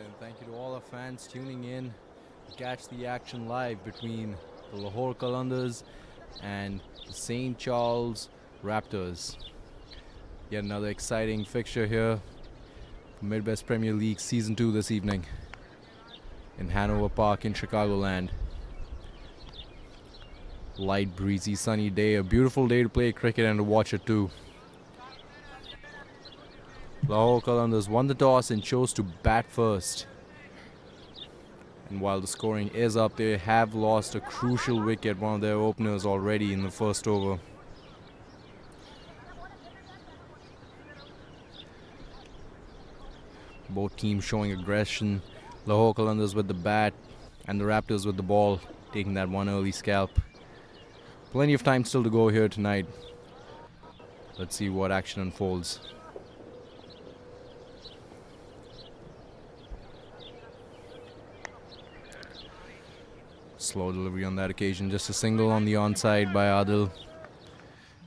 and thank you to all our fans tuning in to catch the action live between the Lahore Qalandars and the St. Charles Raptors. Yet another exciting fixture here for Midwest Premier League Season 2 this evening in Hanover Park in Chicagoland. Light, breezy, sunny day, a beautiful day to play cricket and to watch it too. Lahore Qalandars won the toss and chose to bat first. And while the scoring is up, they have lost a crucial wicket, one of their openers already in the first over. Both teams showing aggression. Lahore Qalandars with the bat and the Raptors with the ball, taking that one early scalp. Plenty of time still to go here tonight. Let's see what action unfolds. Slow delivery on that occasion, just a single on the onside by Adil.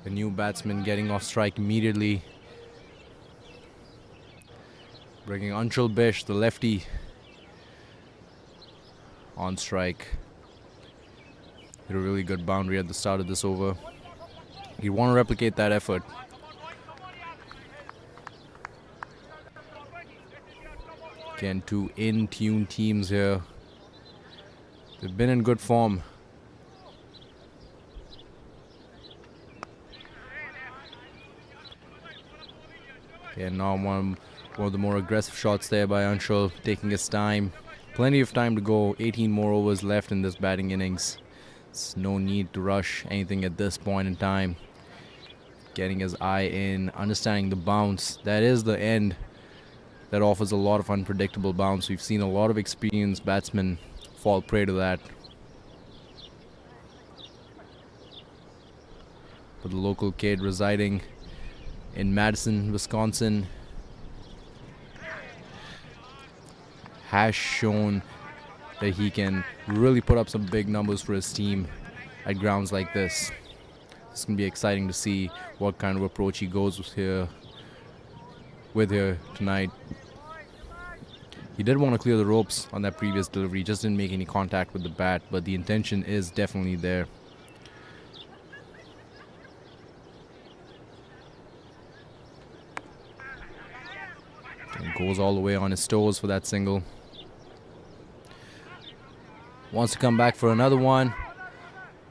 The new batsman getting off strike immediately. Bringing Anshul Bish, the lefty, on strike. Hit a really good boundary at the start of this over. You want to replicate that effort. Again, two in-tune teams here. They've been in good form. Okay, now one of the more aggressive shots there by Anshul, taking his time. Plenty of time to go, 18 more overs left in this batting innings. There's no need to rush anything at this point in time. Getting his eye in, understanding the bounce. That is the end that offers a lot of unpredictable bounce. We've seen a lot of experienced batsmen fall prey to that. But the local kid residing in Madison, Wisconsin, has shown that he can really put up some big numbers for his team at grounds like this. It's going to be exciting to see what kind of approach he goes with here tonight. He did want to clear the ropes on that previous delivery, just didn't make any contact with the bat, but the intention is definitely there. And goes all the way on his toes for that single. Wants to come back for another one.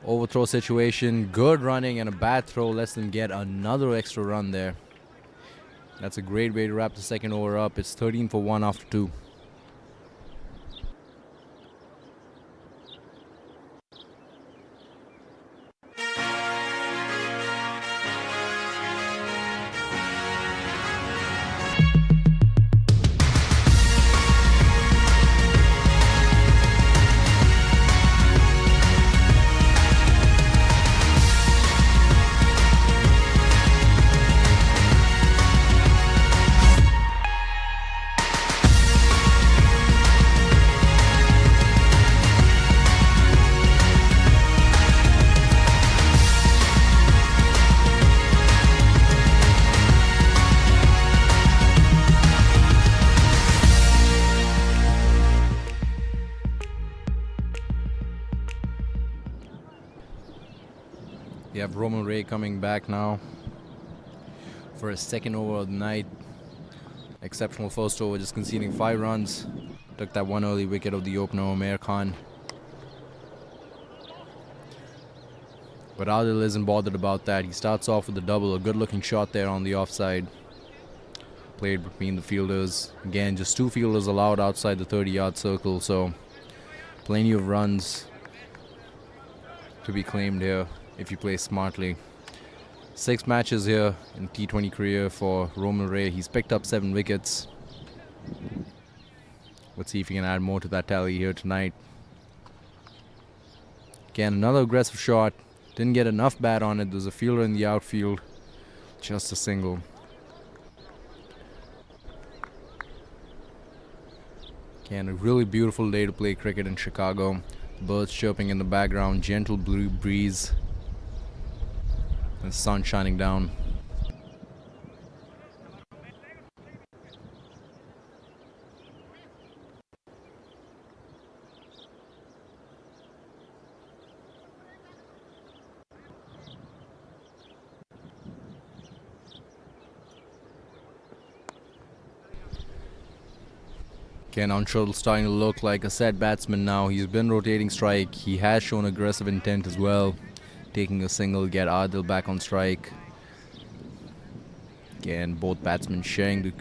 Overthrow situation, good running and a bad throw lets them get another extra run there. That's a great way to wrap the second over up. It's 13 for 1 after 2. You have Roman Ray coming back now for his second over of the night. Exceptional first over, just conceding 5 runs. Took that one early wicket of the opener, Umair Khan. But Adil isn't bothered about that. He starts off with a double, a good looking shot there on the offside. Played between the fielders. Again, just 2 fielders allowed outside the 30-yard circle, so plenty of runs to be claimed here if you play smartly. 6 matches here in T20 career for Roman Ray. He's picked up 7 wickets. Let's see if he can add more to that tally here tonight. Again, another aggressive shot. Didn't get enough bat on it. There's a fielder in the outfield. Just a single. Again, a really beautiful day to play cricket in Chicago. Birds chirping in the background, gentle blue breeze. The sun shining down. Ken Anshul starting to look like a set batsman now. He's been rotating strike. He has shown aggressive intent as well. Taking a single, get Adil back on strike. Again, both batsmen sharing the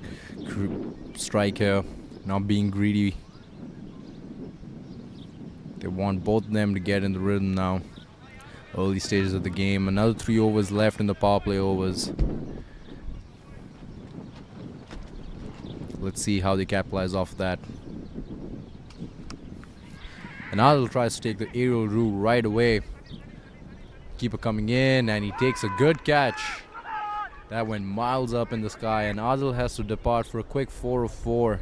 strike here. Not being greedy. They want both of them to get in the rhythm now. Early stages of the game. Another 3 overs left in the power play overs. Let's see how they capitalize off that. And Adil tries to take the aerial route right away. Keeper coming in and he takes a good catch. That went miles up in the sky and Adil has to depart for a quick 4 of 4.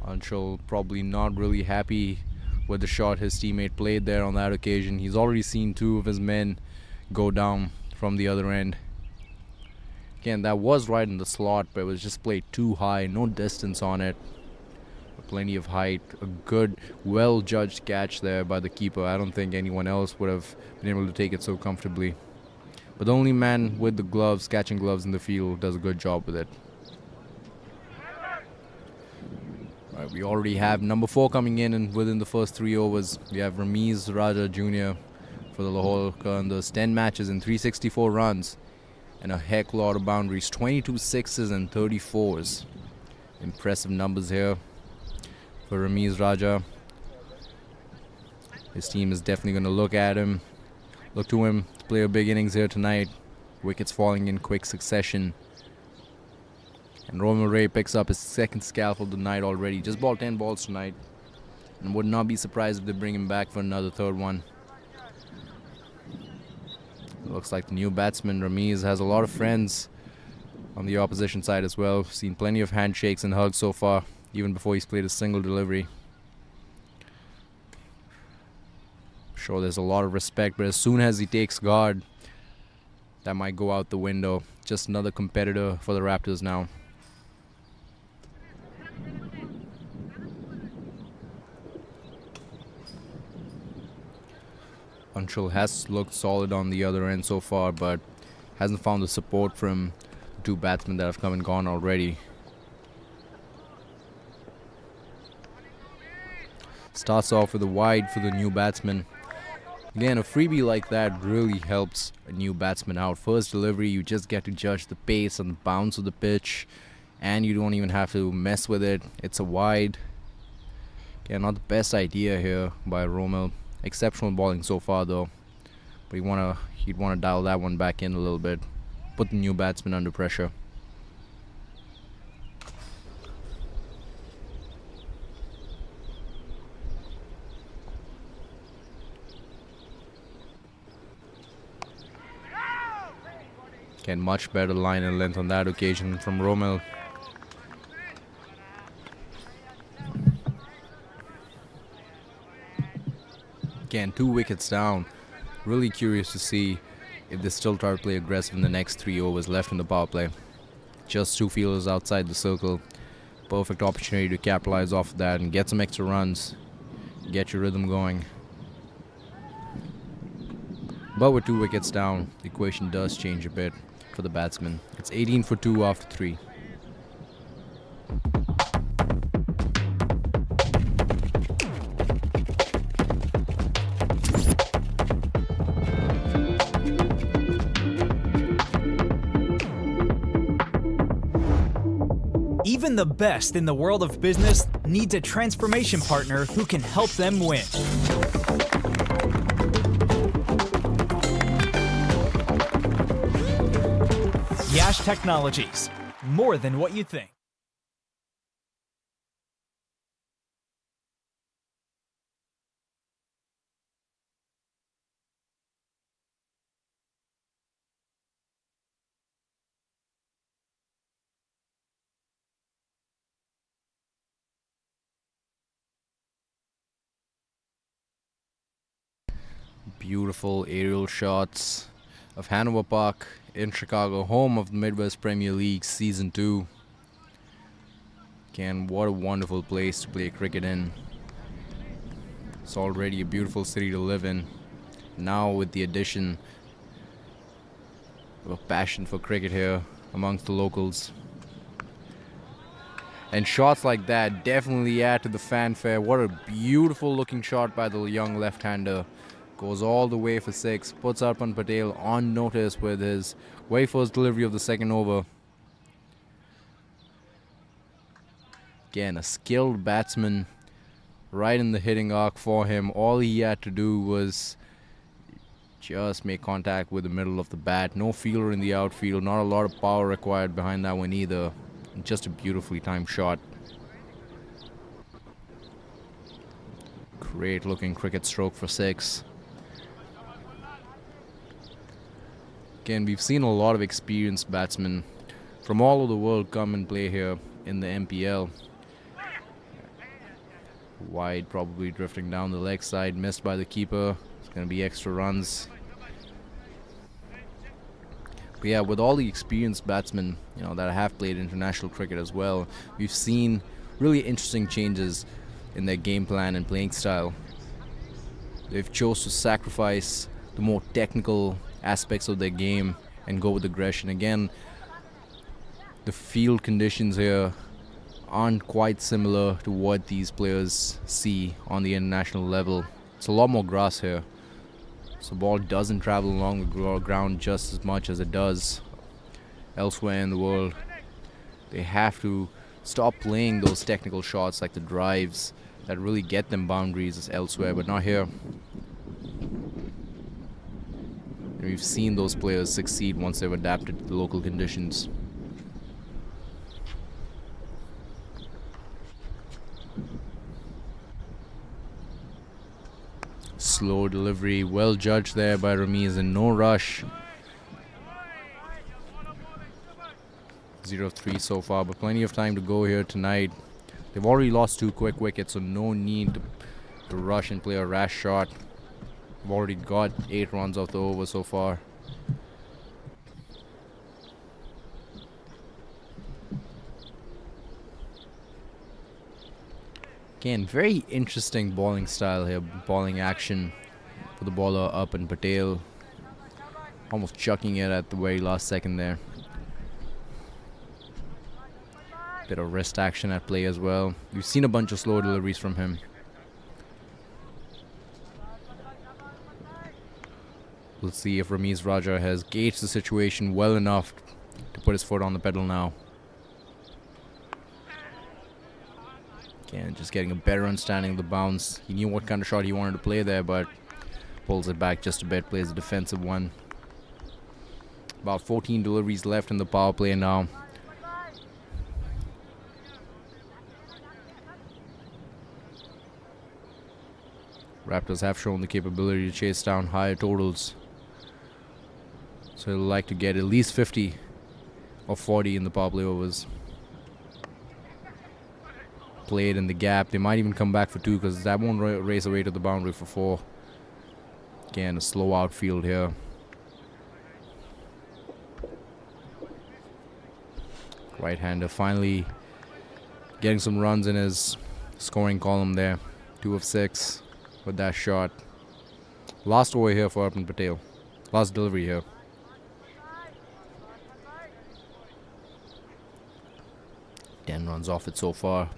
Anshul probably not really happy with the shot his teammate played there on that occasion. He's already seen 2 of his men go down from the other end. Again, that was right in the slot, but it was just played too high, no distance on it. Plenty of height, a good, well-judged catch there by the keeper. I don't think anyone else would have been able to take it so comfortably. But the only man with the gloves, catching gloves in the field, does a good job with it. Right, we already have number 4 coming in and within the first 3 overs. We have Ramiz Raja Jr. for the Lahore Qalandars. 10 matches and 364 runs and a heck lot of boundaries. 22 sixes and 34s. Impressive numbers here for Ramiz Raja. His team is definitely going to look to him to play a big innings here tonight. Wickets falling in quick succession. And Romeo Ray picks up his 2nd scalp of the night already. Just balled 10 balls tonight. And would not be surprised if they bring him back for another 3rd one. Looks like the new batsman Ramiz has a lot of friends on the opposition side as well. Seen plenty of handshakes and hugs so far, even before he's played a single delivery. Sure, there's a lot of respect, but as soon as he takes guard, that might go out the window. Just another competitor for the Raptors now. Anshul has looked solid on the other end so far, but hasn't found the support from the 2 batsmen that have come and gone already. Starts off with a wide for the new batsman. Again, a freebie like that really helps a new batsman out. First delivery, you just get to judge the pace and the bounce of the pitch, and you don't even have to mess with it. It's a wide. Again, not the best idea here by Romel. Exceptional bowling so far though, but he'd want to dial that one back in a little bit, put the new batsman under pressure. Again, much better line and length on that occasion from Romel. Again, 2 wickets down. Really curious to see if they still try to play aggressive in the next 3 overs left in the power play. Just 2 fielders outside the circle. Perfect opportunity to capitalize off of that and get some extra runs. Get your rhythm going. But with 2 wickets down, the equation does change a bit for the batsman. It's 18 for 2 after 3. Even the best in the world of business needs a transformation partner who can help them win. Yash Technologies, more than what you think. Beautiful aerial shots of Hanover Park in Chicago, home of the Midwest Premier League Season 2. Again, what a wonderful place to play cricket in. It's already a beautiful city to live in. Now with the addition of a passion for cricket here amongst the locals. And shots like that definitely add to the fanfare. What a beautiful looking shot by the young left-hander. Goes all the way for 6. Puts Arpan Patel on notice with his very first delivery of the second over. Again, a skilled batsman right in the hitting arc for him. All he had to do was just make contact with the middle of the bat. No fielder in the outfield. Not a lot of power required behind that one either. Just a beautifully timed shot. Great looking cricket stroke for 6. Again, we've seen a lot of experienced batsmen from all over the world come and play here in the MPL. Wide, probably drifting down the leg side, missed by the keeper. It's going to be extra runs. But yeah, with all the experienced batsmen, that have played international cricket as well, we've seen really interesting changes in their game plan and playing style. They've chose to sacrifice the more technical aspects of their game and go with aggression. Again, the field conditions here aren't quite similar to what these players see on the international level. It's a lot more grass here, so the ball doesn't travel along the ground just as much as it does elsewhere in the world. They have to stop playing those technical shots like the drives that really get them boundaries elsewhere, but not here. And we've seen those players succeed once they've adapted to the local conditions. Slow delivery, well judged there by Ramiz, and no rush. 0-3 so far, but plenty of time to go here tonight. They've already lost 2 quick wickets, so no need to rush and play a rash shot. They've already got 8 runs off the over so far. Again, very interesting bowling style here, bowling action for the bowler Arpan Patel. Almost chucking it at the very last second there. Bit of wrist action at play as well. We've seen a bunch of slow deliveries from him. We'll see if Ramiz Raja has gauged the situation well enough to put his foot on the pedal now. Again, just getting a better understanding of the bounce. He knew what kind of shot he wanted to play there, but pulls it back just a bit, plays a defensive one. About 14 deliveries left in the power play now. Raptors have shown the capability to chase down higher totals, so they'll like to get at least 50 or 40 in the power play overs. Played in the gap. They might even come back for 2 because that won't race away to the boundary for 4. Again, a slow outfield here. Right-hander finally getting some runs in his scoring column there. 2 of 6 with that shot. Last over here for Arpan Patel. Last delivery here. Ten runs off it so far.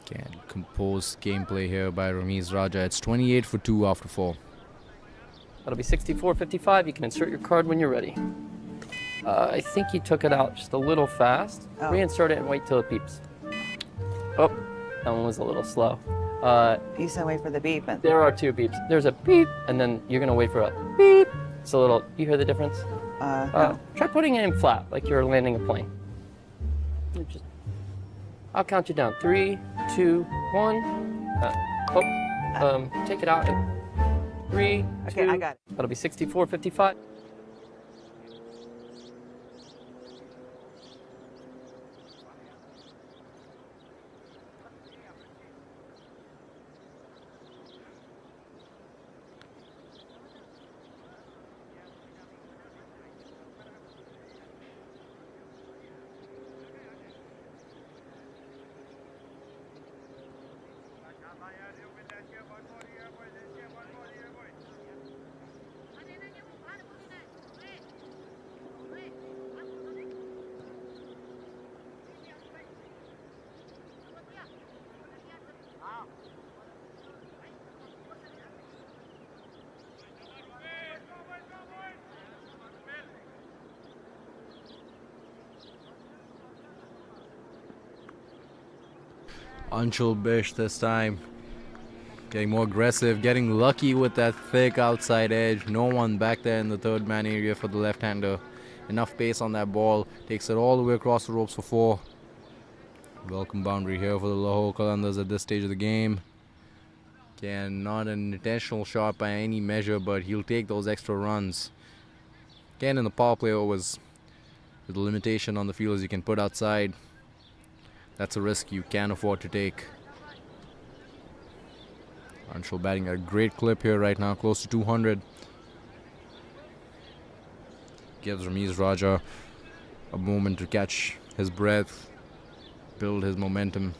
Again, composed gameplay here by Ramiz Raja. It's 28 for 2 after 4. That'll be 64-55. You can insert your card when you're ready. I think you took it out just a little fast. Oh. Reinsert it and wait till it beeps. Oh, that one was a little slow. You said wait for the beep. And There are 2 beeps. There's a beep, and then you're gonna wait for a beep. It's a little. You hear the difference? no. Try putting it in flat, like you're landing a plane. I'll count you down. 3, 2, 1. Take it out. 3, Okay, 2. I got it. That'll be 64-55. Anshul Bish this time. Getting more aggressive, getting lucky with that thick outside edge. No one back there in the third man area for the left-hander. Enough pace on that ball. Takes it all the way across the ropes for 4. Welcome boundary here for the Lahore Qalandars at this stage of the game. Again, not an intentional shot by any measure, but he'll take those extra runs. Again, in the power play, it was with the limitation on the fielders you can put outside. That's a risk you can't afford to take. Anshul batting at a great clip here right now, close to 200. Gives Ramiz Raja a moment to catch his breath, build his momentum.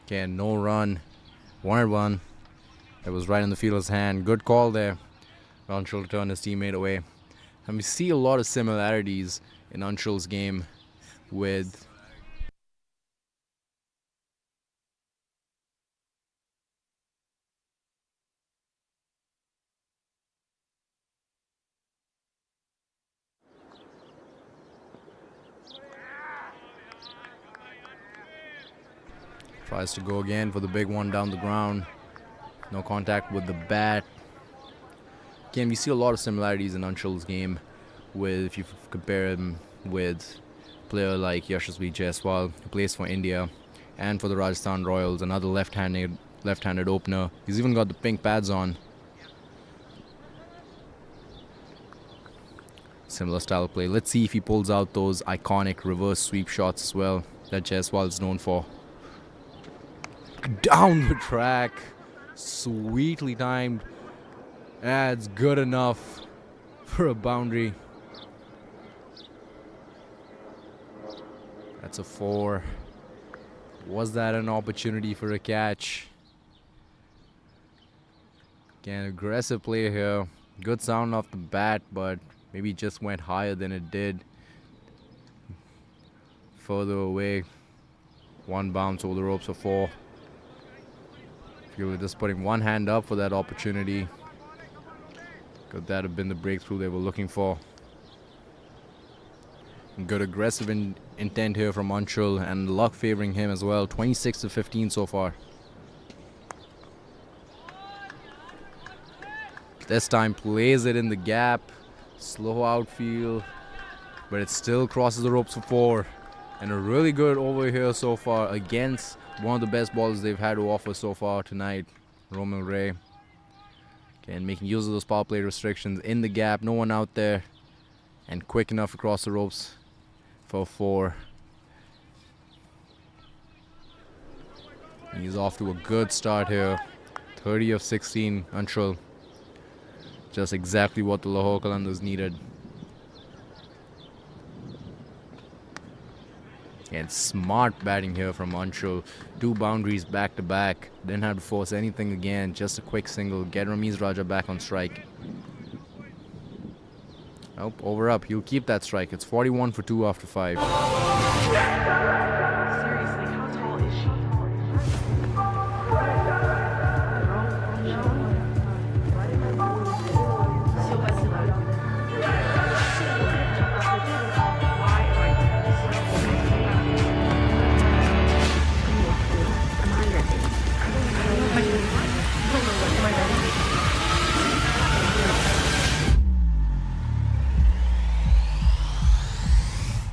Again, no run. 1-1. It was right in the fielder's hand. Good call there. Anshul turned his teammate away. And we see a lot of similarities in Anshul's game with tries to go again for the big one down the ground. No contact with the bat. Again, we see a lot of similarities in Anshul's game with, if you compare him with a player like Yashasvi Jaiswal, who plays for India and for the Rajasthan Royals, another left-handed opener. He's even got the pink pads on. Similar style of play. Let's see if he pulls out those iconic reverse sweep shots as well that Jaiswal is known for. Down the track, sweetly timed. That's good enough for a boundary. That's a 4. Was that an opportunity for a catch? Again, aggressive play here. Good sound off the bat, but maybe it just went higher than it did. Further away. 1 bounce over the ropes for 4. Fielder just putting one hand up for that opportunity. Could that have been the breakthrough they were looking for? Good aggressive intent here from Anshul, and luck favoring him as well. 26 to 15 so far. This time plays it in the gap. Slow outfield, but it still crosses the ropes for 4. And a really good over here so far against one of the best ballers they've had to offer so far tonight, Romil Ray. Again, making use of those power play restrictions in the gap, no one out there, and quick enough across the ropes for 4. He's off to a good start here. 30 of 16, Anshul. Just exactly what the Lahore Qalandars needed. And smart batting here from Anshul. 2 boundaries back to back. Didn't have to force anything again. Just a quick single. Get Ramiz Raja back on strike. Nope, over up. He'll keep that strike. It's 41 for 2 after 5. Seriously, how tall is she?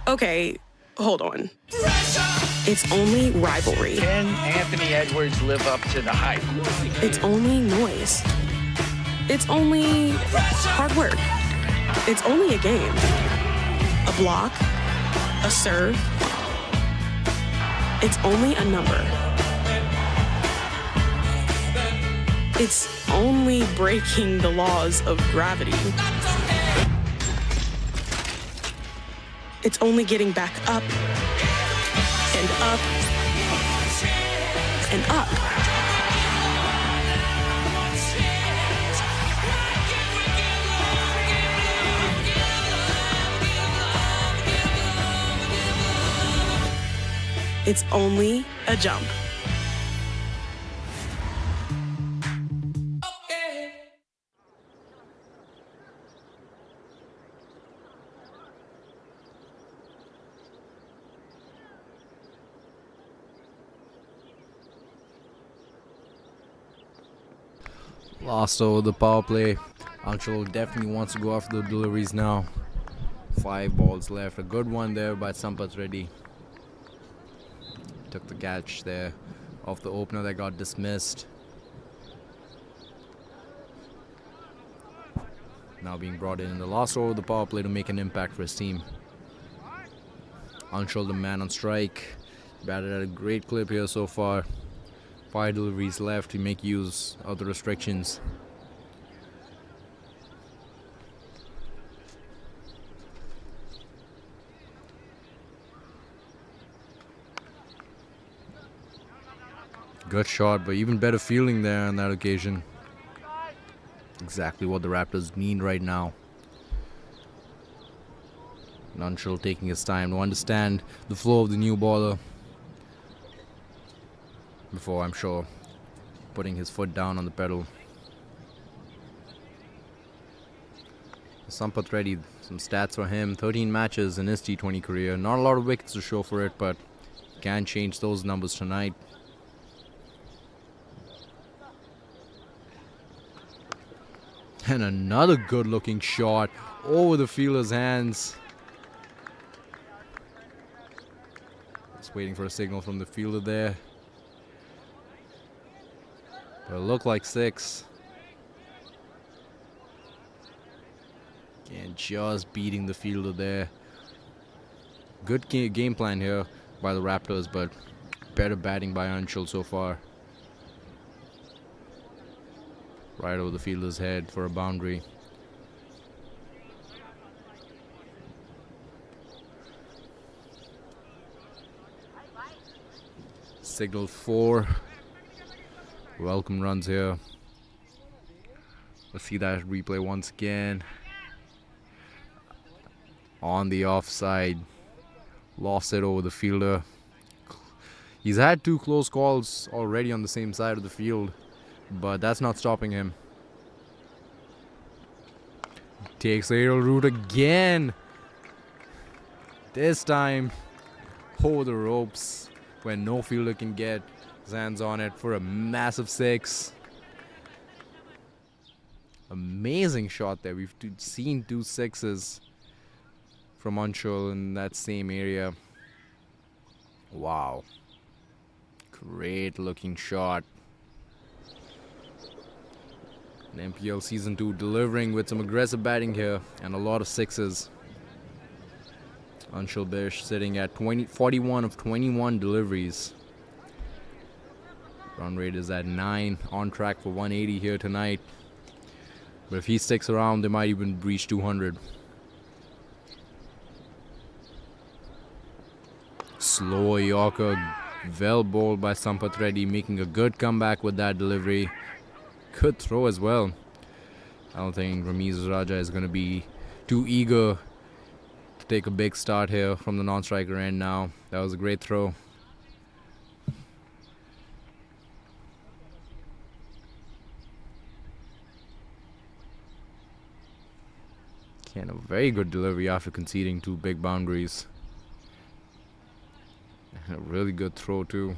Okay, hold on. It's only rivalry. Can Anthony Edwards live up to the hype? It's only noise. It's only hard work. It's only a game. A block, a serve. It's only a number. It's only breaking the laws of gravity. It's only getting back up and up and up. It's only a jump. Last over the power play. Anshul definitely wants to go after the deliveries now. 5 balls left. A good one there by Sampath Reddy. Took the catch there off the opener that got dismissed. Now being brought in the last over of the power play to make an impact for his team. Anshul, the man on strike. Batted at a great clip here so far. 5 deliveries left to make use of the restrictions. Good shot, but even better fielding there on that occasion. Exactly what the Raptors need right now. Anshul taking his time to understand the flow of the new baller before, I'm sure, putting his foot down on the pedal. Sampath Reddy, some stats for him. 13 matches in his T20 career. Not a lot of wickets to show for it, but can change those numbers tonight. And another good looking shot over the fielder's hands. Just waiting for a signal from the fielder there. But it looked like 6. And just beating the fielder there. Good game plan here by the Raptors, but better batting by Anshul so far. Right over the fielder's head for a boundary. Signal 4. Welcome runs here. Let's see that replay once again. On the offside. Lost it over the fielder. He's had 2 close calls already on the same side of the field, but that's not stopping him. Takes the aerial route again. This time over the ropes where no fielder can get his hands on it for a massive 6. Amazing shot there. We've seen 2 6s from Anshul in that same area. Wow. Great looking shot. And MPL Season 2 delivering with some aggressive batting here and a lot of 6s. Anshul Bish sitting at 41 of 21 deliveries. Run rate is at 9, on track for 180 here tonight. But if he sticks around, they might even breach 200. Slow Yorker, well bowled by Sampath Reddy, making a good comeback with that delivery. Good throw as well. I don't think Ramiz Raja is going to be too eager to take a big start here from the non-striker end now. That was a great throw. Again, a very good delivery after conceding 2 big boundaries. And a really good throw too.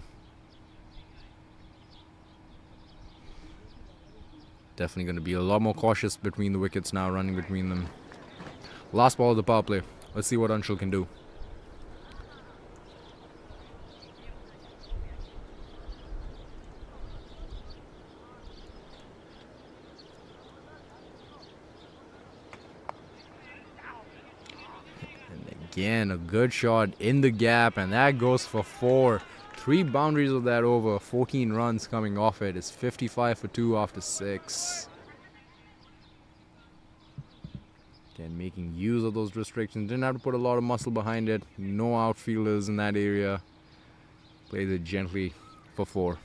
Definitely going to be a lot more cautious between the wickets now, running between them. Last ball of the power play. Let's see what Anshul can do. And again, a good shot in the gap, and that goes for 4. 3 boundaries of that over, 14 runs coming off it. It's 55 for 2 after 6. Again, making use of those restrictions. Didn't have to put a lot of muscle behind it. No outfielders in that area. Plays it gently for 4.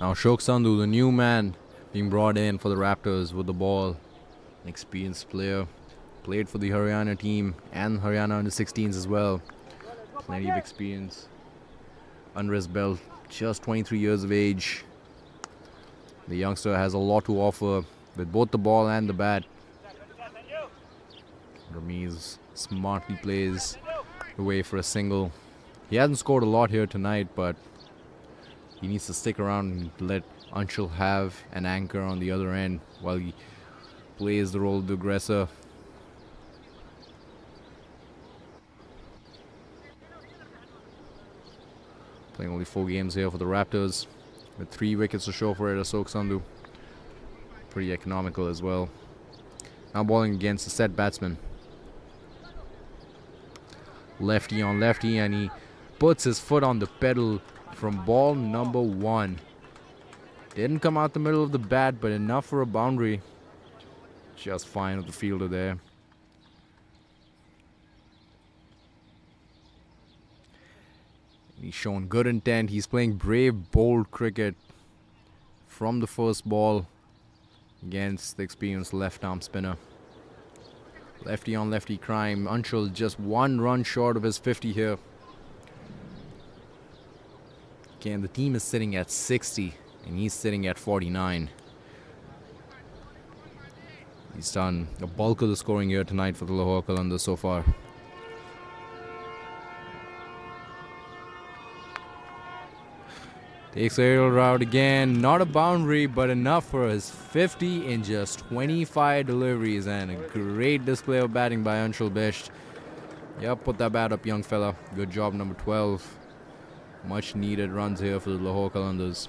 Now Ashok Sandhu, the new man being brought in for the Raptors with the ball. An experienced player. Played for the Haryana team and Haryana under 16s as well. Plenty of experience under his belt. Just 23 years of age. The youngster has a lot to offer with both the ball and the bat. Ramiz smartly plays away for a single. He hasn't scored a lot here tonight, but he needs to stick around and let Anshul have an anchor on the other end while he plays the role of the aggressor. Playing only 4 games here for the Raptors with 3 wickets to show for it. Ashok Sandhu, pretty economical as well. Now bowling against the set batsman. Lefty on lefty, and he puts his foot on the pedal from ball number 1. Didn't come out the middle of the bat, but enough for a boundary. Just fine with the fielder there. He's shown good intent. He's playing brave, bold cricket from the first ball against the experienced left-arm spinner. Lefty on lefty crime. Anshul just 1 run short of his 50 here. Again, the team is sitting at 60 and he's sitting at 49. He's done a bulk of the scoring here tonight for the Lahore Qalandars so far. Takes aerial route again. Not a boundary, but enough for his 50 in just 25 deliveries. And a great display of batting by Anshul Bisht. Yep, put that bat up, young fella. Good job, number 12. Much needed runs here for the Lahore Qalandars.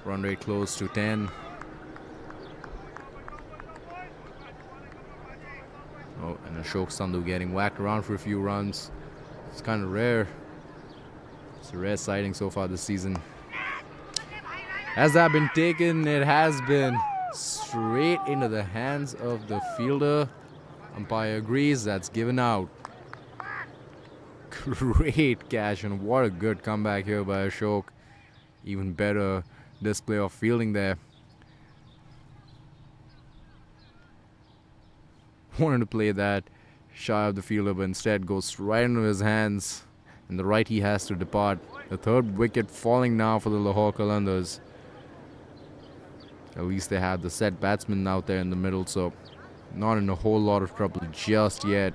Run rate close to 10. Oh, and Ashok Sandhu getting whacked around for a few runs. It's kind of rare. It's a rare sighting so far this season. Has that been taken? It has been straight into the hands of the fielder. Umpire agrees, that's given out. Great catch, and what a good comeback here by Ashok. Even better display of fielding there. Wanted to play that shy of the fielder, but instead goes right into his hands. And the right he has to depart. The 3rd wicket falling now for the Lahore Qalandars. At least they have the set batsman out there in the middle, so not in a whole lot of trouble just yet.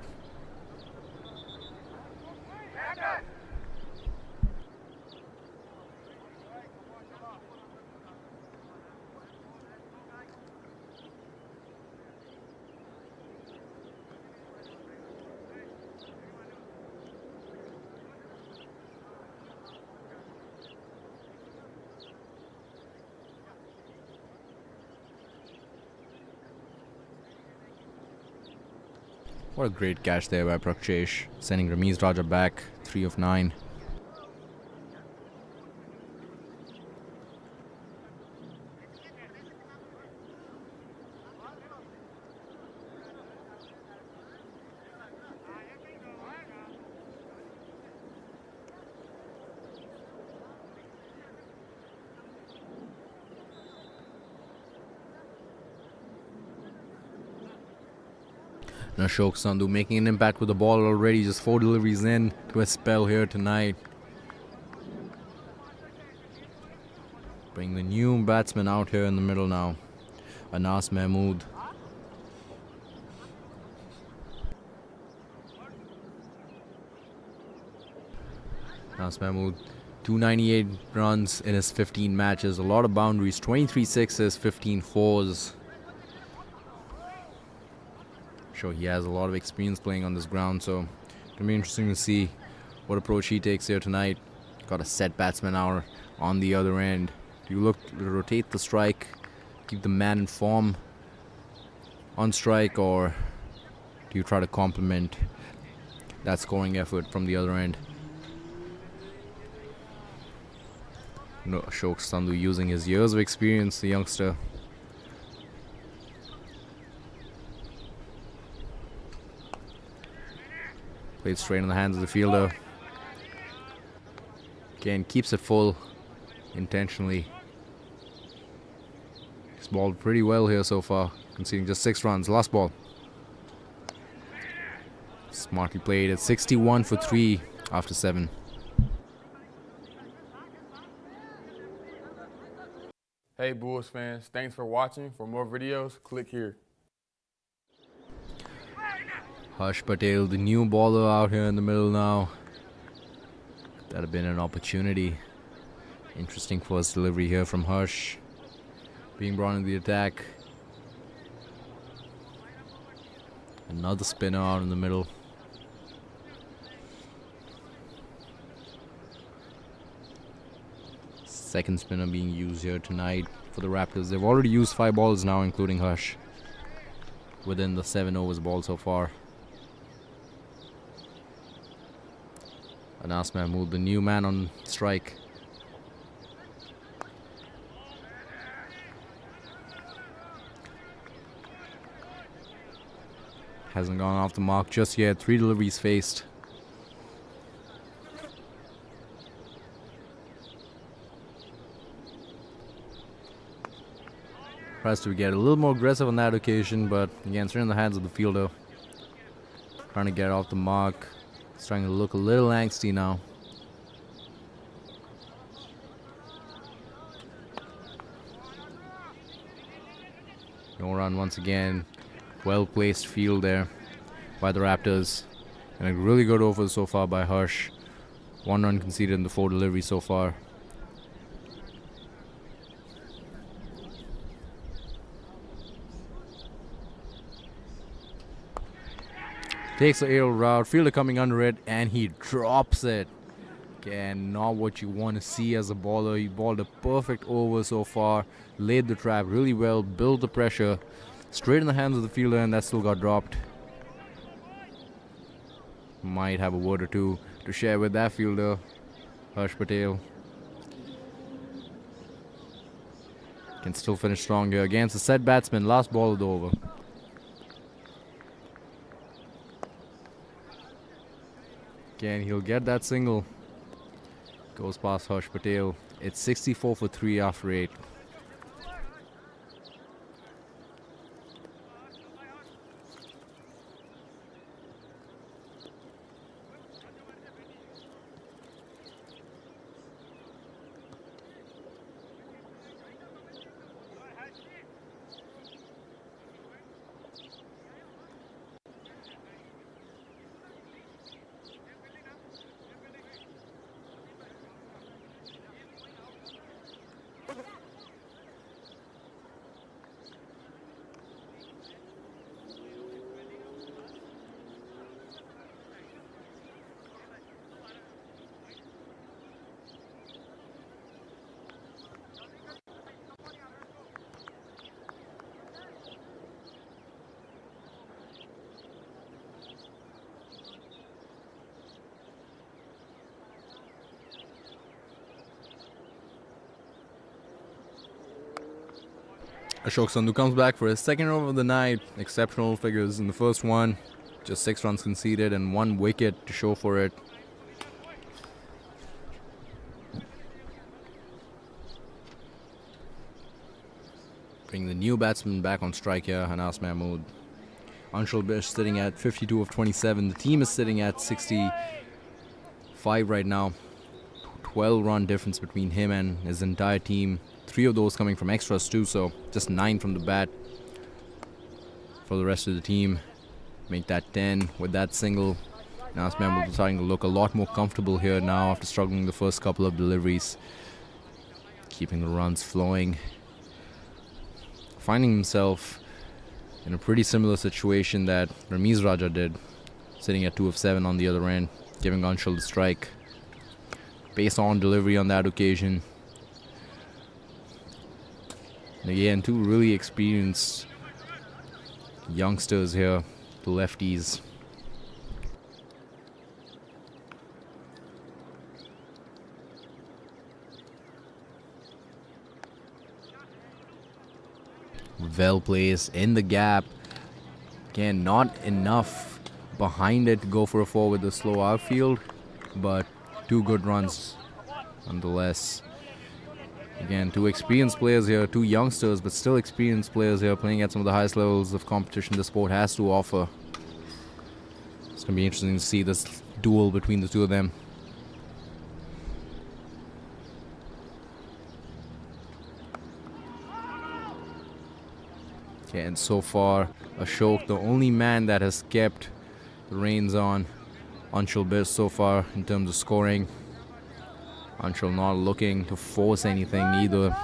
What a great catch there by Prakshesh, sending Ramiz Raja back 3 of 9. Ashok Sandhu making an impact with the ball already. Just 4 deliveries in to a spell here tonight. Bring the new batsman out here in the middle now. Anas Mahmood. Anas Mahmood, 298 runs in his 15 matches. A lot of boundaries. 23 sixes, 15 fours. Sure, he has a lot of experience playing on this ground, so it's gonna be interesting to see what approach he takes here tonight. Got a set batsman out on the other end. Do you look to rotate the strike, keep the man in form on strike, or do you try to complement that scoring effort from the other end? No, Ashok Sandhu using his years of experience, the youngster. Played straight in the hands of the fielder. Again, keeps it full. intentionally. He's balled pretty well here so far, conceding just 6 runs. Last ball. Smartly played at 61 for 3 after 7. Hey Bulls fans, thanks for watching. For more videos, click here. Harsh Patel, the new baller out here in the middle now. That'd have been an opportunity. Interesting first delivery here from Harsh. Being brought in the attack. Another spinner out in the middle. Second spinner being used here tonight for the Raptors. They've already used 5 balls now, including Harsh, within the 7 overs ball so far. Anas Mahmood, the new man on strike. Hasn't gone off the mark just yet. 3 deliveries faced. Tries to get a little more aggressive on that occasion, but again, it's in the hands of the fielder. Trying to get off the mark. It's trying to look a little angsty now. No run once again. Well-placed field there by the Raptors. And a really good over so far by Harsh. 1 run conceded in the 4 deliveries so far. Takes the aerial route, fielder coming under it, and he drops it. Again, not what you want to see as a baller. He balled a perfect over so far, laid the trap really well, built the pressure, straight in the hands of the fielder, and that still got dropped. Might have a word or two to share with that fielder, Harsh Patel. Can still finish strong here against a set batsman. Last ball of the over. Again, he'll get that single. Goes past Harsh Patel. It's 64 for 3 after 8. Ashok Sandhu comes back for his second over of the night. Exceptional figures in the first one. Just 6 runs conceded and 1 wicket to show for it. Bring the new batsman back on strike here, Anas Mahmood. Anshul Bish sitting at 52 of 27. The team is sitting at 65 right now. 12-run difference between him and his entire team. 3 of those coming from extras too, so just 9 from the bat for the rest of the team. Make that 10 with that single. Anas Mahmood is starting to look a lot more comfortable here now after struggling the first couple of deliveries. Keeping the runs flowing. Finding himself in a pretty similar situation that Ramiz Raja did, sitting at 2 of 7 on the other end, giving Anshul the strike. Based on delivery on that occasion. And again, 2 really experienced youngsters here, the lefties. Well placed in the gap. Again, not enough behind it to go for a 4 with the slow outfield, but 2 good runs nonetheless. Again, two experienced players here, two youngsters, but still experienced players here playing at some of the highest levels of competition the sport has to offer. It's going to be interesting to see this duel between the two of them. Okay, and so far, Ashok, the only man that has kept the reins on Anshul Bish so far in terms of scoring. Anshul not looking to force anything either.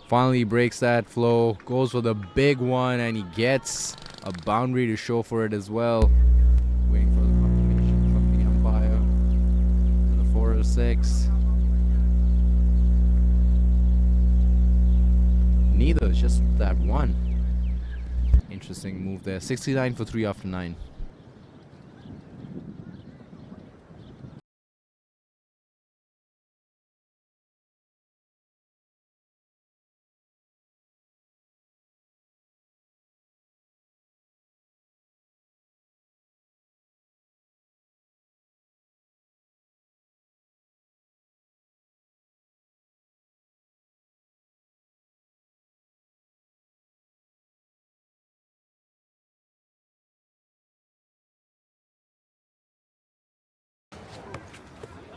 Finally breaks that flow, goes for the big one, and he gets a boundary to show for it as well. Waiting for the confirmation from the umpire for the 406. Neither, it's just that one. Interesting move there. 69 for 3 after 9.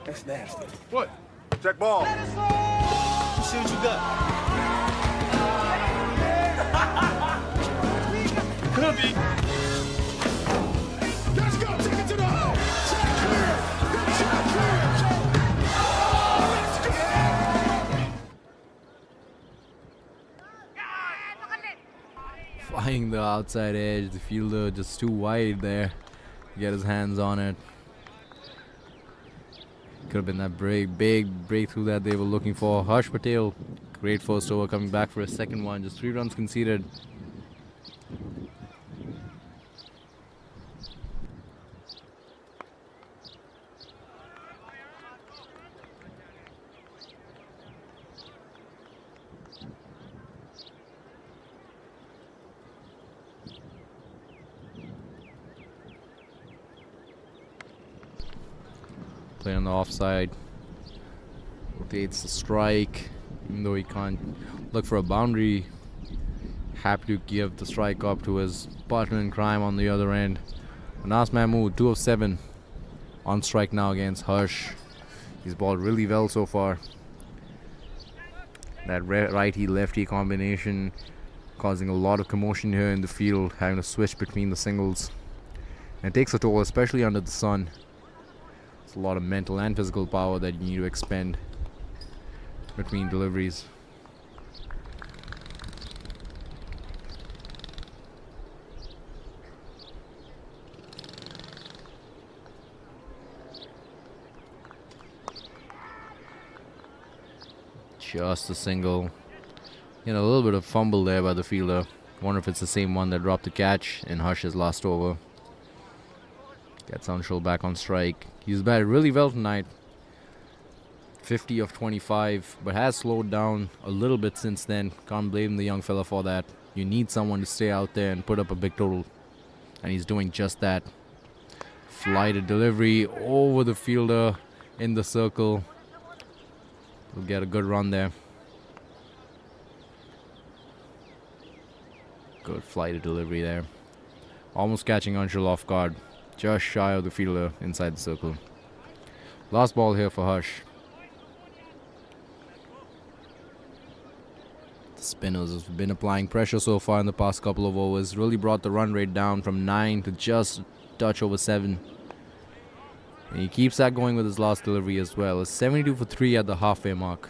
That's nasty. What? Check ball. You see what you got? Could be. Let's go. Take it to the hole. Check clear. Good check clear. Flying the outside edge. The fielder just too wide there to get his hands on it. Could have been that big breakthrough that they were looking for. Harsh Patel, great first over, coming back for a second one. Just 3 runs conceded. Play on the offside. Rotates the strike. Even though he can't look for a boundary. Happy to give the strike up to his partner in crime on the other end. Anas Mahmood, 2 of 7 on strike now against Harsh. He's balled really well so far. That righty-lefty combination causing a lot of commotion here in the field, having to switch between the singles. And it takes a toll, especially under the sun. It's a lot of mental and physical power that you need to expend between deliveries. Just a single. You know, a little bit of fumble there by the fielder. Wonder if it's the same one that dropped the catch in Harsh's last over. Gets Anshul back on strike. He's batted really well tonight. 50 of 25, but has slowed down a little bit since then. Can't blame the young fella for that. You need someone to stay out there and put up a big total. And he's doing just that. Fly to delivery over the fielder in the circle. We'll get a good run there. Good fly to delivery there. Almost catching Anshul off guard. Just shy of the fielder inside the circle. Last ball here for Harsh. The spinners have been applying pressure so far in the past couple of overs. Really brought the run rate down from 9 to just a touch over 7. And he keeps that going with his last delivery as well. It's 72 for 3 at the halfway mark.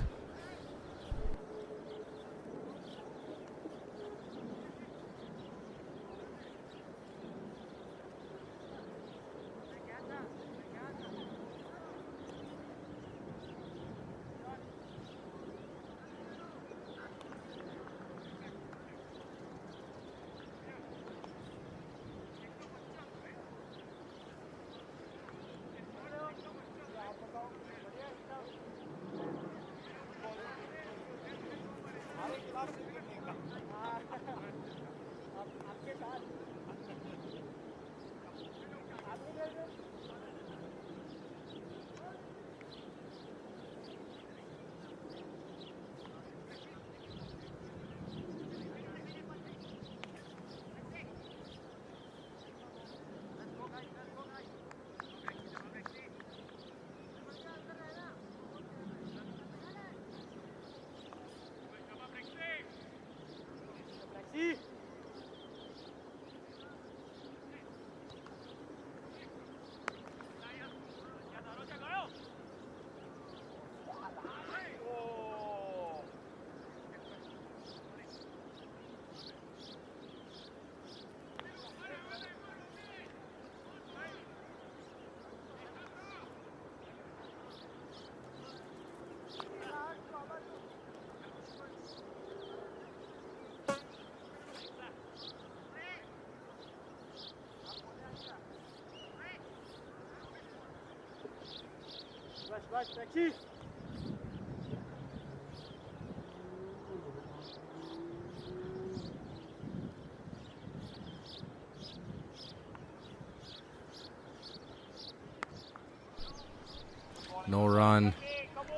No run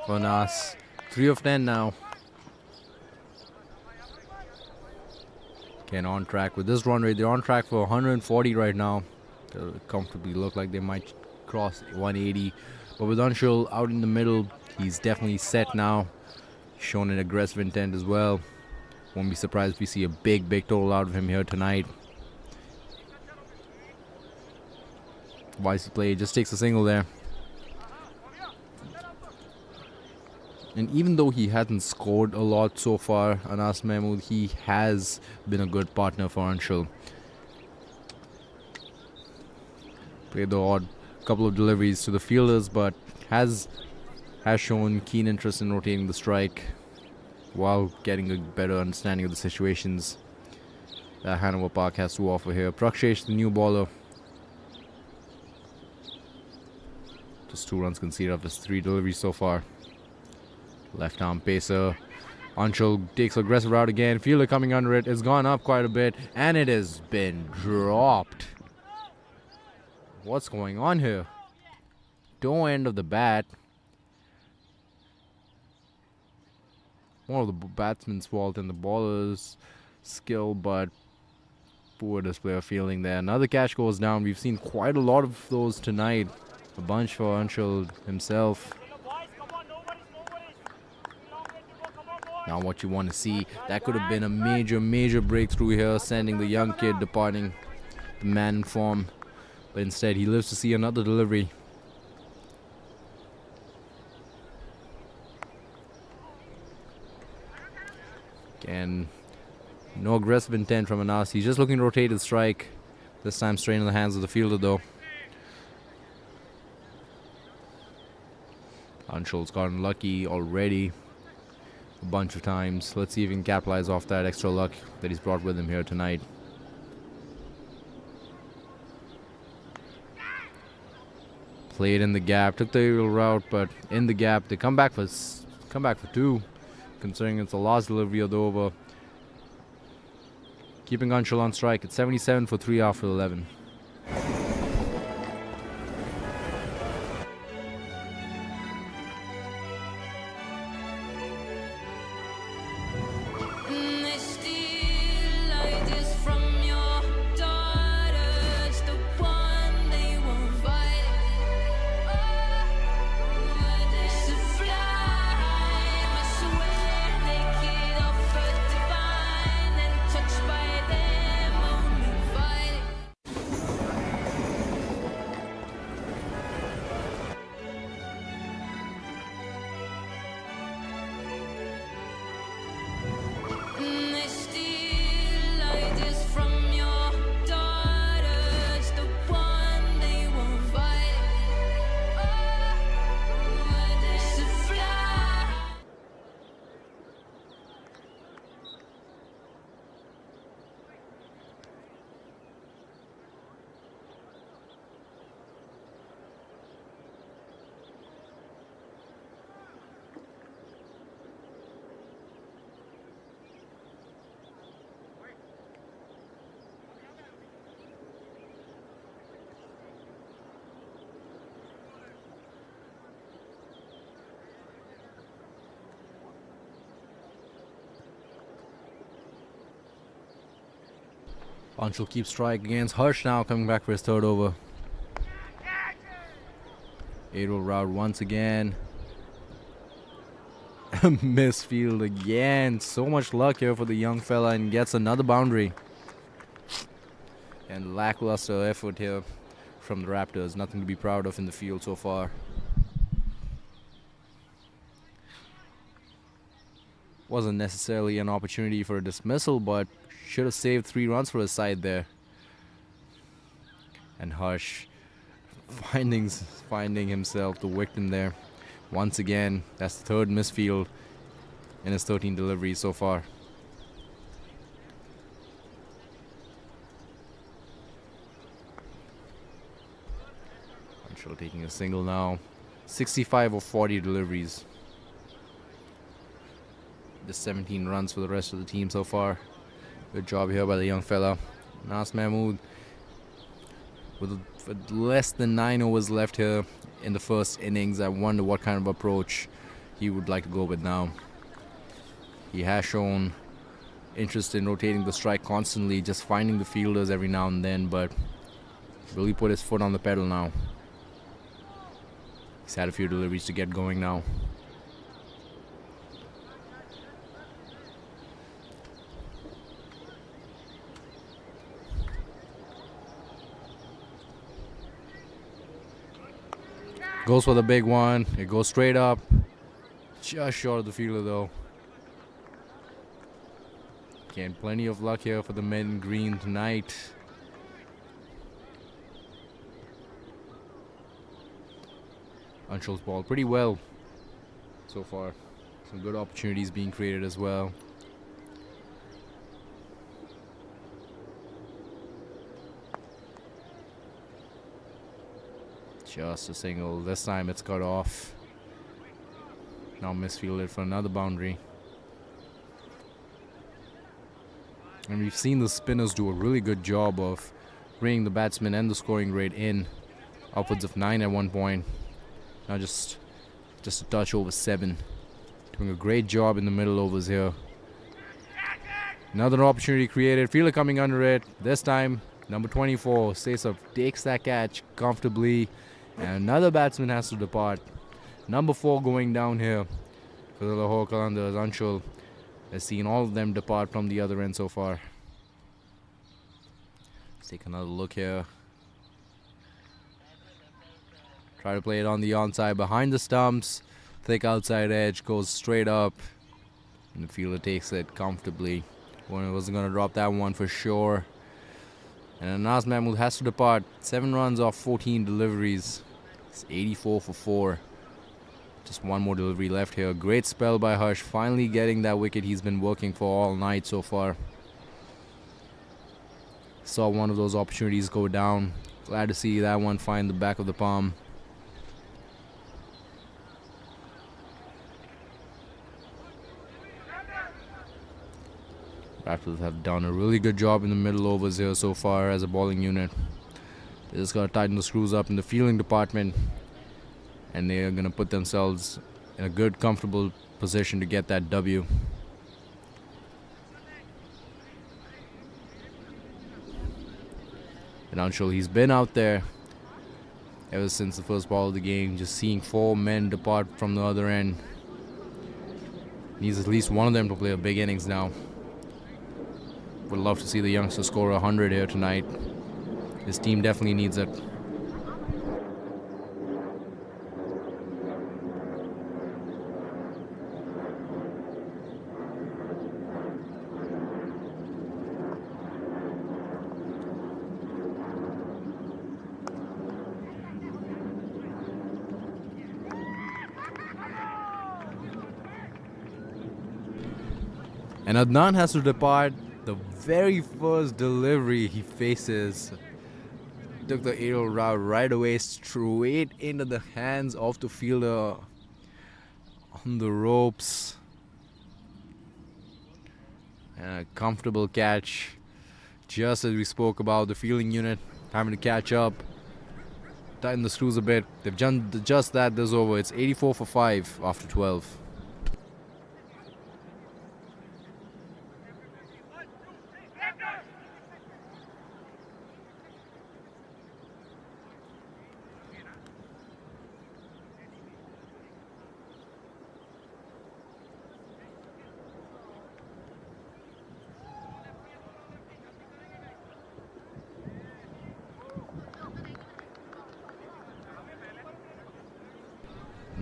for Nas. 3 of 10 now. Again, on track with this run rate. They're on track for 140 right now. They'll comfortably look like they might cross 180. But with Anshul out in the middle, he's definitely set now. Shown an aggressive intent as well. Won't be surprised if we see a big total out of him here tonight. Wisely played, just takes a single there. And even though he hasn't scored a lot so far, Anas Mahmood, he has been a good partner for Anshul. Played the odd couple of deliveries to the fielders, but has shown keen interest in rotating the strike while getting a better understanding of the situations that Hanover Park has to offer here. Prakshesh, the new bowler. Just 2 runs conceded of his 3 deliveries so far. Left arm pacer. Anshul takes aggressive route again. Fielder coming under it. It's gone up quite a bit. And it has been dropped. What's going on here? Toe end of the bat. One of the batsman's fault and the bowler's skill, but poor display of fielding there. Another catch goes down. We've seen quite a lot of those tonight. A bunch for Anshul himself. Now what you want to see, that could have been a major breakthrough here, sending the young kid departing the man in form. But instead he lives to see another delivery. Again, no aggressive intent from Anas. He's just looking to rotate his strike. This time straight in the hands of the fielder though. Anshul's gotten lucky already a bunch of times. Let's see if he can capitalize off that extra luck that he's brought with him here tonight. Played in the gap, took the aerial route, but in the gap they come back for 2, considering it's the last delivery of the over. Keeping Anshul on strike at 77 for 3 after 11. Anshul keeps strike against Harsh now, coming back for his 3rd over. Aerial route once again. Misfield again. So much luck here for the young fella, and gets another boundary. And lackluster effort here from the Raptors. Nothing to be proud of in the field so far. Wasn't necessarily an opportunity for a dismissal, but should have saved 3 runs for his side there. And Harsh finding himself the victim there. Once again, that's the 3rd misfield in his 13 deliveries so far. Anshul taking a single now. 65 of 40 deliveries. Just 17 runs for the rest of the team so far. Good job here by the young fella. Nas Mahmood with less than 9 overs left here in the first innings. I wonder what kind of approach he would like to go with now. He has shown interest in rotating the strike constantly, just finding the fielders every now and then, but will he put his foot on the pedal now? He's had a few deliveries to get going now. Goes for the big one. It goes straight up. Just short of the fielder though. Again, plenty of luck here for the men in green tonight. Anshul's ball pretty well so far. Some good opportunities being created as well. Just a single. This time it's cut off. Now misfielded for another boundary. And we've seen the spinners do a really good job of bringing the batsmen and the scoring rate in. Upwards of 9 at one point. Now just a touch over 7. Doing a great job in the middle overs here. Another opportunity created. Fielder coming under it. This time, number 24, Sesab takes that catch comfortably. And another batsman has to depart. Number 4 going down here for the Lahore Qalandars. Anshul has seen all of them depart from the other end so far. Let's take another look here. Try to play it on the onside behind the stumps. Thick outside edge goes straight up. And the fielder takes it comfortably. Wasn't going to drop that one for sure. And Nas Mahmood has to depart. 7 runs off 14 deliveries. It's 84 for 4. Just one more delivery left here. Great spell by Harsh. Finally getting that wicket he's been working for all night so far. Saw one of those opportunities go down. Glad to see that one find the back of the palm. Raptors have done a really good job in the middle overs here so far as a bowling unit. They just got to tighten the screws up in the fielding department. And they are going to put themselves in a good, comfortable position to get that W. And Anshul, he's been out there ever since the first ball of the game, just seeing 4 men depart from the other end. Needs at least one of them to play a big innings now. Would love to see the youngster score 100 here tonight. His team definitely needs it. And Adnan has to depart. The very first delivery he faces took the aerial route right away, straight into the hands of the fielder on the ropes. And a comfortable catch, just as we spoke about the fielding unit having to catch up, tighten the screws a bit. They've done just that this over. It's 84 for 5 after 12.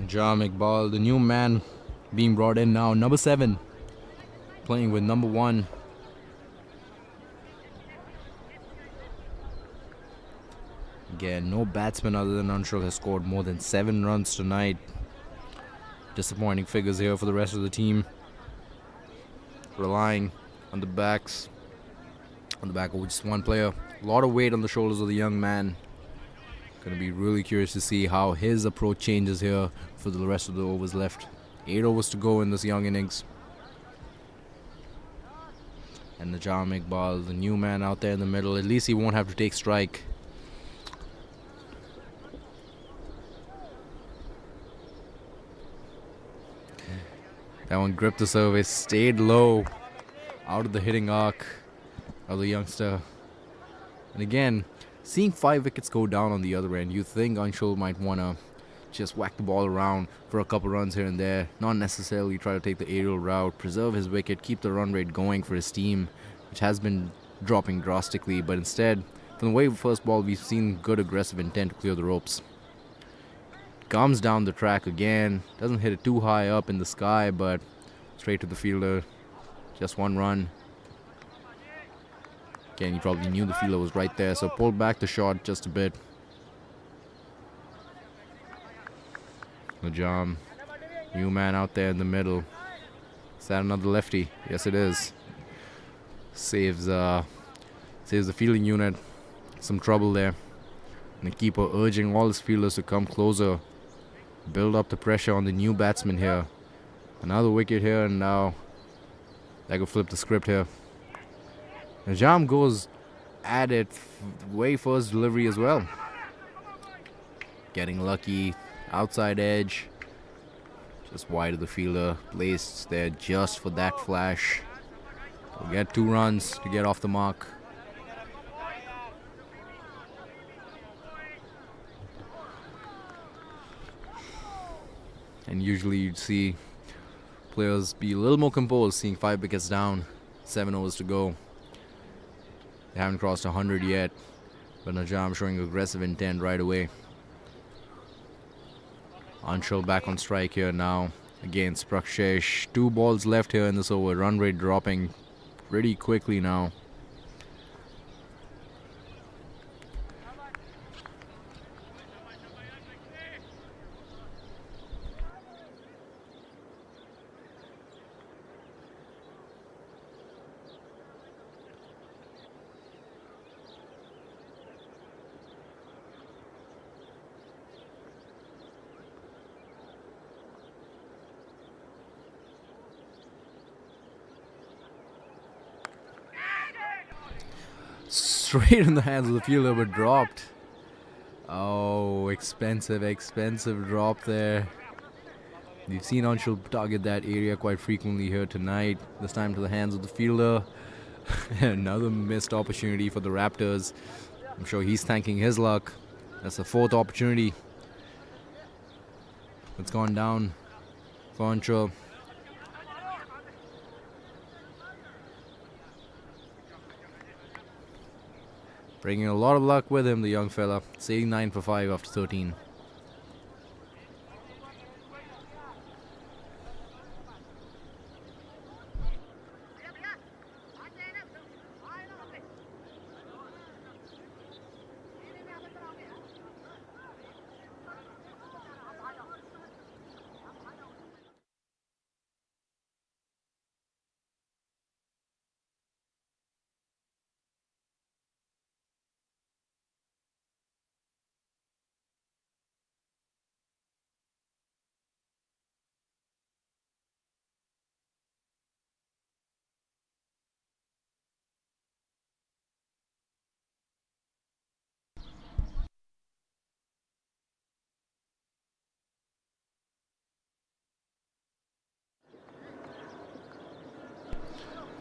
Jam Iqbal, the new man being brought in now. Number 7, playing with number 1. Again, no batsman other than Anshul has scored more than 7 runs tonight. Disappointing figures here for the rest of the team. Relying on the back of just one player. A lot of weight on the shoulders of the young man. Gonna be really curious to see how his approach changes here for the rest of the overs left. 8 overs to go in this young innings. And Najam Iqbal, the new man out there in the middle. At least he won't have to take strike. That one gripped the surface, stayed low, out of the hitting arc of the youngster. And again, seeing 5 wickets go down on the other end, you think Anshul might want to just whack the ball around for a couple runs here and there, not necessarily try to take the aerial route, preserve his wicket, keep the run rate going for his team, which has been dropping drastically. But instead, from the way first ball, we've seen good aggressive intent to clear the ropes. Comes down the track again, doesn't hit it too high up in the sky, but straight to the fielder. Just 1 run. Again, he probably knew the fielder was right there, so pulled back the shot just a bit. Najam, new man out there in the middle. Is that another lefty? Yes, it is. Saves the fielding unit some trouble there. And the keeper urging all his fielders to come closer, build up the pressure on the new batsman here. Another wicket here, and now that could flip the script here. Najam goes at it way first delivery as well. Getting lucky, outside edge, just wide of the fielder, placed there just for that flash. We'll get 2 runs to get off the mark. And usually you'd see players be a little more composed, seeing 5 wickets down, 7 overs to go. They haven't crossed 100 yet, but Najam showing aggressive intent right away. Anshul back on strike here now against Prakshesh. 2 balls left here in this over. Run rate dropping pretty quickly now. Straight in the hands of the fielder, but dropped. Oh, expensive drop there. We've seen Anshul target that area quite frequently here tonight. This time to the hands of the fielder. Another missed opportunity for the Raptors. I'm sure he's thanking his luck. That's the 4th opportunity that's gone down for Anshul. Bringing a lot of luck with him, the young fella. Saving 9 for 5 after 13.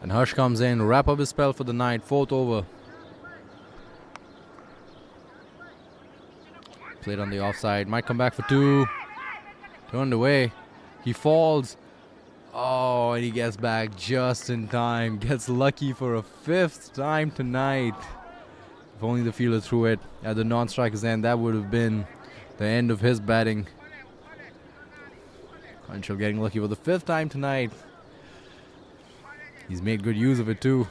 And Harsh comes in, wrap up his spell for the night, 4th over. Played on the offside, might come back for 2. Turned away. He falls. Oh, and he gets back just in time. Gets lucky for a 5th time tonight. If only the fielder threw it at the non-striker's end, that would have been the end of his batting. Anshul getting lucky for the 5th time tonight. He's made good use of it too.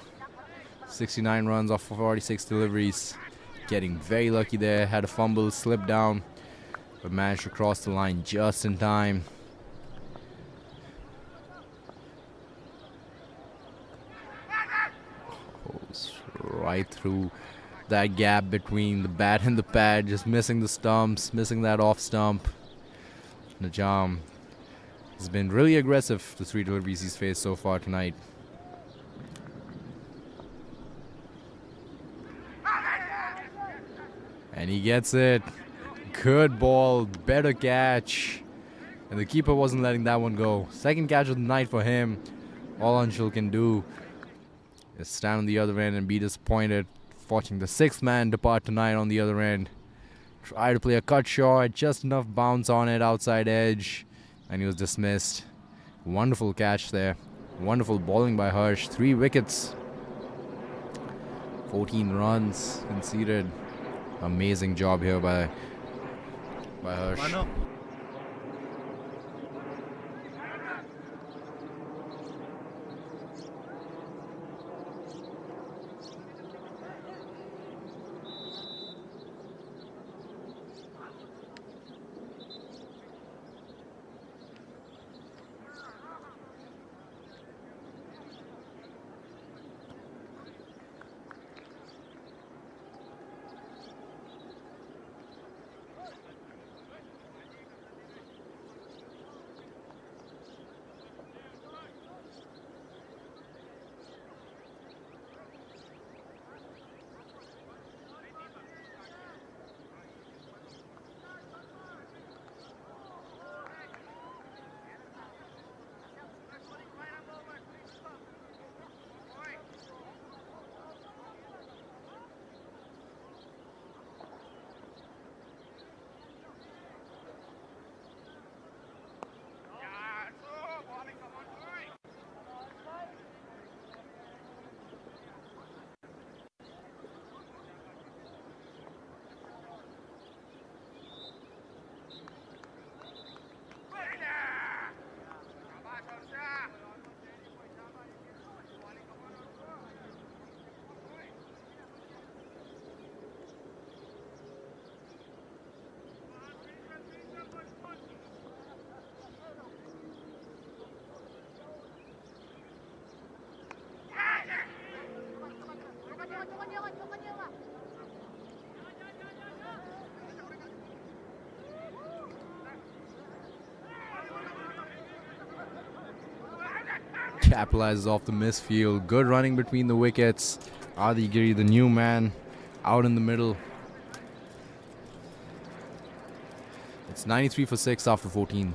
69 runs off 46 deliveries. Getting very lucky there. Had a fumble, slipped down, but managed to cross the line just in time. Goes right through that gap between the bat and the pad, just missing the stumps, missing that off stump. Najam has been really aggressive, the 3 deliveries he's faced so far tonight. And he gets it. Good ball, better catch. And the keeper wasn't letting that one go. Second catch of the night for him. All Anshul can do is stand on the other end and be disappointed watching the 6th man depart tonight on the other end. Try to play a cut shot, just enough bounce on it, outside edge, and he was dismissed. Wonderful catch there. Wonderful bowling by Harsh. 3 wickets. 14 runs conceded. Amazing job here by Harsh. Capitalizes off the misfield. Good running between the wickets. Adi Giri, the new man, out in the middle. It's 93 for 6 after 14.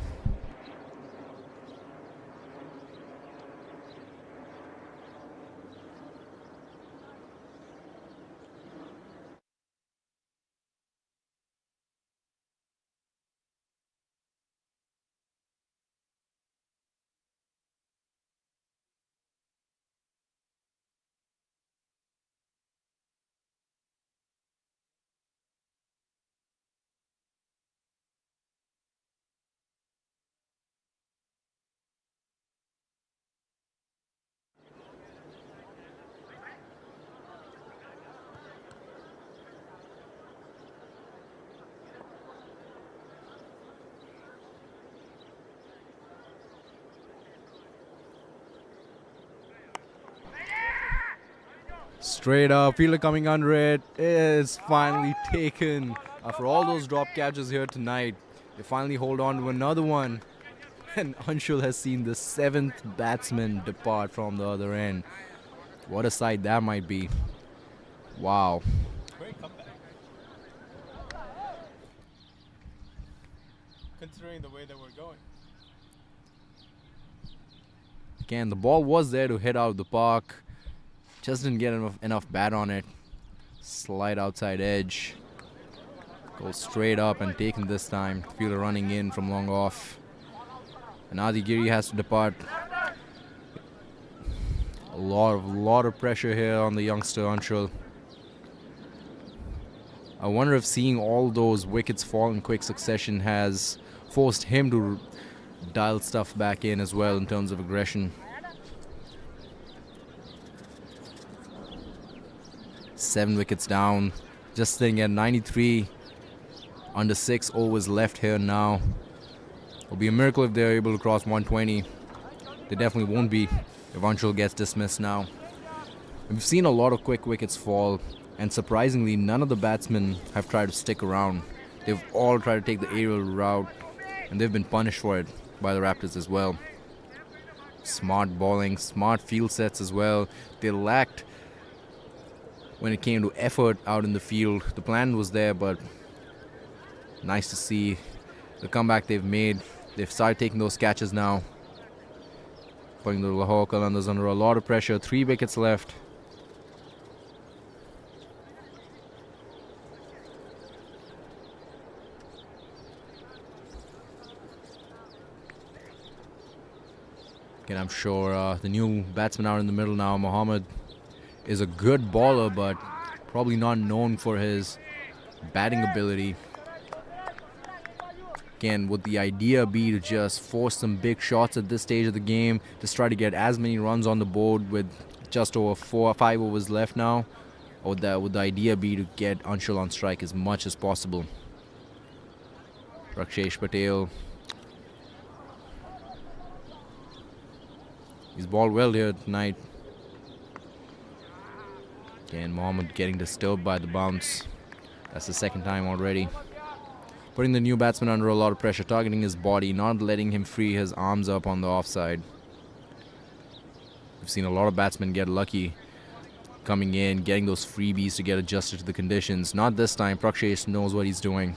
Straight up, fielder coming under it is finally taken. After all those drop catches here tonight, they finally hold on to another one. And Anshul has seen the 7th batsman depart from the other end. What a sight that might be. Wow. Great comeback. Considering the way that we're going. Again, the ball was there to hit out of the park. Just didn't get enough bat on it. Slide outside edge. Goes straight up and taken this time. Fielder running in from long off. And Adi Giri has to depart. A lot of pressure here on the youngster Anshul. I wonder if seeing all those wickets fall in quick succession has forced him to dial stuff back in as well in terms of aggression. 7 wickets down, just sitting at 93, under 6 overs left here now. It'll be a miracle if they're able to cross 120. They definitely won't be if Anshul gets dismissed now. We've seen a lot of quick wickets fall And surprisingly, none of the batsmen have tried to stick around. They've all tried to take the aerial route, and they've been punished for it by the Raptors as well. Smart bowling, smart field sets as well. They lacked when it came to effort out in the field. The plan was there, but nice to see the comeback they've made. They've started taking those catches now, putting the Lahore Qalandars under a lot of pressure. 3 wickets left. Again, I'm sure the new batsman out in the middle now, Mohammed, is a good bowler, but probably not known for his batting ability. Again, would the idea be to just force some big shots at this stage of the game, just try to get as many runs on the board with just over 4 or 5 overs left now? Or would the idea be to get Anshul on strike as much as possible? Rakshesh Patel. He's bowled well here tonight. Again, Mohammed getting disturbed by the bounce. That's the second time already. Putting the new batsman under a lot of pressure, targeting his body, not letting him free his arms up on the offside. We've seen a lot of batsmen get lucky coming in, getting those freebies to get adjusted to the conditions. Not this time. Prakshesh knows what he's doing.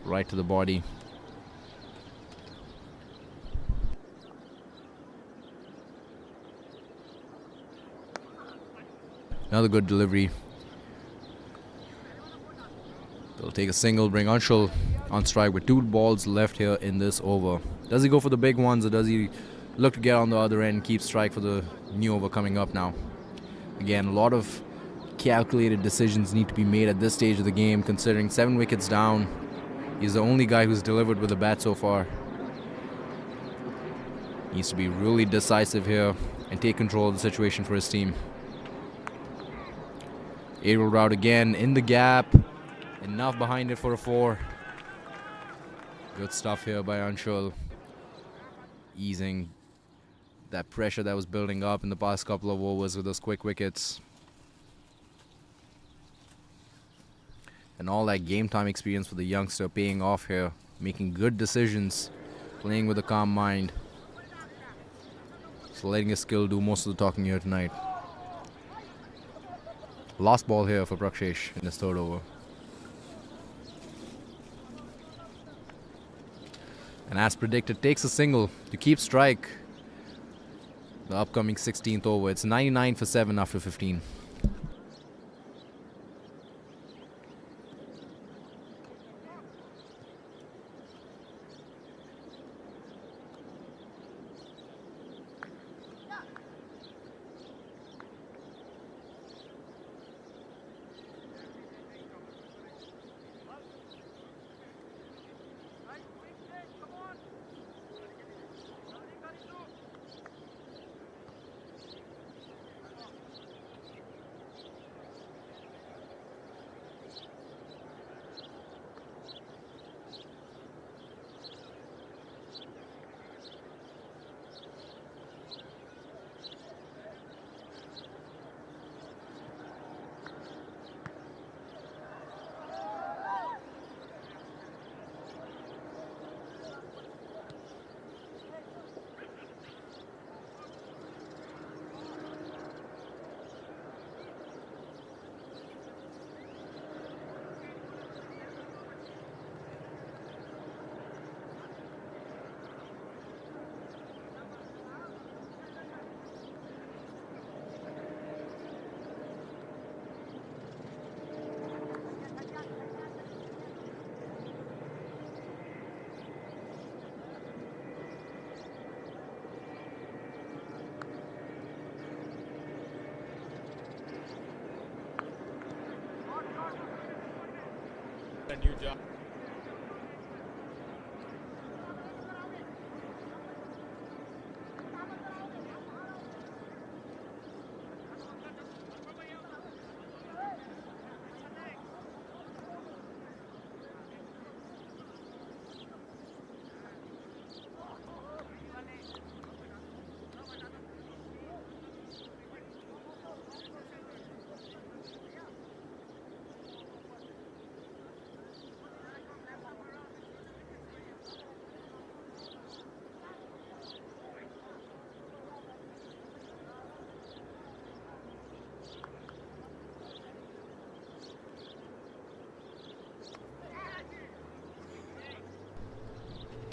Right to the body. Another good delivery. They'll take a single, bring Anshul on strike with 2 balls left here in this over. Does he go for the big ones, or does he look to get on the other end and keep strike for the new over coming up now? Again, a lot of calculated decisions need to be made at this stage of the game, considering 7 wickets down. He's the only guy who's delivered with a bat so far. Needs to be really decisive here and take control of the situation for his team. Aerial route again in the gap. Enough behind it for a 4. Good stuff here by Anshul. Easing that pressure that was building up in the past couple of overs with those quick wickets. And all that game time experience for the youngster paying off here. Making good decisions. Playing with a calm mind. So letting his skill do most of the talking here tonight. Last ball here for Prakshesh in his 3rd over. And as predicted, takes a single to keep strike. The upcoming 16th over. It's 99 for 7 after 15. A new job.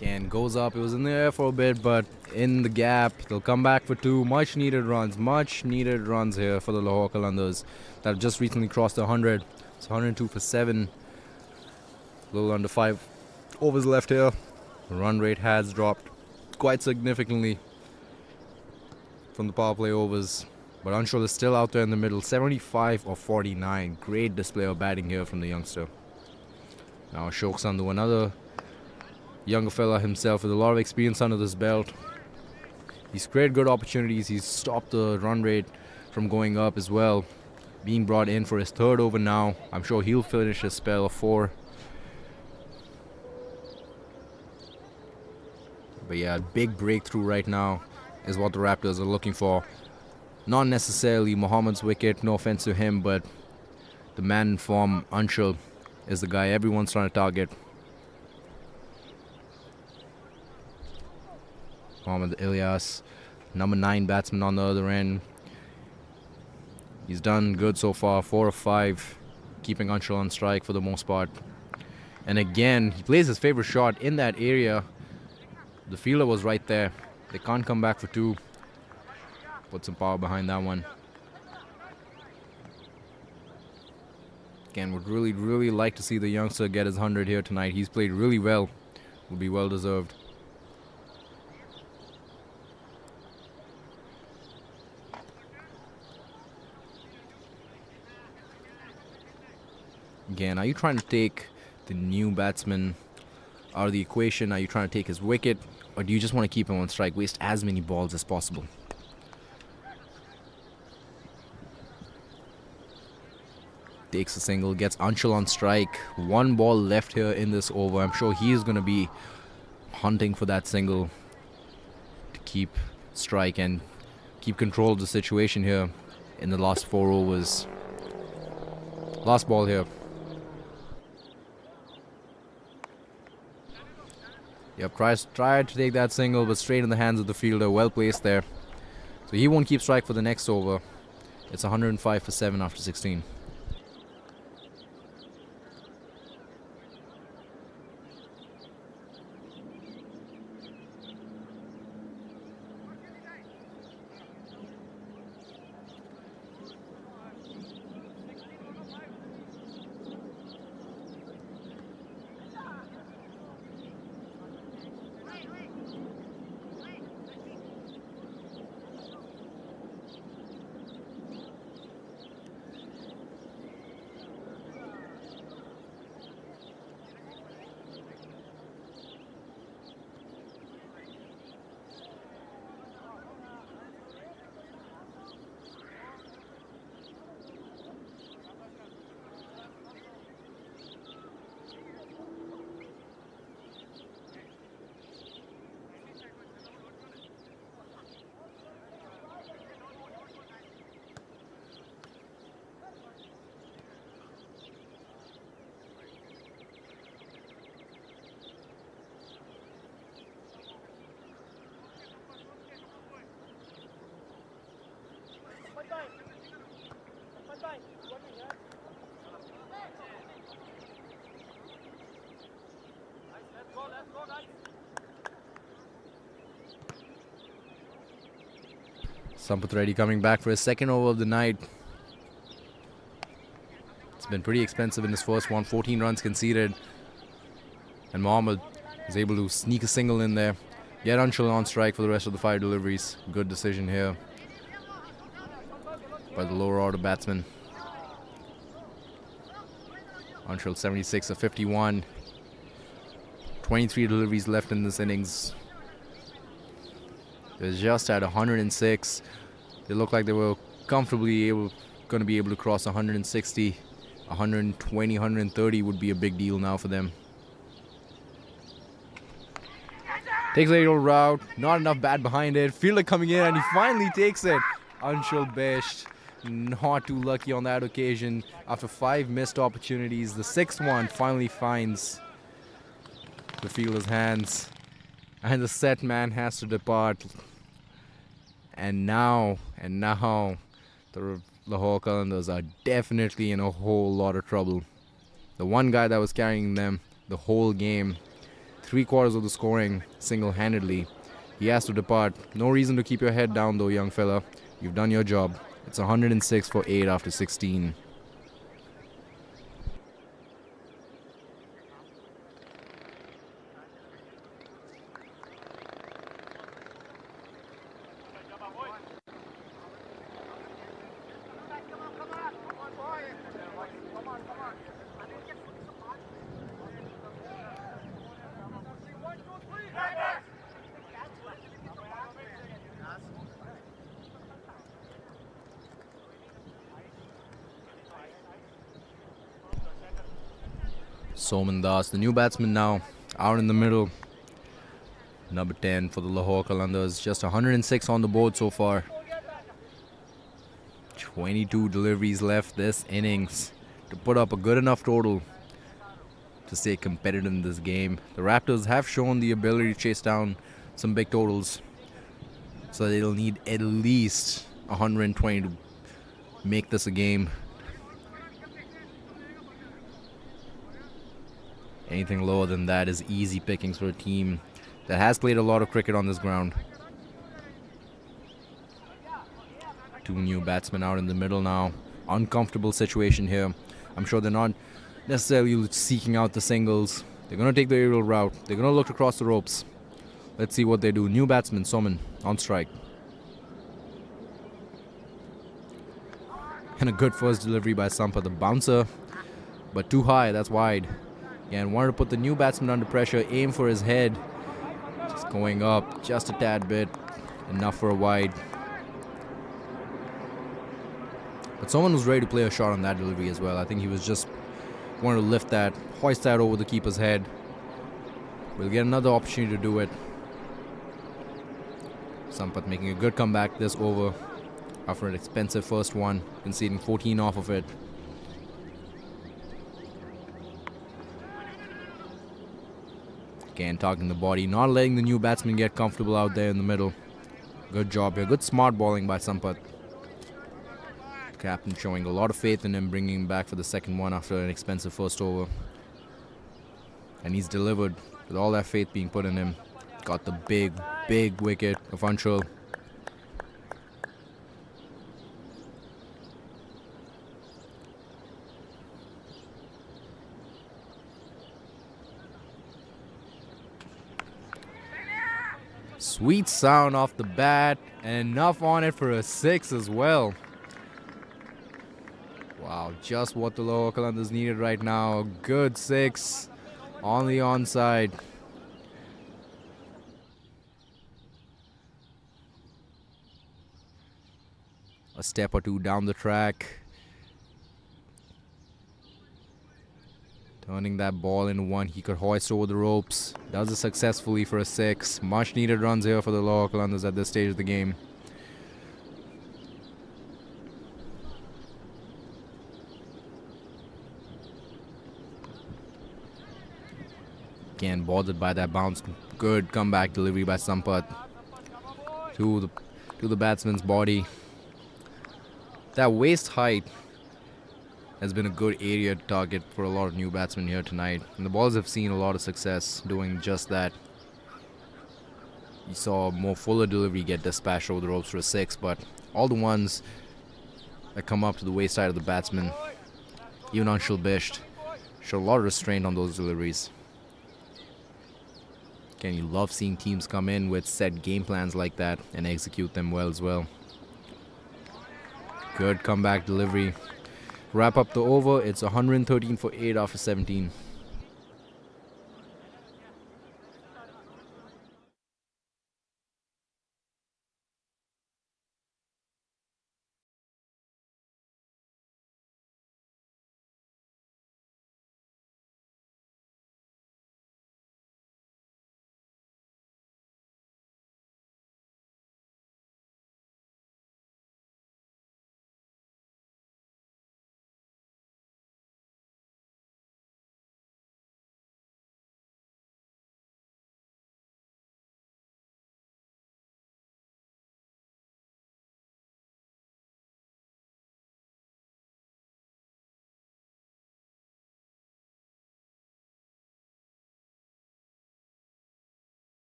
Again, goes up. It was in the air for a bit, but in the gap. They'll come back for 2. Much needed runs here for the Lahore Qalandars that have just recently crossed the 100. It's 102 for 7. A little under 5 overs left here. The run rate has dropped quite significantly from the power play overs. But Anshul is still out there in the middle. 75 or 49. Great display of batting here from the youngster. Now Ashok Sandhu, another younger fella himself with a lot of experience under this belt. He's created good opportunities. He's stopped the run rate from going up as well. Being brought in for his 3rd over now. I'm sure he'll finish his spell of 4. But yeah, big breakthrough right now is what the Raptors are looking for. Not necessarily Mohammed's wicket, no offense to him, but the man in form, Anshul, is the guy everyone's trying to target. Mohammad Ilyas, number 9 batsman on the other end. He's done good so far, 4 of 5, keeping Anshul on strike for the most part. And again, he plays his favorite shot in that area. The fielder was right there. They can't come back for 2. Put some power behind that one. Again, would really like to see the youngster get his 100 here tonight. He's played really well. Will be well deserved. Again, are you trying to take the new batsman out of the equation? Are you trying to take his wicket? Or do you just want to keep him on strike? Waste as many balls as possible. Takes a single, gets Anshul on strike. 1 ball left here in this over. I'm sure he is going to be hunting for that single to keep strike and keep control of the situation here in the last 4 overs. Last ball here. Yep, tried to take that single, but straight in the hands of the fielder. Well placed there. So he won't keep strike for the next over. It's 105 for 7 after 16. Sampath Reddy coming back for his 2nd over of the night. It's been pretty expensive in his first one. 14 runs conceded. And Mohammad is able to sneak a single in there. Get Anshul on strike for the rest of the 5 deliveries. Good decision here by the lower order batsman. Anshul 76 of 51. 23 deliveries left in this innings. They're just at 106. They look like they were comfortably going to be able to cross 160. 120, 130 would be a big deal now for them. Takes a little route. Not enough bat behind it. Fielder coming in and he finally takes it. Anshul Besht. Not too lucky on that occasion. After 5 missed opportunities, the 6th one finally finds the fielder's hands. And the set man has to depart. And now, the Lahore Qalandars are definitely in a whole lot of trouble. The one guy that was carrying them the whole game 3/4 of the scoring single-handedly. He has to depart. No reason to keep your head down though, young fella. You've done your job. It's 106 for 8 after 16. Soman Das, the new batsman now, out in the middle. Number 10 for the Lahore Qalandars. Just 106 on the board so far. 22 deliveries left this innings to put up a good enough total to stay competitive in this game. The Raptors have shown the ability to chase down some big totals, so they'll need at least 120 to make this a game. Anything lower than that is easy pickings for a team that has played a lot of cricket on this ground. Two new batsmen out in the middle now. Uncomfortable situation here. I'm sure they're not necessarily seeking out the singles. They're going to take the aerial route. They're going to look across the ropes. Let's see what they do. New batsman, Soman, on strike. And a good first delivery by Sampath. The bouncer, but too high. That's wide. And wanted to put the new batsman under pressure. Aim for his head. Just going up just a tad bit. Enough for a wide. But someone was ready to play a shot on that delivery as well. I think he was just wanted to lift that, hoist that over the keeper's head. We'll get another opportunity to do it. Sampath making a good comeback this over after an expensive first one, conceding 14 off of it. Again, targeting the body, not letting the new batsman get comfortable out there in the middle. Good job here. Good smart bowling by Sampath. Captain showing a lot of faith in him, bringing him back for the second one after an expensive first over. And he's delivered with all that faith being put in him. Got the big, big wicket of Anshul. Sweet sound off the bat, and enough on it for a 6 as well. Wow, just what the Lahore Qalandars needed right now. A good 6 on the onside. A step or two down the track. Turning that ball into one he could hoist over the ropes. Does it successfully for a 6. Much needed runs here for the Lahore Qalandars at this stage of the game. Again, bothered by that bounce. Good comeback delivery by Sampath to the batsman's body. That waist height has been a good area to target for a lot of new batsmen here tonight. And the balls have seen a lot of success doing just that. You saw a more fuller delivery get dispatched over the ropes for a 6, but all the ones that come up to the waist side of the batsman, even Anshul Bisht, show a lot of restraint on those deliveries. Again, you love seeing teams come in with set game plans like that and execute them well as well. Good comeback delivery. Wrap up the over. It's 113 for 8 after 17.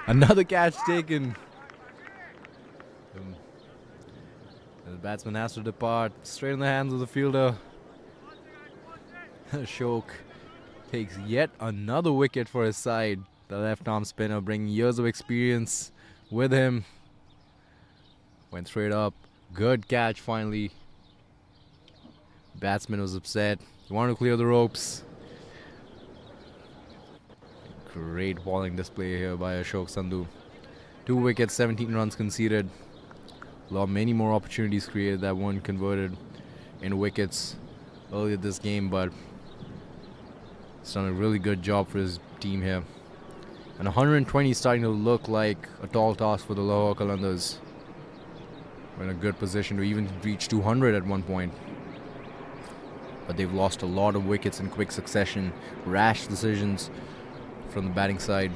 Another catch taken. The batsman has to depart. Straight in the hands of the fielder. Ashok takes yet another wicket for his side. The left-arm spinner bringing years of experience with him. Went straight up. Good catch finally. Batsman was upset. He wanted to clear the ropes. Great bowling display here by Ashok Sandhu. 2 wickets, 17 runs conceded. Many more opportunities created that weren't converted into wickets earlier this game, but he's done a really good job for his team here. And 120 is starting to look like a tall task for the Lahore Qalandars. We're in a good position to even reach 200 at one point. But they've lost a lot of wickets in quick succession. Rash decisions from the batting side.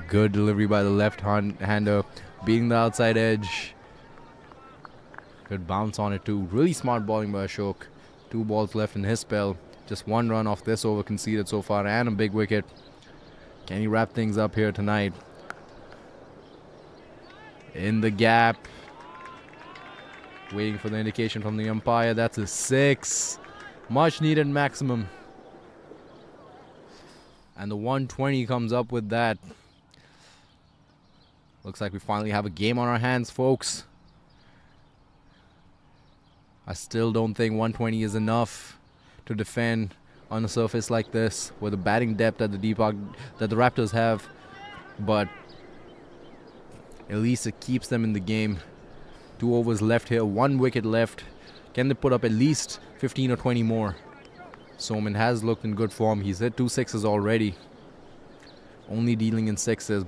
Good delivery by the left-hander, beating the outside edge. Good bounce on it too. Really smart bowling by Ashok. 2 balls left in his spell. Just 1 run off this over conceded so far and a big wicket. Can he wrap things up here tonight? In the gap. Waiting for the indication from the umpire. That's a 6. Much needed maximum. And the 120 comes up with that. Looks like we finally have a game on our hands, folks. I still don't think 120 is enough to defend on a surface like this with the batting depth at the deep that the Raptors have. But at least it keeps them in the game. 2 overs left here, 1 wicket left. Can they put up at least 15 or 20 more? Soman has looked in good form. He's hit 2 sixes already. Only dealing in sixes.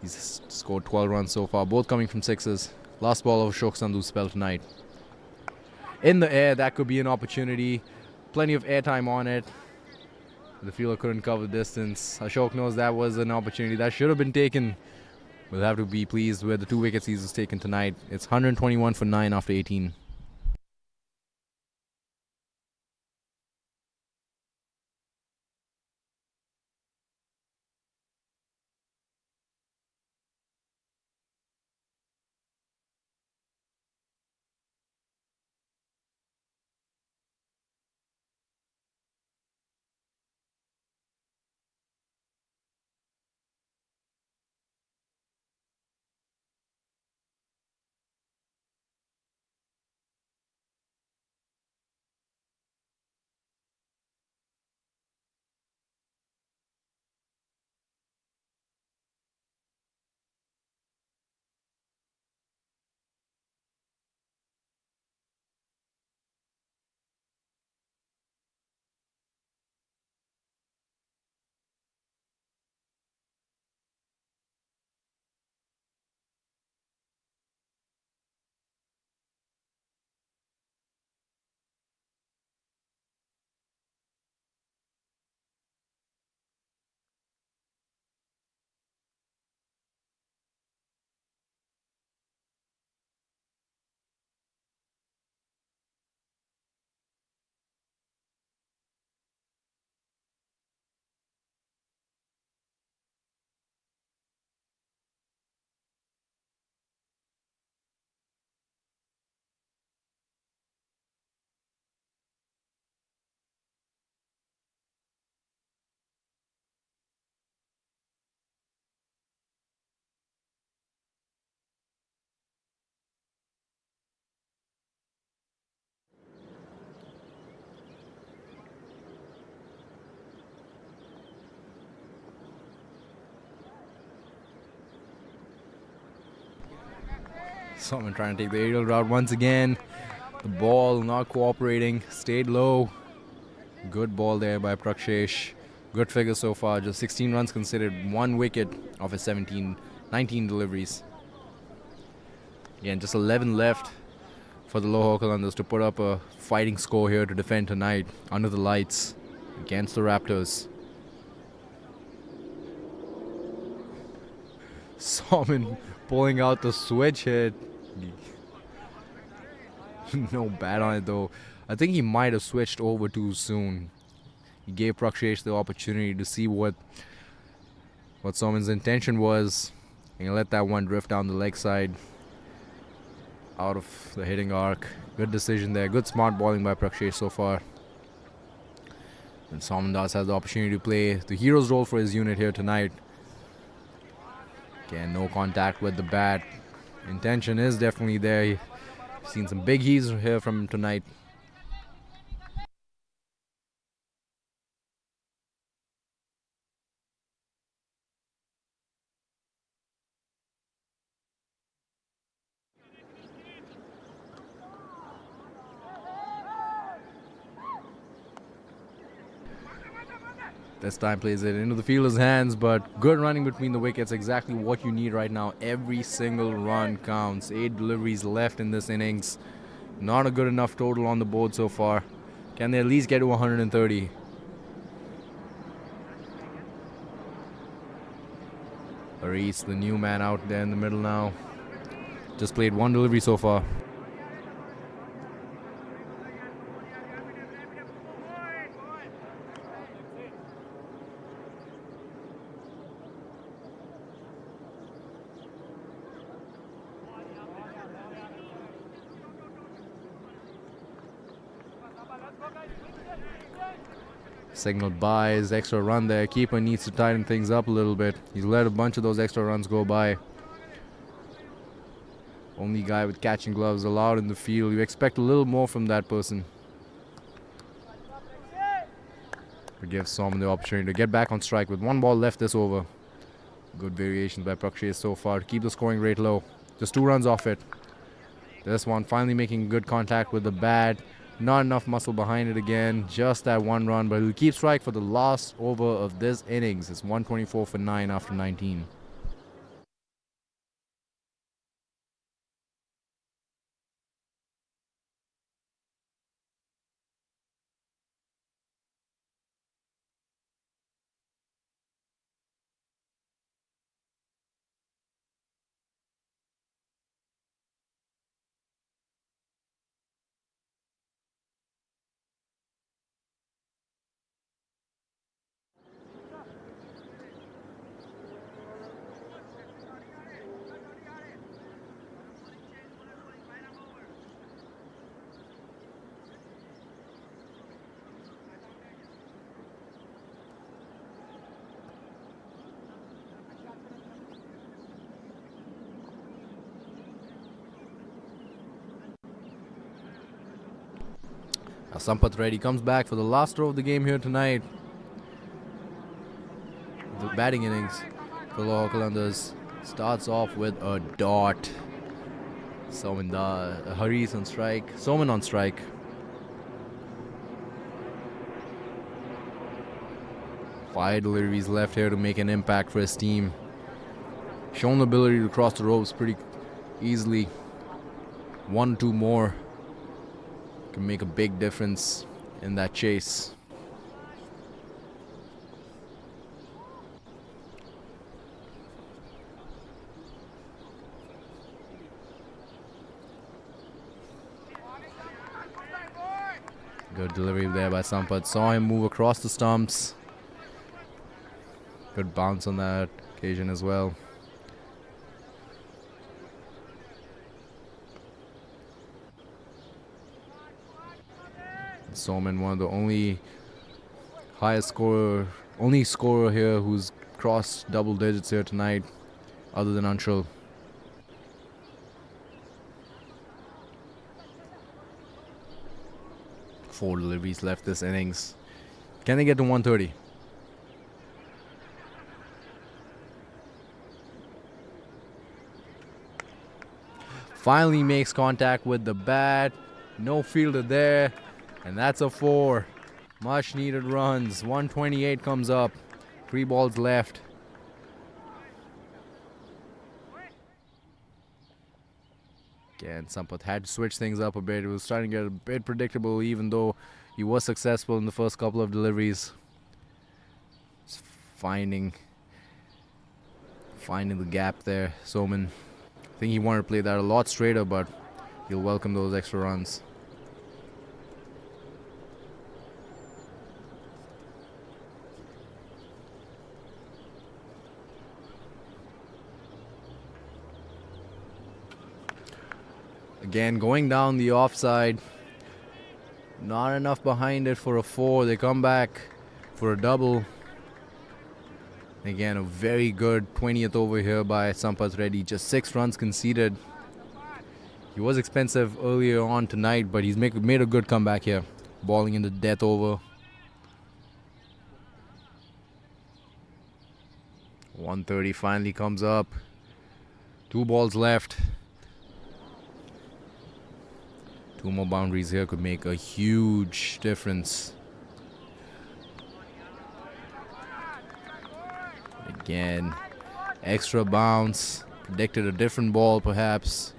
He's scored 12 runs so far, both coming from sixes. Last ball of Ashok Sandhu's spell tonight. In the air, that could be an opportunity. Plenty of airtime on it. The fielder couldn't cover the distance. Ashok knows that was an opportunity that should have been taken. We'll have to be pleased with the 2 wickets he's taken tonight. It's 121 for 9 after 18. Someone trying to take the aerial route once again. The ball not cooperating, stayed low. Good ball there by Prakshesh. Good figure so far, just 16 runs considered, 1 wicket of his 19 deliveries. Again, just 11 left for the Lahore Qalandars to put up a fighting score here to defend tonight under the lights against the Raptors. Soman pulling out the switch hit. No bat on it though. I think he might have switched over too soon. He gave Prakshesh the opportunity to see what Soman's intention was, and he let that one drift down the leg side out of the hitting arc. Good decision there. Good smart bowling by Prakshesh so far. And Soman Das has the opportunity to play the hero's role for his unit here tonight. Again, no contact with the bat. Intention is definitely there. We've seen some big heaves here from him tonight. This time plays it into the fielder's hands, but good running between the wickets. Exactly what you need right now. Every single run counts. 8 deliveries left in this innings. Not a good enough total on the board so far. Can they at least get to 130? Haris, the new man out there in the middle now. Just played 1 delivery so far. Signaled by his extra run there. Keeper needs to tighten things up a little bit. He's let a bunch of those extra runs go by. Only guy with catching gloves allowed in the field. You expect a little more from that person. It gives Soman the opportunity to get back on strike with 1 ball left this over. Good variations by Prakshesh so far to keep the scoring rate low. Just 2 runs off it. This one finally making good contact with the bat. Not enough muscle behind it again. Just that 1 run, but he'll keep strike for the last over of this innings. It's 124 for 9 after 19. Sampath Reddy comes back for the last throw of the game here tonight. The batting innings for Lahore Qalandars starts off with a dot. Haris on strike. Soman on strike. Five deliveries left here to make an impact for his team. Shown the ability to cross the ropes pretty easily. 1 or 2 more can make a big difference in that chase. Good delivery there by Sampath. Saw him move across the stumps. Good bounce on that occasion as well. Soman, one of the only scorer here who's crossed double digits here tonight, other than Anshul. Four deliveries left this innings. Can they get to 130? Finally makes contact with the bat. No fielder there. And that's a 4. Much needed runs. 128 comes up. 3 balls left. Again, Sampath had to switch things up a bit. It was starting to get a bit predictable, even though he was successful in the first couple of deliveries. Just finding the gap there. Soman, I think he wanted to play that a lot straighter, but he'll welcome those extra runs. Again, going down the offside. Not enough behind it for a 4. They come back for a double. Again, a very good 20th over here by Sampath Reddy. Just 6 runs conceded. He was expensive earlier on tonight, but he's made a good comeback here. Balling in the death over. 130 finally comes up. 2 balls left. 2 more boundaries here could make a huge difference. Again, extra bounce. Predicted a different ball perhaps.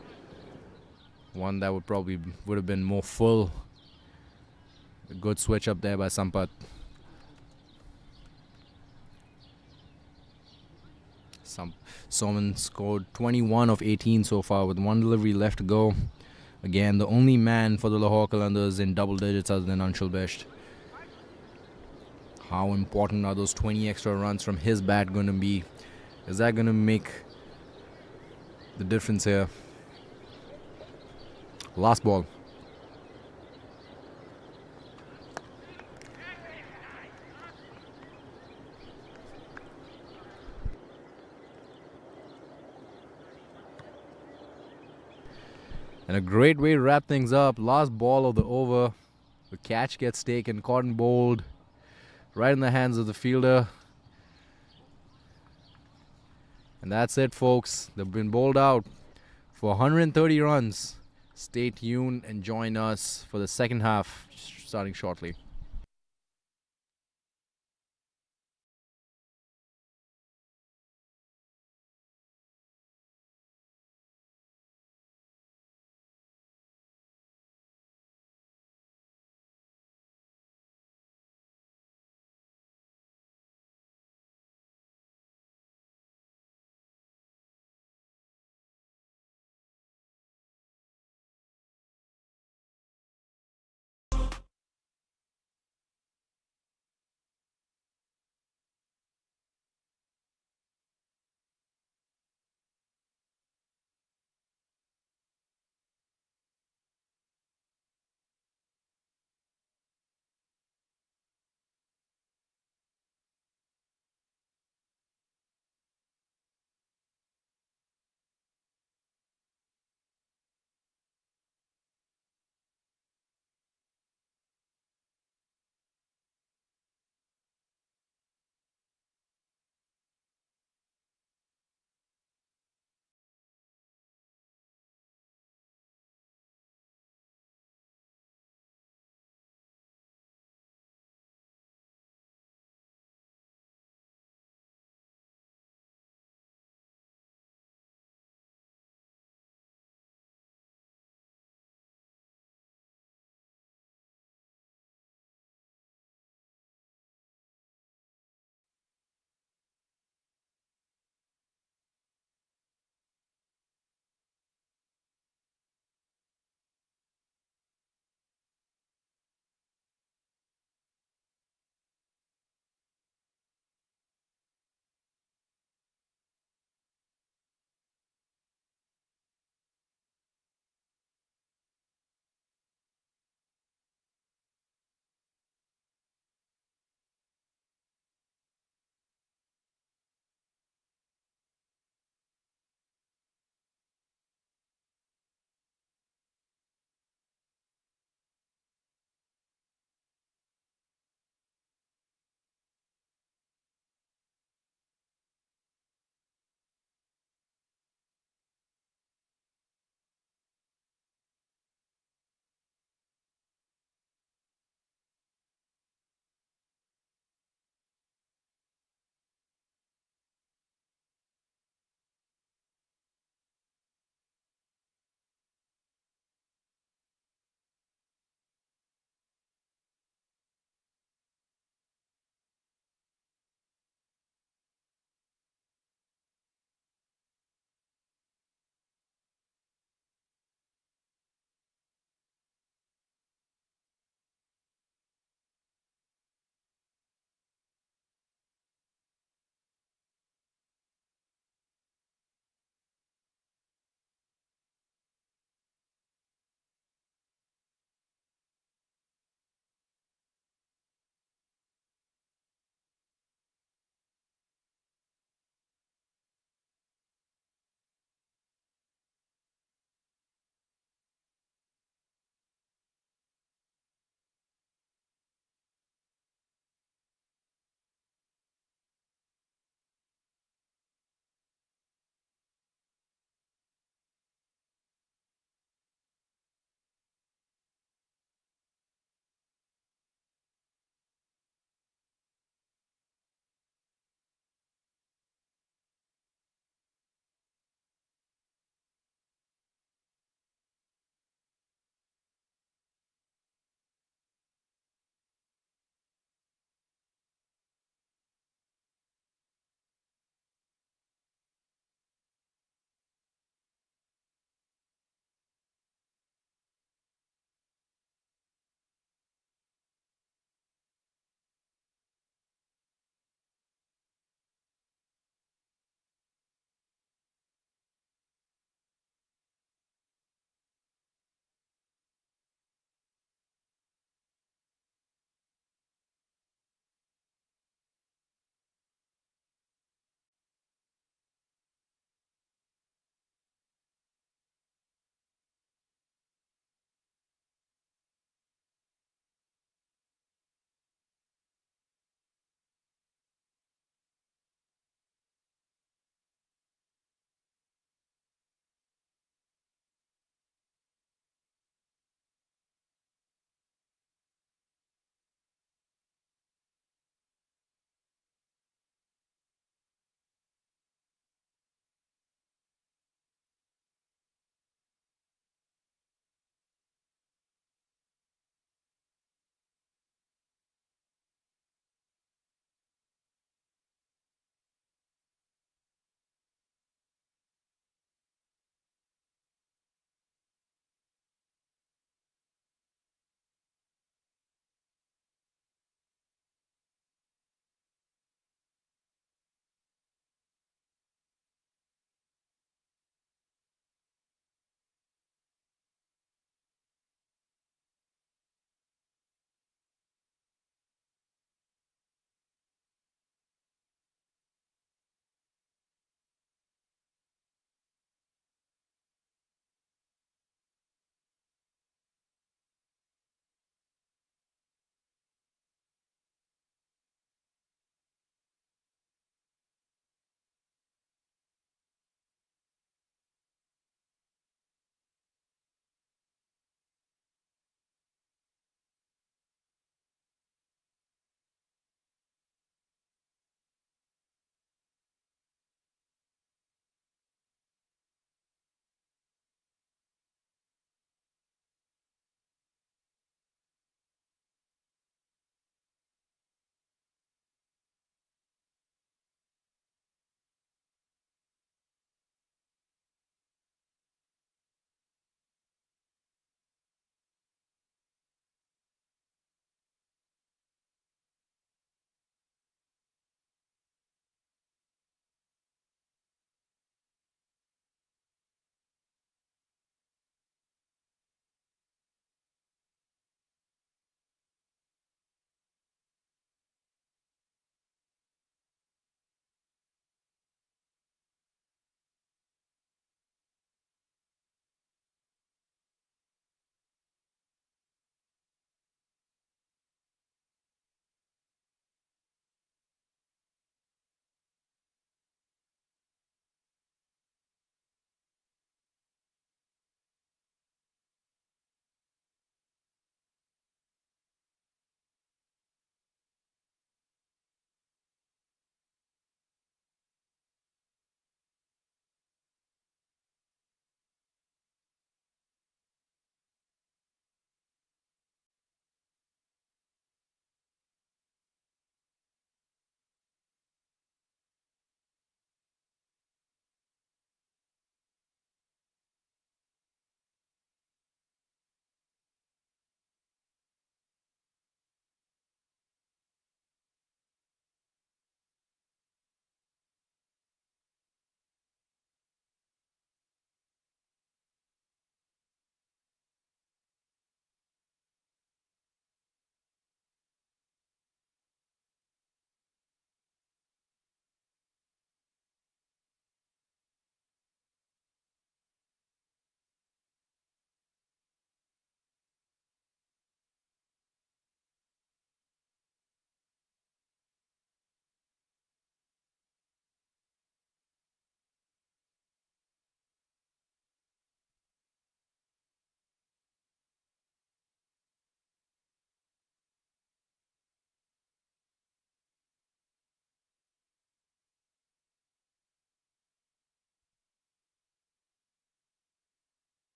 One that would have been more full. A good switch up there by Sampath. Soman scored 21 of 18 so far with 1 delivery left to go. Again, the only man for the Lahore Qalandars in double digits other than Anshul Best. How important are those 20 extra runs from his bat going to be? Is that going to make the difference here? Last ball. And a great way to wrap things up. Last ball of the over. The catch gets taken, caught and bowled. Right in the hands of the fielder. And that's it, folks. They've been bowled out for 130 runs. Stay tuned and join us for the second half, starting shortly.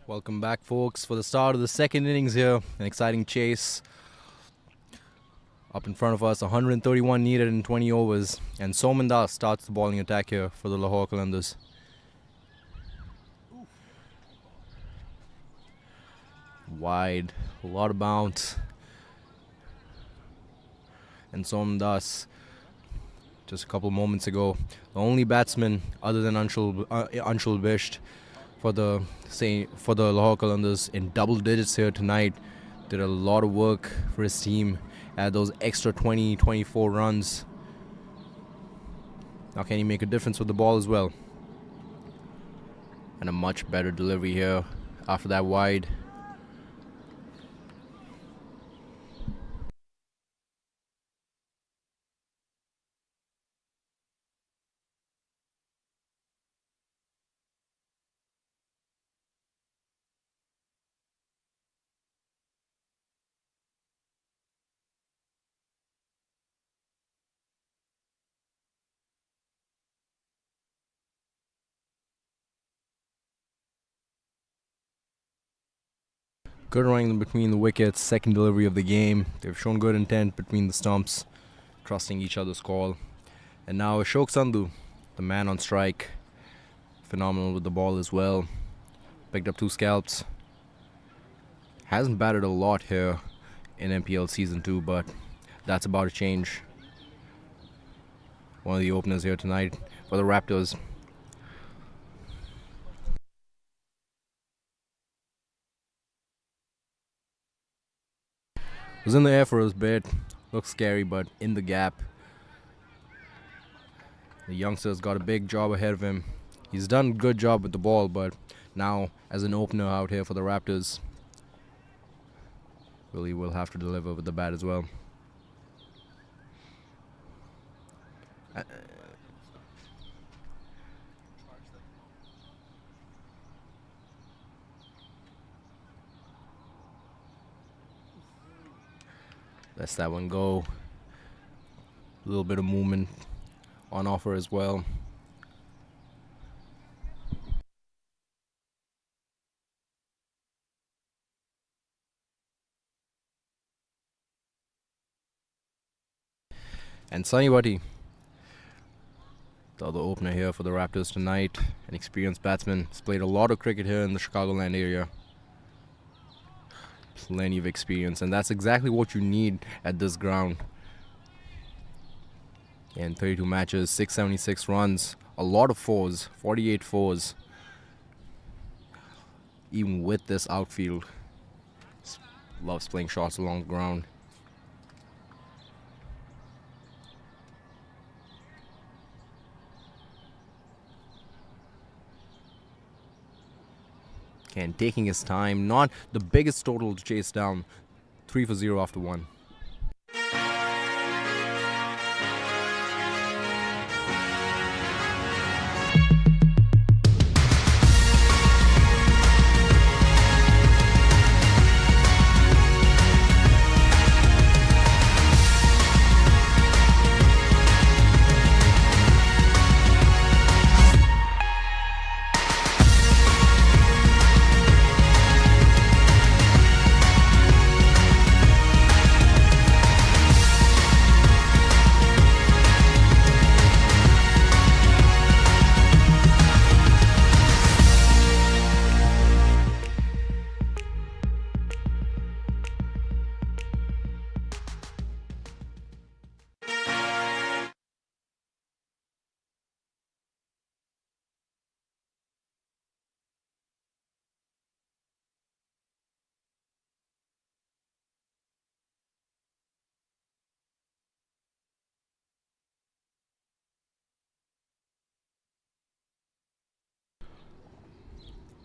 Welcome back, folks, for the start of the second innings here. An exciting chase. Up in front of us, 131 needed in 20 overs. And Soman Das starts the bowling attack here for the Lahore Qalandars. Wide, a lot of bounce. And Soman Das, just a couple moments ago, the only batsman other than Anshul Bisht for the Lahore Qalandars in double digits here tonight. Did a lot of work for his team. Had those extra 20-24 runs. Now can he make a difference with the ball as well? And a much better delivery here after that wide. Good running between the wickets, second delivery of the game. They've shown good intent between the stumps, trusting each other's call. And now Ashok Sandhu, the man on strike, phenomenal with the ball as well. Picked up 2 scalps. Hasn't batted a lot here in MPL Season 2, but that's about to change. One of the openers here tonight for the Raptors. Was in the air for a bit. Looks scary, but in the gap. The youngster's got a big job ahead of him. He's done a good job with the ball, but now as an opener out here for the Raptors, Willie will have to deliver with the bat as well. Lets that one go. A little bit of movement on offer as well. And Sunny Wati, the other opener here for the Raptors tonight, an experienced batsman, has played a lot of cricket here in the Chicagoland area. Plenty of experience, and that's exactly what you need at this ground. And 32 matches, 676 runs, a lot of fours, 48 fours. Even with this outfield, loves playing shots along the ground. And taking his time, not the biggest total to chase down. 3 for 0 after 1.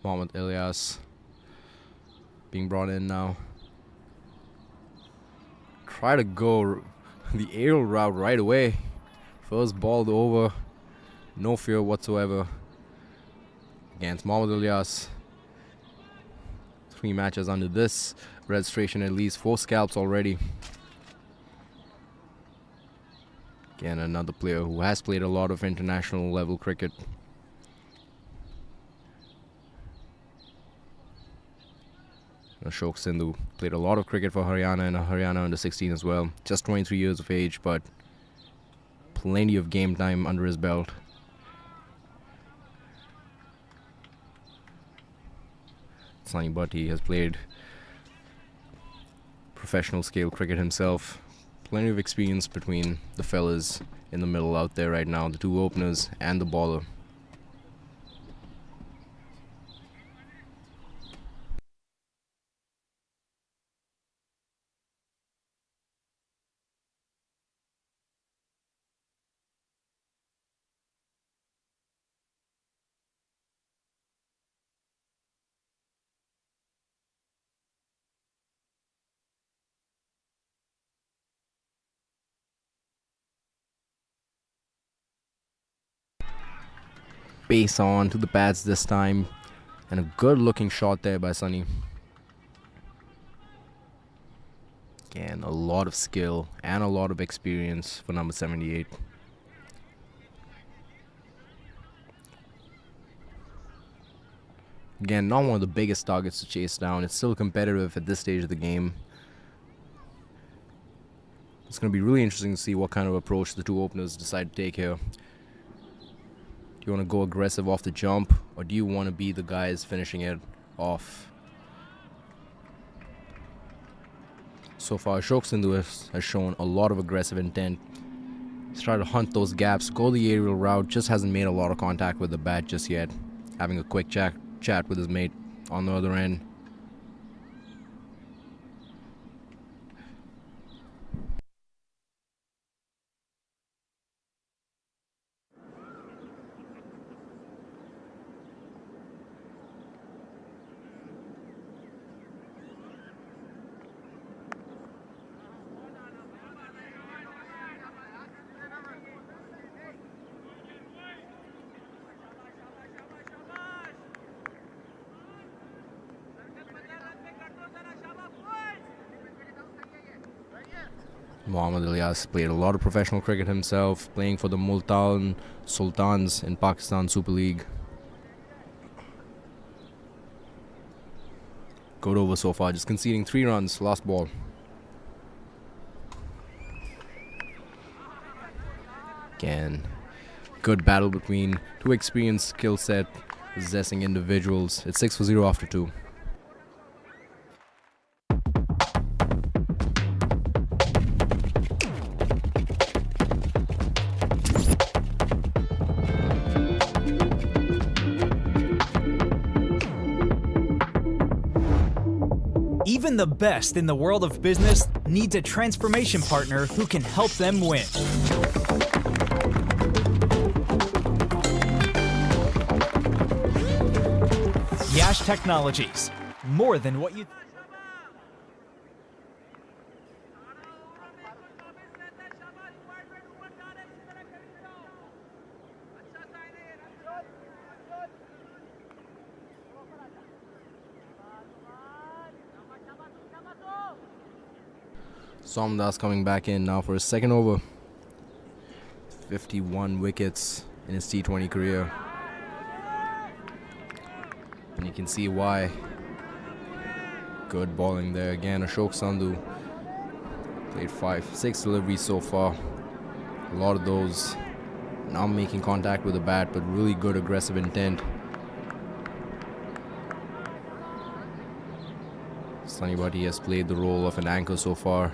Mohammad Ilyas being brought in now. Try to go the aerial route right away. First ball over. No fear whatsoever against Mohammad Ilyas. 3 matches under this registration, at least 4 scalps already. Again, another player who has played a lot of international level cricket. Ashok Sindhu played a lot of cricket for Haryana and Haryana under 16 as well. Just 23 years of age, but plenty of game time under his belt. Sunny Bhatti has played professional scale cricket himself. Plenty of experience between the fellas in the middle out there right now, the two openers and the bowler. Base on to the pads this time, and a good looking shot there by Sunny. Again, a lot of skill and a lot of experience for number 78. Again, not one of the biggest targets to chase down. It's still competitive at this stage of the game. It's going to be really interesting to see what kind of approach the two openers decide to take here. Do you want to go aggressive off the jump, or do you want to be the guys finishing it off? So far, Ashok Sindhu has shown a lot of aggressive intent. He's trying to hunt those gaps, go the aerial route, just hasn't made a lot of contact with the bat just yet. Having a quick chat with his mate on the other end. Mohammad Ilyas played a lot of professional cricket himself, playing for the Multan Sultans in Pakistan Super League. Good over so far, just conceding 3 runs, last ball. Again, good battle between two experienced skill set possessing individuals. It's 6 for 0 after 2. Even the best in the world of business needs a transformation partner who can help them win. Yash Technologies, more than what you... Somdas coming back in now for his second over. 51 wickets in his T20 career. And you can see why. Good bowling there again. Ashok Sindhu played 6 deliveries so far. A lot of those now making contact with the bat, but really good aggressive intent. Sunny Bhatti has played the role of an anchor so far.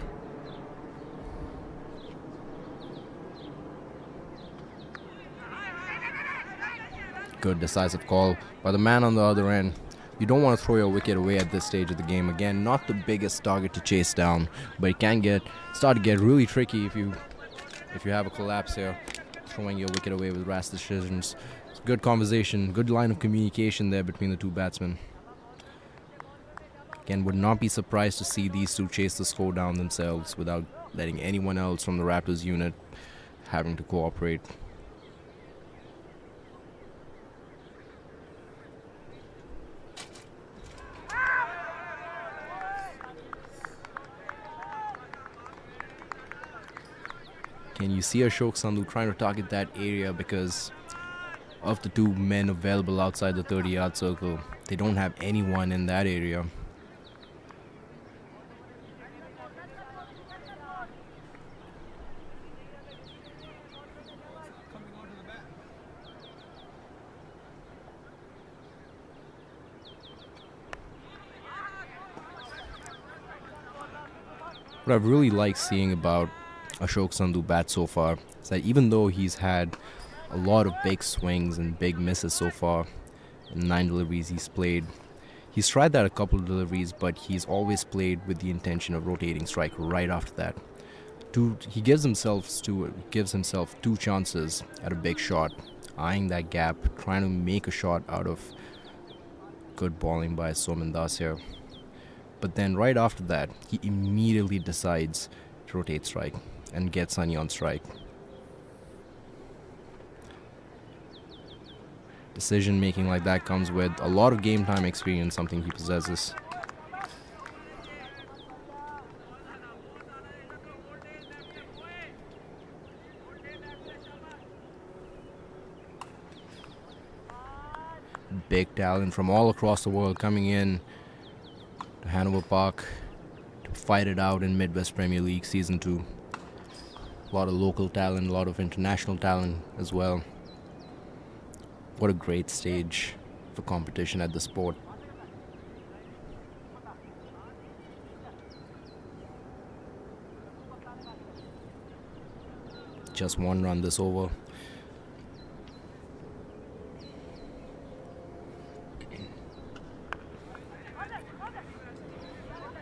Good decisive call by the man on the other end. You don't want to throw your wicket away at this stage of the game. Again, not the biggest target to chase down, but it can start to get really tricky if you have a collapse here, throwing your wicket away with rash decisions. It's good conversation, good line of communication there between the two batsmen. Again, would not be surprised to see these two chase the score down themselves without letting anyone else from the Raptors unit having to cooperate. Can you see Ashok Sindhu trying to target that area because of the two men available outside the 30-yard circle? They don't have anyone in that area. What I've really liked seeing about Ashok Sandhu bat so far is that even though he's had a lot of big swings and big misses so far in 9 deliveries he's played, he's tried that a couple of deliveries, but he's always played with the intention of rotating strike right after that. He gives himself 2 chances at a big shot, eyeing that gap, trying to make a shot out of good bowling by Soman Das here. But then right after that, he immediately decides to rotate strike and get Sunny on strike. Decision making like that comes with a lot of game time experience, something he possesses. Big talent from all across the world coming in to Hanover Park to fight it out in Midwest Premier League Season 2. A lot of local talent, a lot of international talent as well. What a great stage for competition at the sport. Just 1 run this over.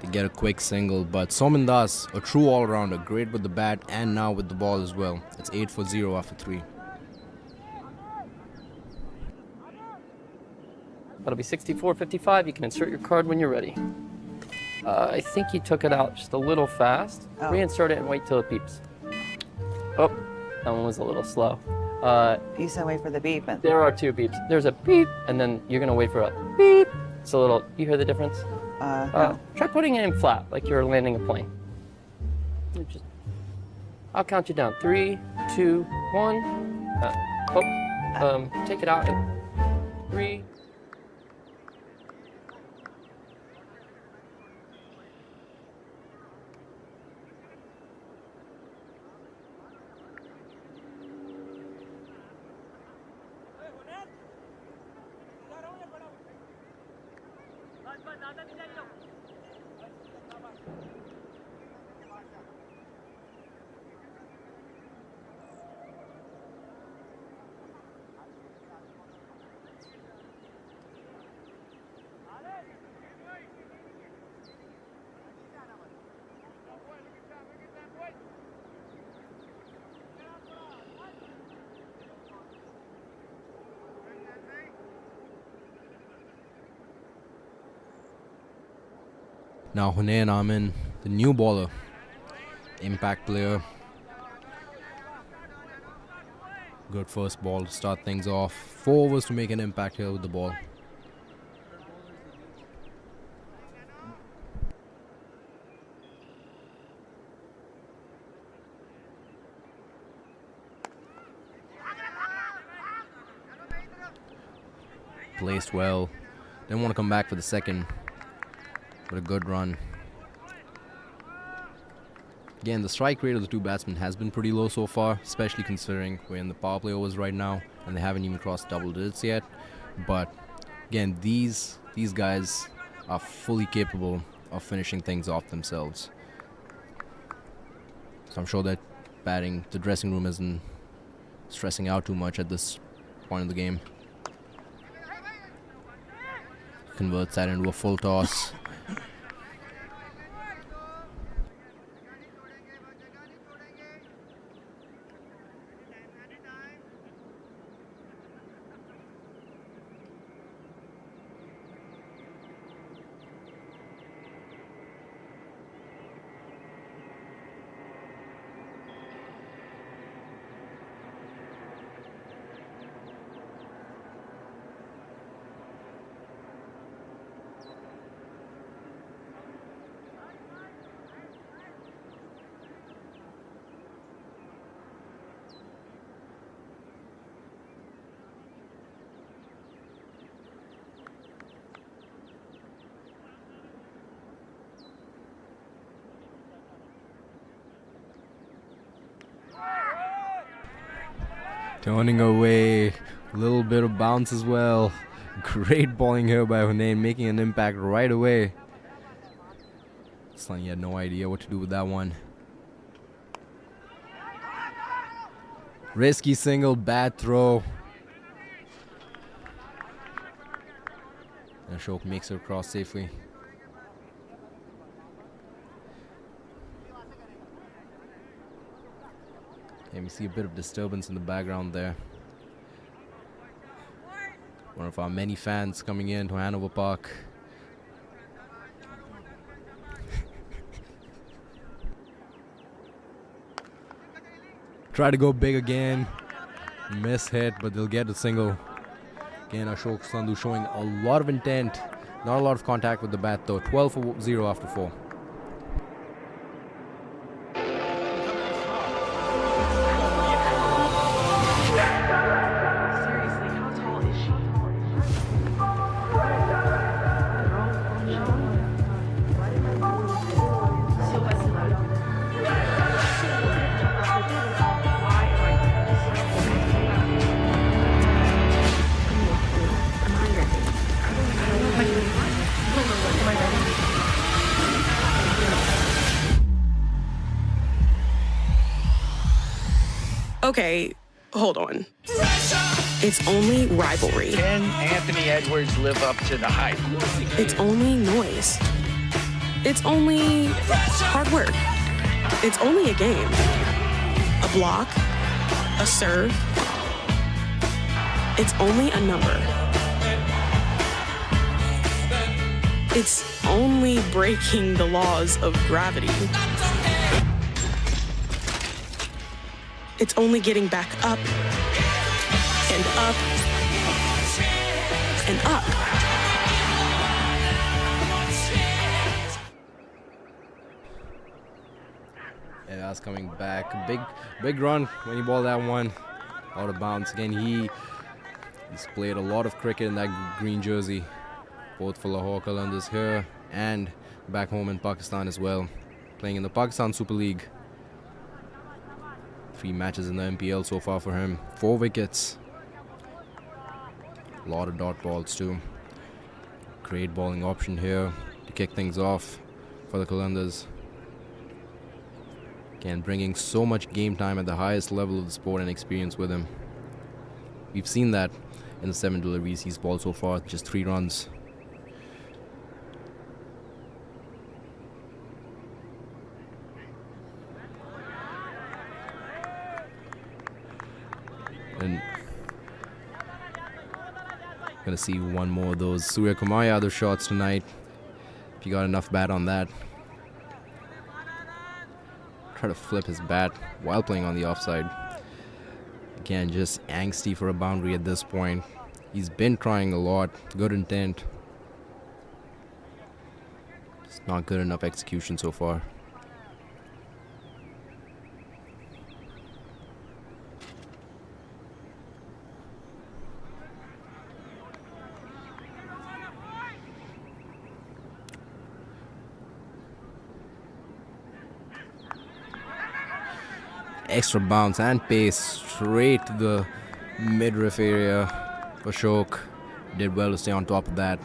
They get a quick single, but Soman Das, a true all-rounder, great with the bat and now with the ball as well. It's 8 for 0 after 3. That'll be 64-55. You can insert your card when you're ready. I think you took it out just a little fast. Oh. Reinsert it and wait till it beeps. Oh, that one was a little slow. You said wait for the beep. There are 2 beeps. There's a beep, and then you're going to wait for a beep. It's a little, you hear the difference? No. Try putting it in flat, like you're landing a plane. I'll count you down. 3, 2, 1. Take it out. 3. Now Hunain Amin, the new bowler, impact player. Good first ball to start things off. 4 overs to make an impact here with the ball. Placed well. Didn't want to come back for the second. But a good run. Again, the strike rate of the 2 batsmen has been pretty low so far, especially considering we're in the power play overs right now and they haven't even crossed double digits yet. But again, these guys are fully capable of finishing things off themselves. So I'm sure that the dressing room isn't stressing out too much at this point of the game. Converts that into a full toss. Turning away, a little bit of bounce as well. Great bowling here by Hunain, making an impact right away. Sonny had no idea what to do with that one. Risky single, bad throw. And Ashok makes it across safely. And we see a bit of disturbance in the background there. One of our many fans coming in to Hanover Park. Try to go big again. Miss hit, but they'll get a single. Again, Ashok Sandhu showing a lot of intent. Not a lot of contact with the bat though. 12 for 0 after 4. Okay, hold on. It's only rivalry. Can Anthony Edwards live up to the hype? It's only noise. It's only hard work. It's only a game. A block, a serve. It's only a number. It's only breaking the laws of gravity. It's only getting back up and up and up. And that's coming back. Big run when he balled that one out of bounds. Again, he's played a lot of cricket in that green jersey, both for Lahore Qalandars here and back home in Pakistan as well, playing in the Pakistan Super League. 3 matches in the MPL so far for him. 4 wickets. A lot of dot balls too. Great bowling option here to kick things off for the Qalandars. Again, bringing so much game time at the highest level of the sport and experience with him. We've seen that in the 7 deliveries he's bowled so far, just 3 runs. And gonna see one more of those Surya Kumar Yadav shots tonight. If you got enough bat on that. Try to flip his bat while playing on the offside. Again, just angsty for a boundary at this point. He's been trying a lot. Good intent. It's not good enough execution so far. Extra bounce and pace straight to the midriff area. Ashok did well to stay on top of that.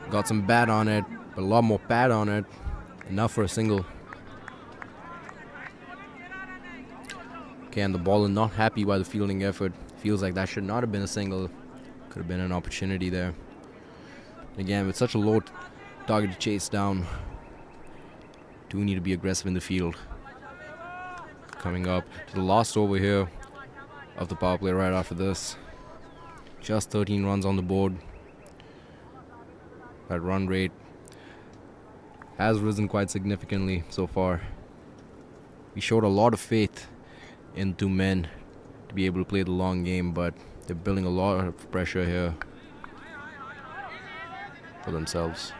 Got some bat on it, but a lot more pad on it. Enough for a single. Okay, and the bowler not happy by the fielding effort. Feels like that should not have been a single. Could have been an opportunity there. Again, with such a low target to chase down, do need to be aggressive in the field. Coming up to the last over here of the power play right after this. Just 13 runs on the board. That run rate has risen quite significantly so far. We showed a lot of faith in 2 men to be able to play the long game, but they're building a lot of pressure here for themselves.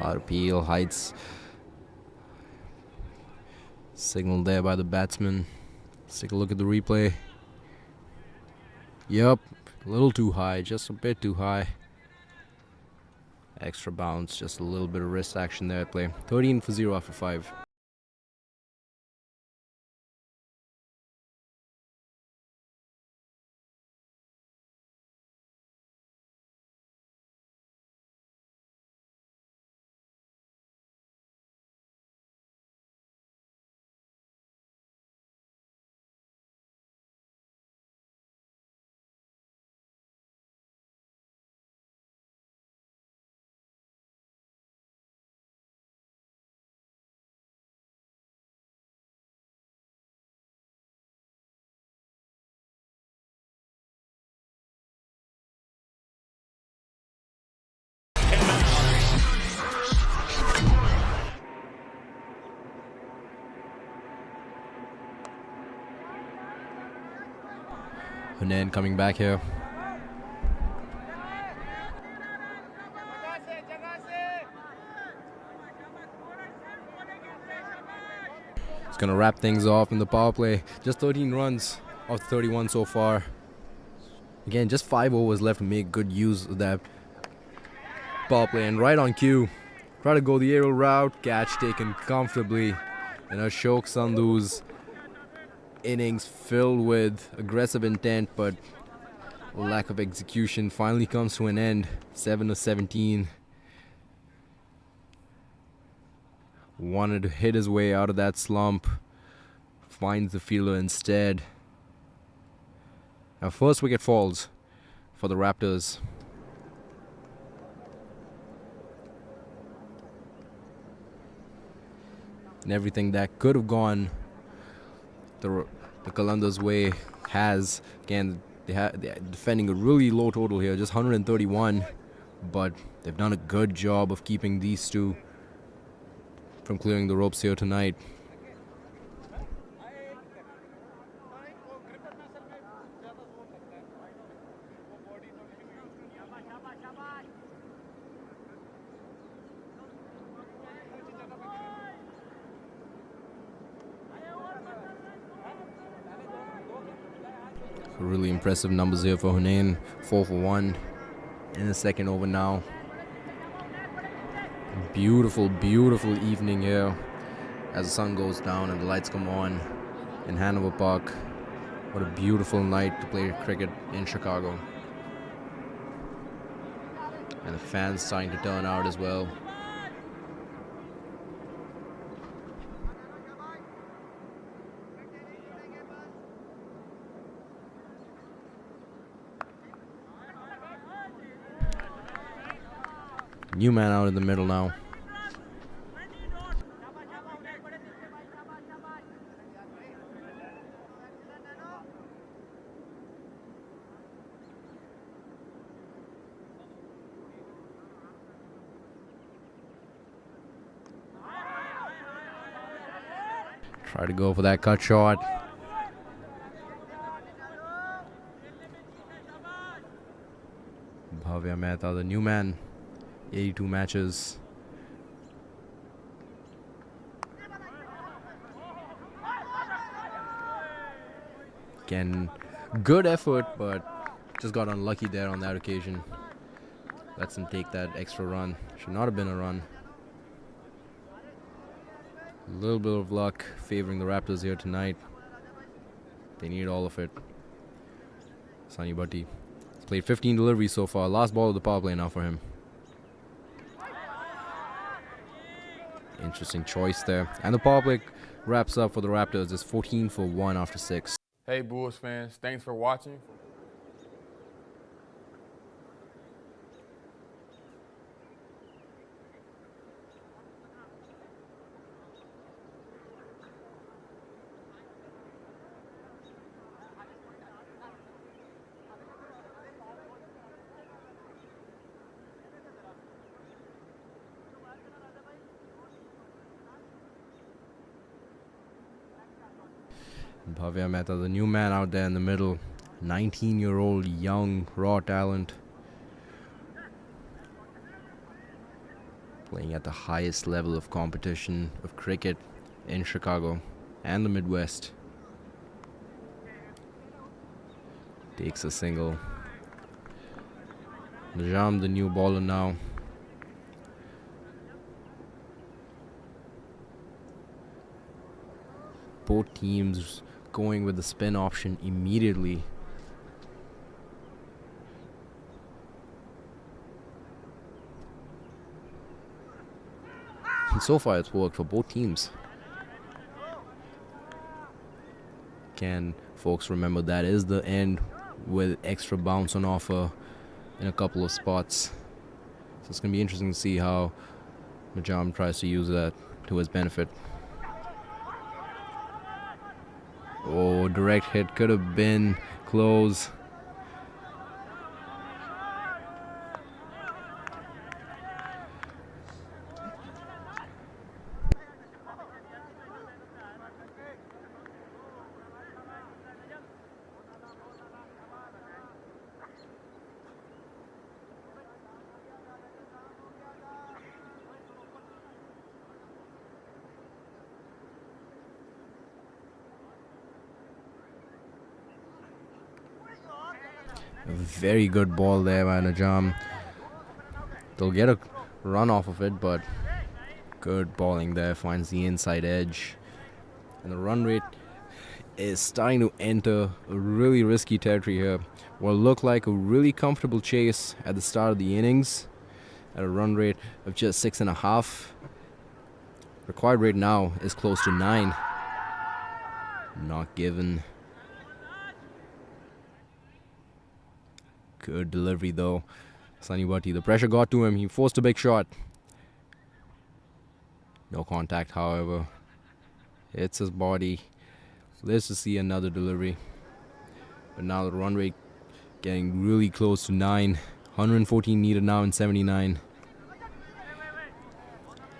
Out appeal, heights. Signal there by the batsman. Let's take a look at the replay. Yup, a little too high, just a bit too high. Extra bounce, just a little bit of wrist action there at play. 13 for 0 after 5. Hunain coming back here. It's gonna wrap things off in the power play. Just 13 runs off the 31 so far. Again, just 5 overs left to make good use of that power play. And right on cue, try to go the aerial route. Catch taken comfortably. And Ashok Sandhu's innings filled with aggressive intent, but lack of execution finally comes to an end. 7 of 17. Wanted to hit his way out of that slump. Finds the fielder instead. Now first wicket falls for the Raptors. And everything that could have gone the Qalandars way has. Again, they're defending a really low total here, just 131, but they've done a good job of keeping these two from clearing the ropes here tonight. Really impressive numbers here for Hunain. 4 for 1 in the second over now. Beautiful, beautiful evening here as the sun goes down and the lights come on in Hanover Park. What a beautiful night to play cricket in Chicago. And the fans starting to turn out as well. New man out in the middle now. Try to go for that cut shot. Bhavya Mehta, the new man. 82 matches. Again, good effort, but just got unlucky there on that occasion. Lets him take that extra run. Should not have been a run. A little bit of luck favoring the Raptors here tonight. They need all of it. Sunny Bhatti. He's played 15 deliveries so far. Last ball of the power play now for him. Interesting choice there. And the power play wraps up for the Raptors. It's 14 for 1 after 6. Hey Bulls fans, thanks for watching. Bhavya Mehta, the new man out there in the middle. 19-year-old young raw talent. playing at the highest level of competition of cricket in Chicago and the Midwest. Takes a single. Najam, the new bowler now. Both teams going with the spin option immediately. And so far it's worked for both teams. Can folks remember that is the end with extra bounce on offer in a couple of spots. So it's going to be interesting to see how Najam tries to use that to his benefit. Oh, direct hit could have been close. A very good ball there by Najam. They'll get a run off of it, but good bowling there. Finds the inside edge. And the run rate is starting to enter a really risky territory here. What looked like a really comfortable chase at the start of the innings at a run rate of just 6.5. Required rate now is close to 9. Not given. Good delivery though. Sunny Bhatti, the pressure got to him. He forced a big shot. No contact, however. Hits his body. So there's to see another delivery. But now the run rate getting really close to 9. 114 needed now in 79.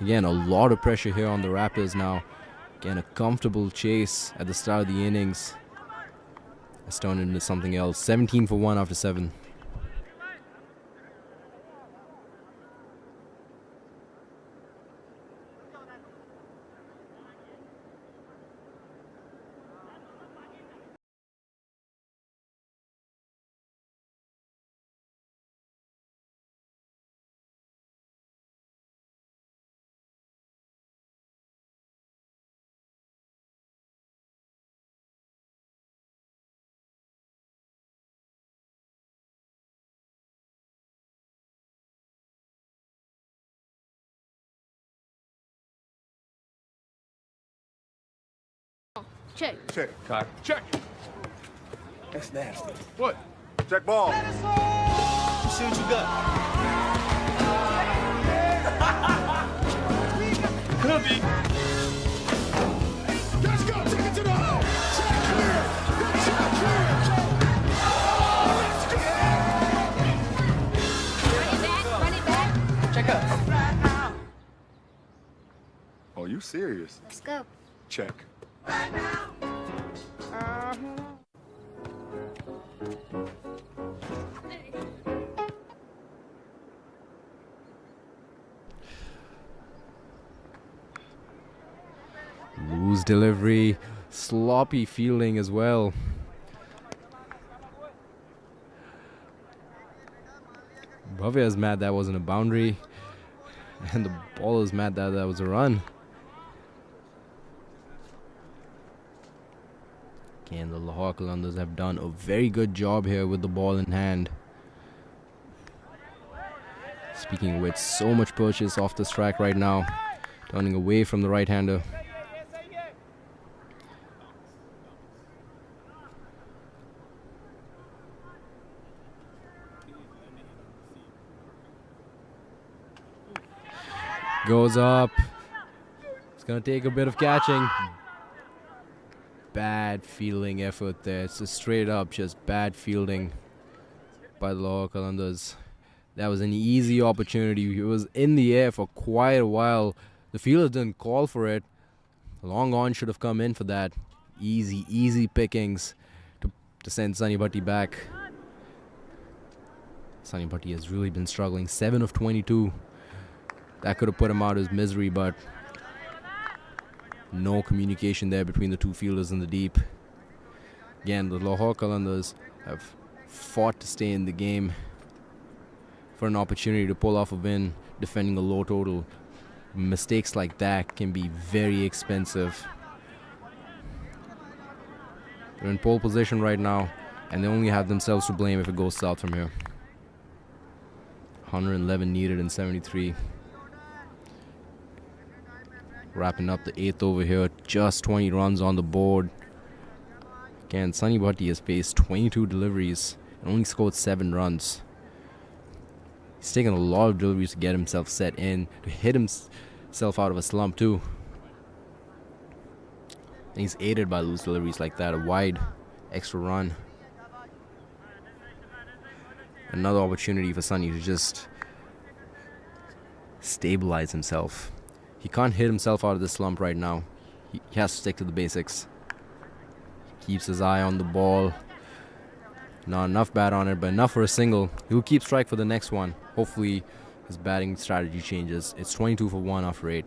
Again, a lot of pressure here on the Raptors now. Again, a comfortable chase at the start of the innings. It's turned into something else. 17 for 1 after 7. Check. Check. Car. Check. That's nasty. What? Check ball. Let's see what you got. Could be. Let's go. Take it to the hole. Check clear. Check clear. Run it back. Check up. Oh, you serious? Let's go. Check. Loose delivery, sloppy fielding as well. Bhavya is mad that wasn't a boundary, and the ball is mad that that was a run. Again, the Lahore Qalandars have done a very good job here with the ball in hand. Speaking of which, so much purchase off the strike right now, turning away from the right-hander. Goes up. It's going to take a bit of catching. Bad fielding effort there. It's just straight up just bad fielding by the Lahore Qalandars. That was an easy opportunity. It was in the air for quite a while. The fielder didn't call for it. Long on should have come in for that. Easy pickings to send Sunny Bhatti back. Sunny Bhatti has really been struggling. 7 of 22. That could have put him out of his misery, but no communication there between the two fielders in the deep. Again, the Lahore Qalandars have fought to stay in the game for an opportunity to pull off a win, defending a low total. Mistakes like that can be very expensive. They're in pole position right now, and they only have themselves to blame if it goes south from here. 111 needed in 73. Wrapping up the 8th over here, just 20 runs on the board. Again, Sunny Bhatti has faced 22 deliveries and only scored 7 runs. He's taken a lot of deliveries to get himself set in, to hit himself out of a slump too. And he's aided by loose deliveries like that, a wide extra run. Another opportunity for Sunny to just stabilize himself. He can't hit himself out of the slump right now. He has to stick to the basics. Keeps his eye on the ball. Not enough bat on it, but enough for a single. He'll keep strike for the next one. Hopefully his batting strategy changes. It's 22 for 1 after 8.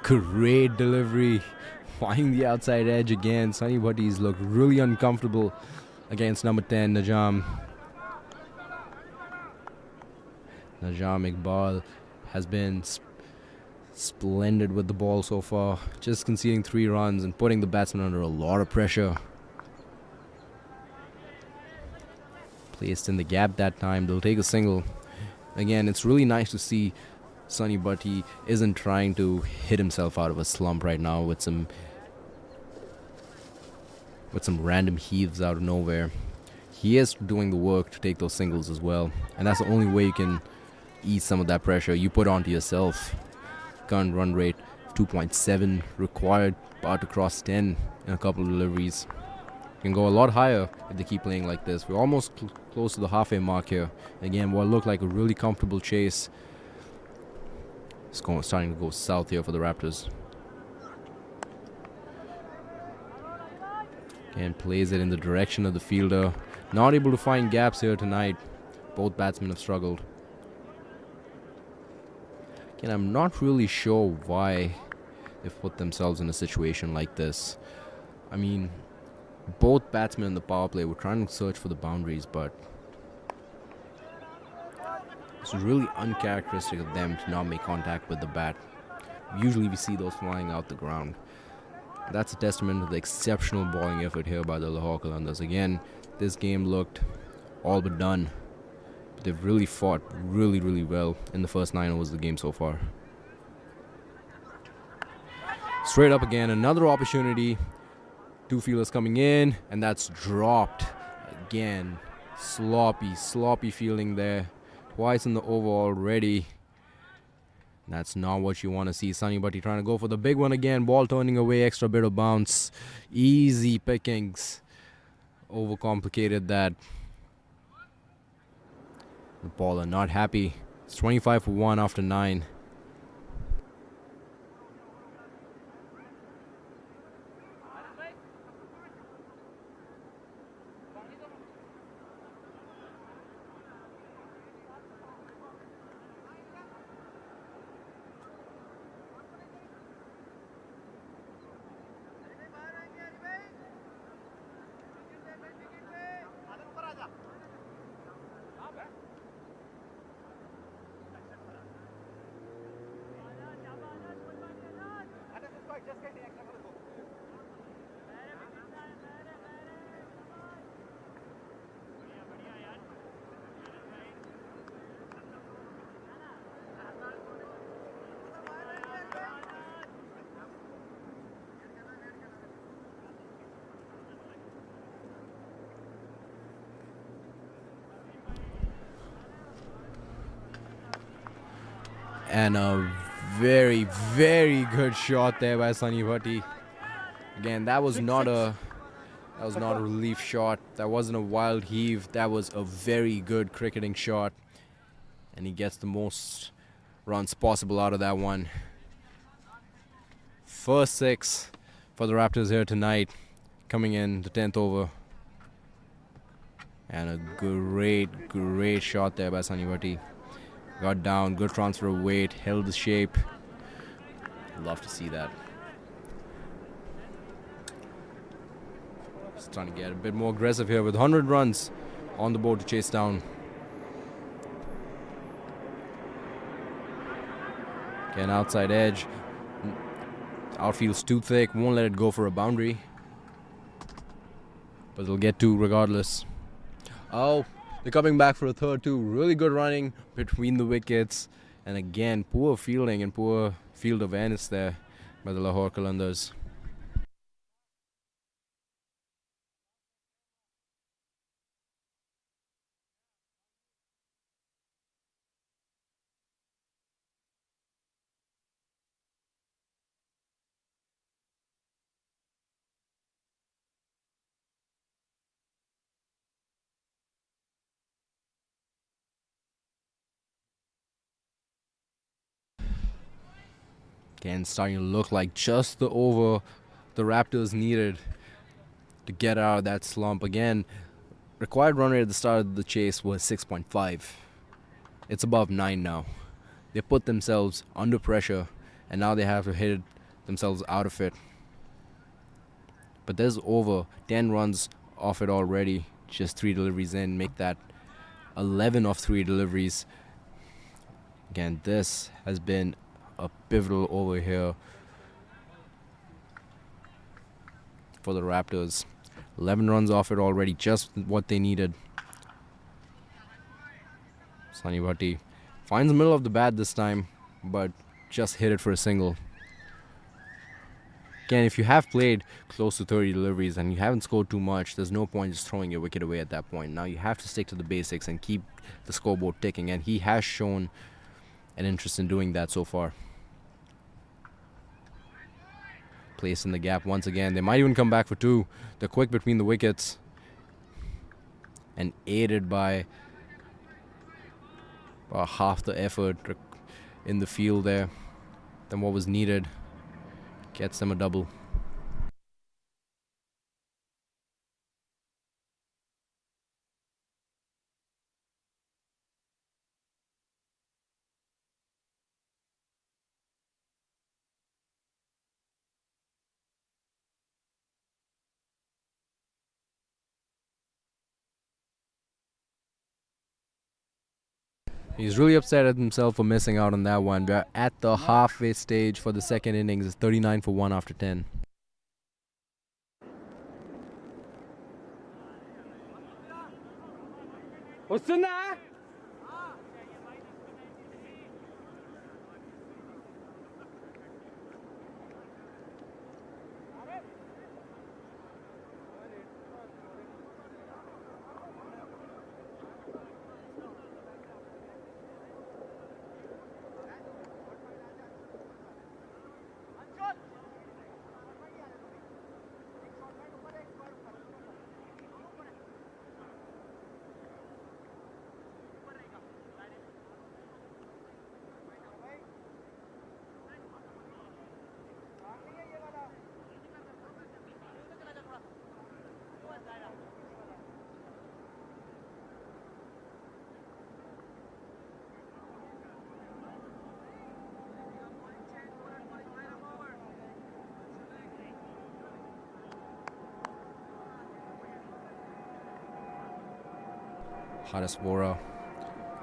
Great delivery, flying the outside edge again. Sunny Bhatti's looked really uncomfortable against number 10, Najam. Najam Iqbal has been splendid with the ball so far, just conceding 3 runs and putting the batsman under a lot of pressure. Placed in the gap that time, they'll take a single. Again, it's really nice to see Sunny Bhatti isn't trying to hit himself out of a slump right now with some random heaves out of nowhere. He is doing the work to take those singles as well, and that's the only way you can ease some of that pressure you put onto yourself. Current run rate 2.7 required, about to cross 10 in a couple of deliveries. Can go a lot higher if they keep playing like this. We're almost close to the halfway mark here. Again, what looked like a really comfortable chase, it's starting to go south here for the Raptors. Again, plays it in the direction of the fielder. Not able to find gaps here tonight. Both batsmen have struggled. Again, I'm not really sure why they've put themselves in a situation like this. I mean, both batsmen in the power play were trying to search for the boundaries, but it's really uncharacteristic of them to not make contact with the bat. Usually we see those flying out the ground. That's a testament to the exceptional bowling effort here by the Lahore Qalandars. Again, this game looked all but done. They've really fought really well in the first 9 overs of the game so far. Straight up again, another opportunity. 2 fielders coming in, and that's dropped. Again, sloppy fielding there. Twice in the over already. That's not what you want to see. Sunny Bhatti trying to go for the big one again. Ball turning away, extra bit of bounce. Easy pickings. Overcomplicated that. The baller not happy. It's 25 for 1 after 9. And a very, very good shot there by Sunny Bhatti. Again, that was not a relief shot. That wasn't a wild heave. That was a very good cricketing shot. And he gets the most runs possible out of that one. First 6 for the Raptors here tonight, coming in the 10th over. And a great, great shot there by Sunny Bhatti. Got down, good transfer of weight, held the shape. Love to see that. Just trying to get a bit more aggressive here with 100 runs on the board to chase down. Again, outside edge. Outfield's too thick, won't let it go for a boundary. But they'll get 2 regardless. Oh, they're coming back for a third too. Really good running between the wickets. And again, poor fielding and poor field awareness there by the Lahore Qalandars. Again, starting to look like just the over the Raptors needed to get out of that slump. Again, required run rate at the start of the chase was 6.5. It's above 9 now. They put themselves under pressure, and now they have to hit themselves out of it. But there's over 10 runs off it already. Just 3 deliveries in, make that 11 of 3 deliveries. Again, this has been a pivotal over here for the Raptors. 11 runs off it already, just what they needed. Sunny Bhatti finds the middle of the bat this time, but just hit it for a single. Again, if you have played close to 30 deliveries and you haven't scored too much, there's no point just throwing your wicket away at that point. Now you have to stick to the basics and keep the scoreboard ticking, and he has shown an interest in doing that so far. Place in the gap once again. They might even come back for 2. They're quick between the wickets and aided by half the effort in the field there than what was needed. Gets them a double. He's really upset at himself for missing out on that one. We're at the halfway stage for the second innings. It's 39 for 1 after 10. Haris Vora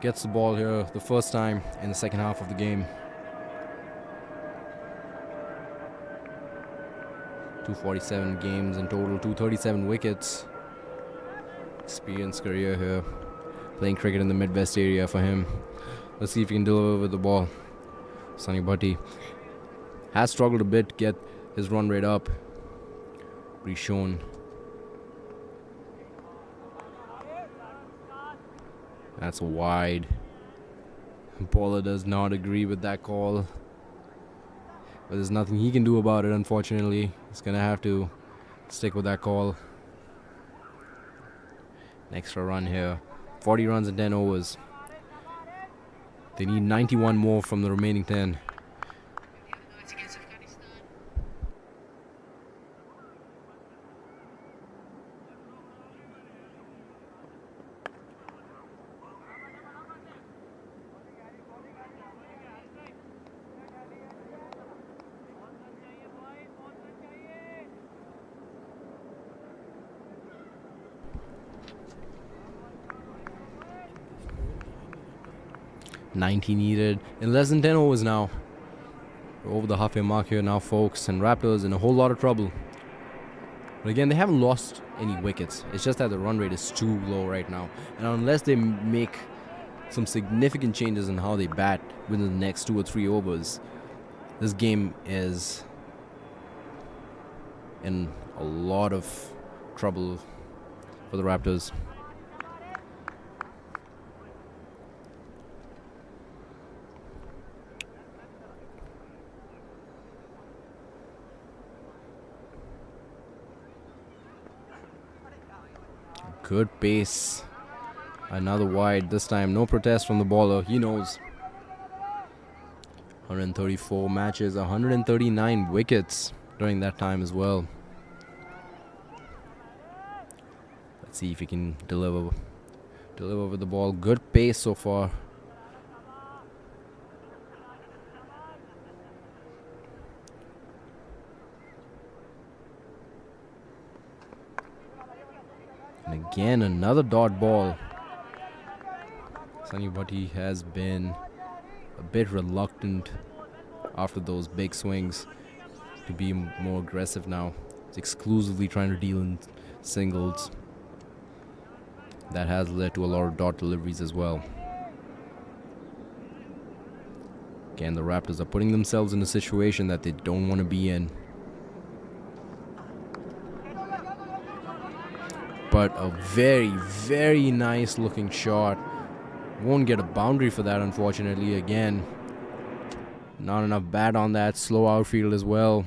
gets the ball here the first time in the second half of the game. 247 games in total, 237 wickets. Experienced career here, playing cricket in the Midwest area for him. Let's see if he can deliver with the ball. Sunny Bhatti has struggled a bit to get his run rate up. But he's shown. That's wide. Bowler does not agree with that call. But there's nothing he can do about it, unfortunately. He's going to have to stick with that call. An extra run here. 40 runs in 10 overs. They need 91 more from the remaining 10. $90 needed in less than 10 overs now. We're over the halfway mark here now, folks, and Raptors in a whole lot of trouble. But again, they haven't lost any wickets. It's just that the run rate is too low right now. And unless they make some significant changes in how they bat within the next 2 or 3 overs, this game is in a lot of trouble for the Raptors. Good pace. Another wide. This time, no protest from the bowler. He knows. 134 matches, 139 wickets during that time as well. Let's see if he can deliver with the ball. Good pace so far. And again, another dot ball. Sunny Bhatti has been a bit reluctant after those big swings to be more aggressive now. He's exclusively trying to deal in singles. That has led to a lot of dot deliveries as well. Again, the Raptors are putting themselves in a situation that they don't want to be in. But a very, very nice looking shot. Won't get a boundary for that, unfortunately. Again, not enough bat on that. Slow outfield as well.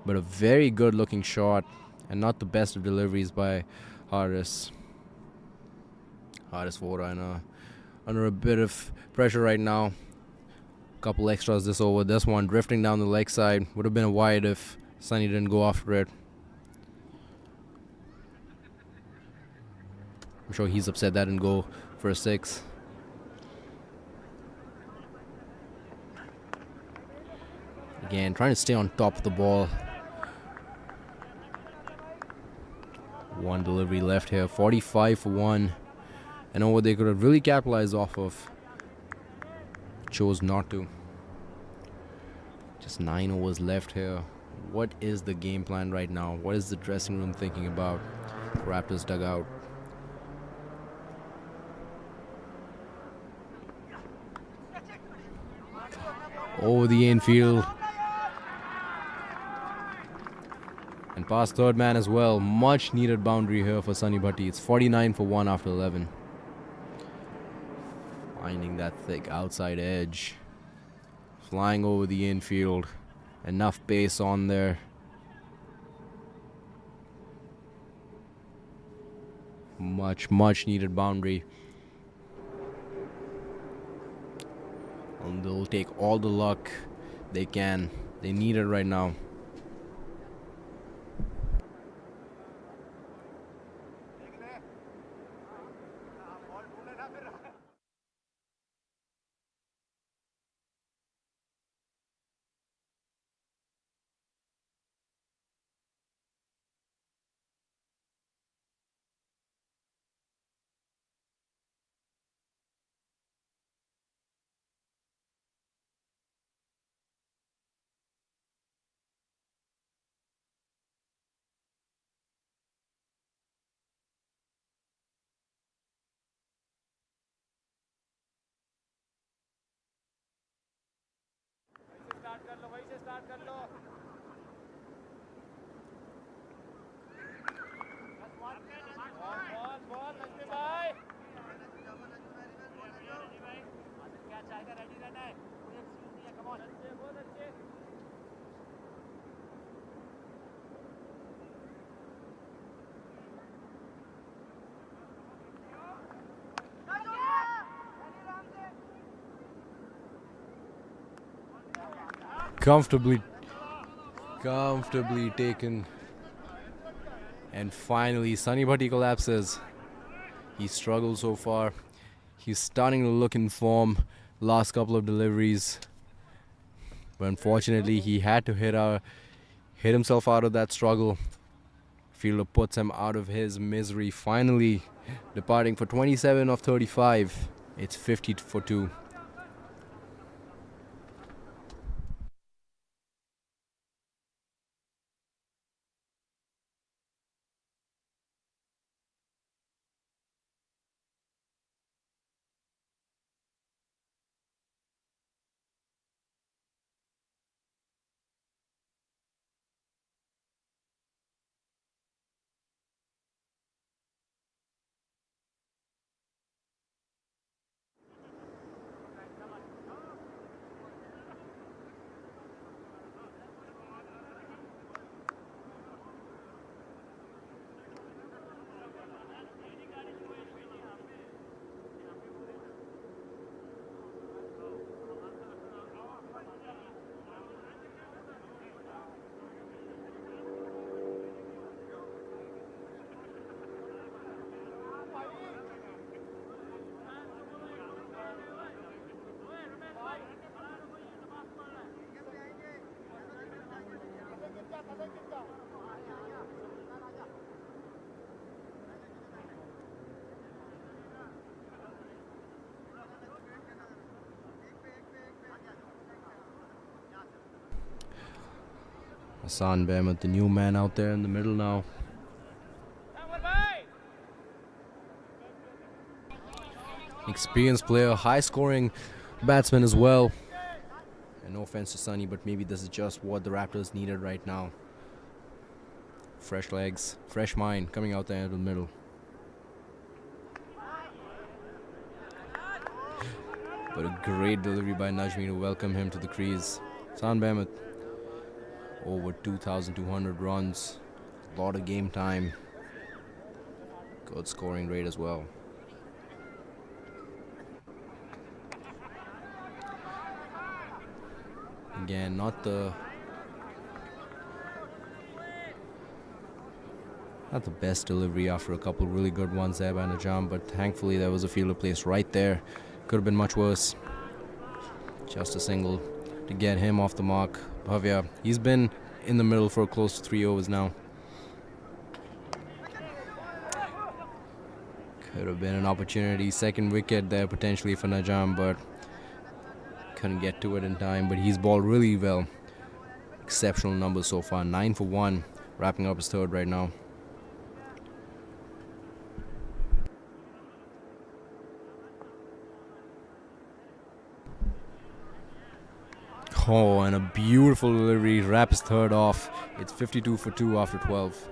But a very good looking shot. And not the best of deliveries by Haris. Haris Vora under a bit of pressure right now. Couple extras this over. This one drifting down the leg side. Would have been a wide if Sunny didn't go after it. I'm sure he's upset that didn't go for a 6. Again, trying to stay on top of the ball. One delivery left here. 45 for 1. And over they could have really capitalized off of. Chose not to. Just 9 overs left here. What is the game plan right now? What is the dressing room thinking about? Raptors dugout. Over the infield. And past third man as well. Much needed boundary here for Sunny Bhatti. It's 49 for 1 after 11. Finding that thick outside edge. Flying over the infield. Enough pace on there. Much needed boundary. And they'll take all the luck they can. They need it right now. Comfortably taken. And finally, Sunny Bhatti collapses. He struggles so far. He's starting to look in form. Last couple of deliveries. But unfortunately, he had to hit himself out of that struggle. Fielder puts him out of his misery. Finally, departing for 27 of 35. It's 50 for 2. Hassan Behmet, the new man out there in the middle now. Experienced player, high scoring batsman as well. And no offense to Sunny, but maybe this is just what the Raptors needed right now. Fresh legs, fresh mind coming out there in the middle. But a great delivery by Najmi to welcome him to the crease. Hassan Behmet, over 2,200 runs, a lot of game time, good scoring rate as well. Again, not the best delivery after a couple really good ones there by Najam, but thankfully there was a fielder placed right there. Could have been much worse. Just a single to get him off the mark. Bhavya, he's been in the middle for close to 3 overs now. Could have been an opportunity. Second wicket there potentially for Najam, but couldn't get to it in time. But he's bowled really well. Exceptional numbers so far. 9 for 1. Wrapping up his third right now. Oh, and a beautiful delivery. Wrap his third off. It's 52 for 2 after 12.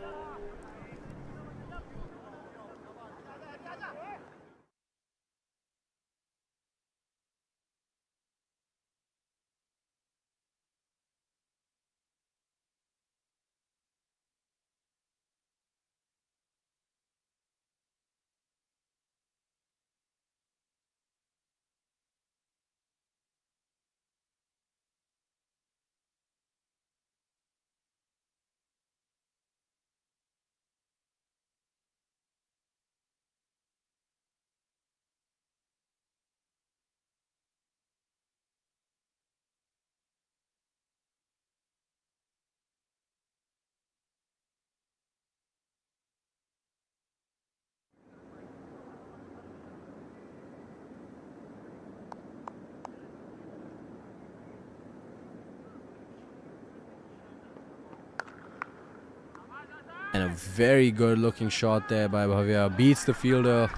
And a very good looking shot there by Bhavya. Beats the fielder.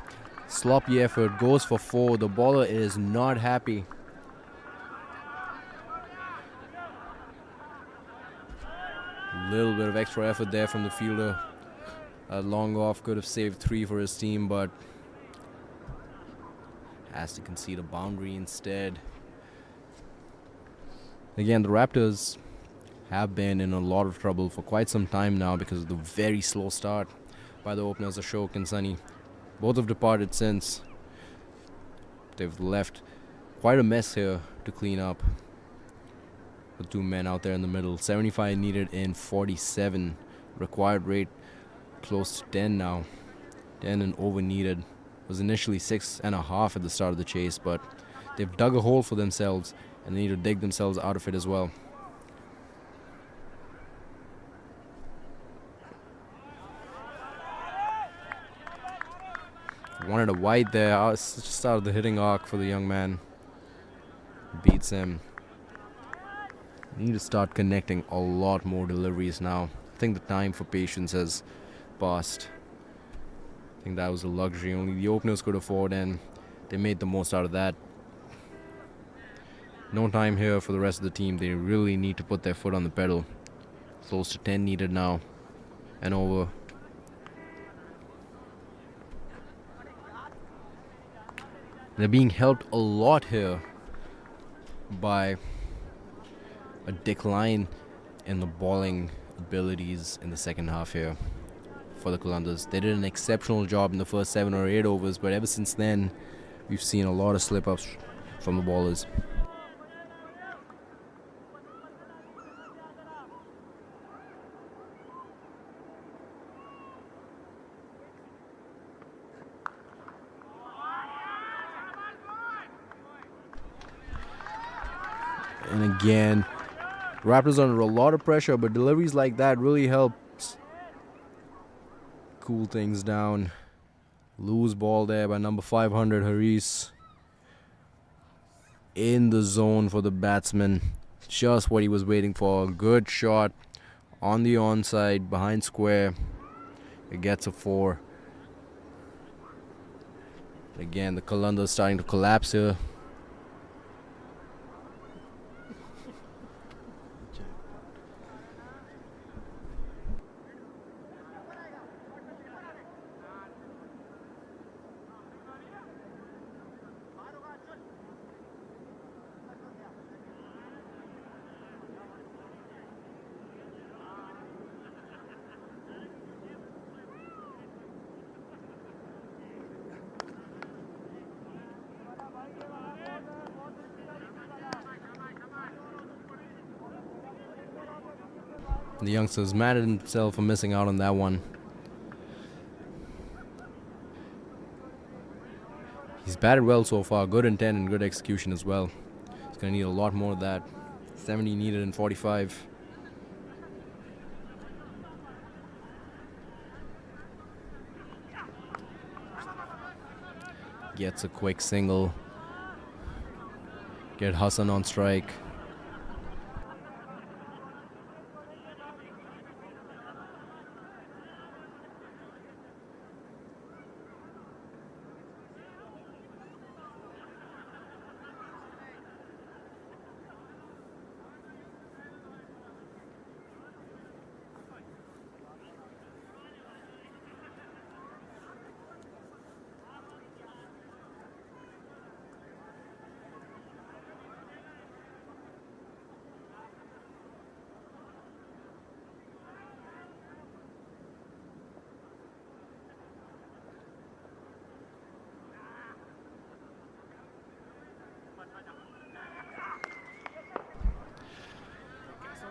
Sloppy effort. Goes for 4. The bowler is not happy. Little bit of extra effort there from the fielder. A long off could have saved 3 for his team, but has to concede a boundary instead. Again, the Raptors have been in a lot of trouble for quite some time now because of the very slow start by the openers, Ashok and Sunny. Both have departed since. They've left quite a mess here to clean up. The two men out there in the middle. 75 needed in 47. Required rate close to 10 now. 10 and over needed. Was initially 6.5 at the start of the chase, but they've dug a hole for themselves and they need to dig themselves out of it as well. Wanted a wide there. Just out of the hitting arc for the young man. Beats him. Need to start connecting a lot more deliveries now. I think the time for patience has passed. I think that was a luxury only the openers could afford, and they made the most out of that. No time here for the rest of the team. They really need to put their foot on the pedal. Close to 10 needed now and over. They're being helped a lot here by a decline in the bowling abilities in the second half here for the Qalandars. They did an exceptional job in the first 7 or 8 overs, but ever since then, we've seen a lot of slip-ups from the bowlers. And again, Raptors under a lot of pressure, but deliveries like that really helps cool things down. Loose ball there by number 500, Haris. In the zone for the batsman. Just what he was waiting for. A good shot on the onside, behind square. It gets a 4. Again, the Qalandars starting to collapse here. The youngster's mad at himself for missing out on that one. He's batted well so far. Good intent and good execution as well. He's going to need a lot more of that. 70 needed in 45. Gets a quick single. Get Hassan on strike.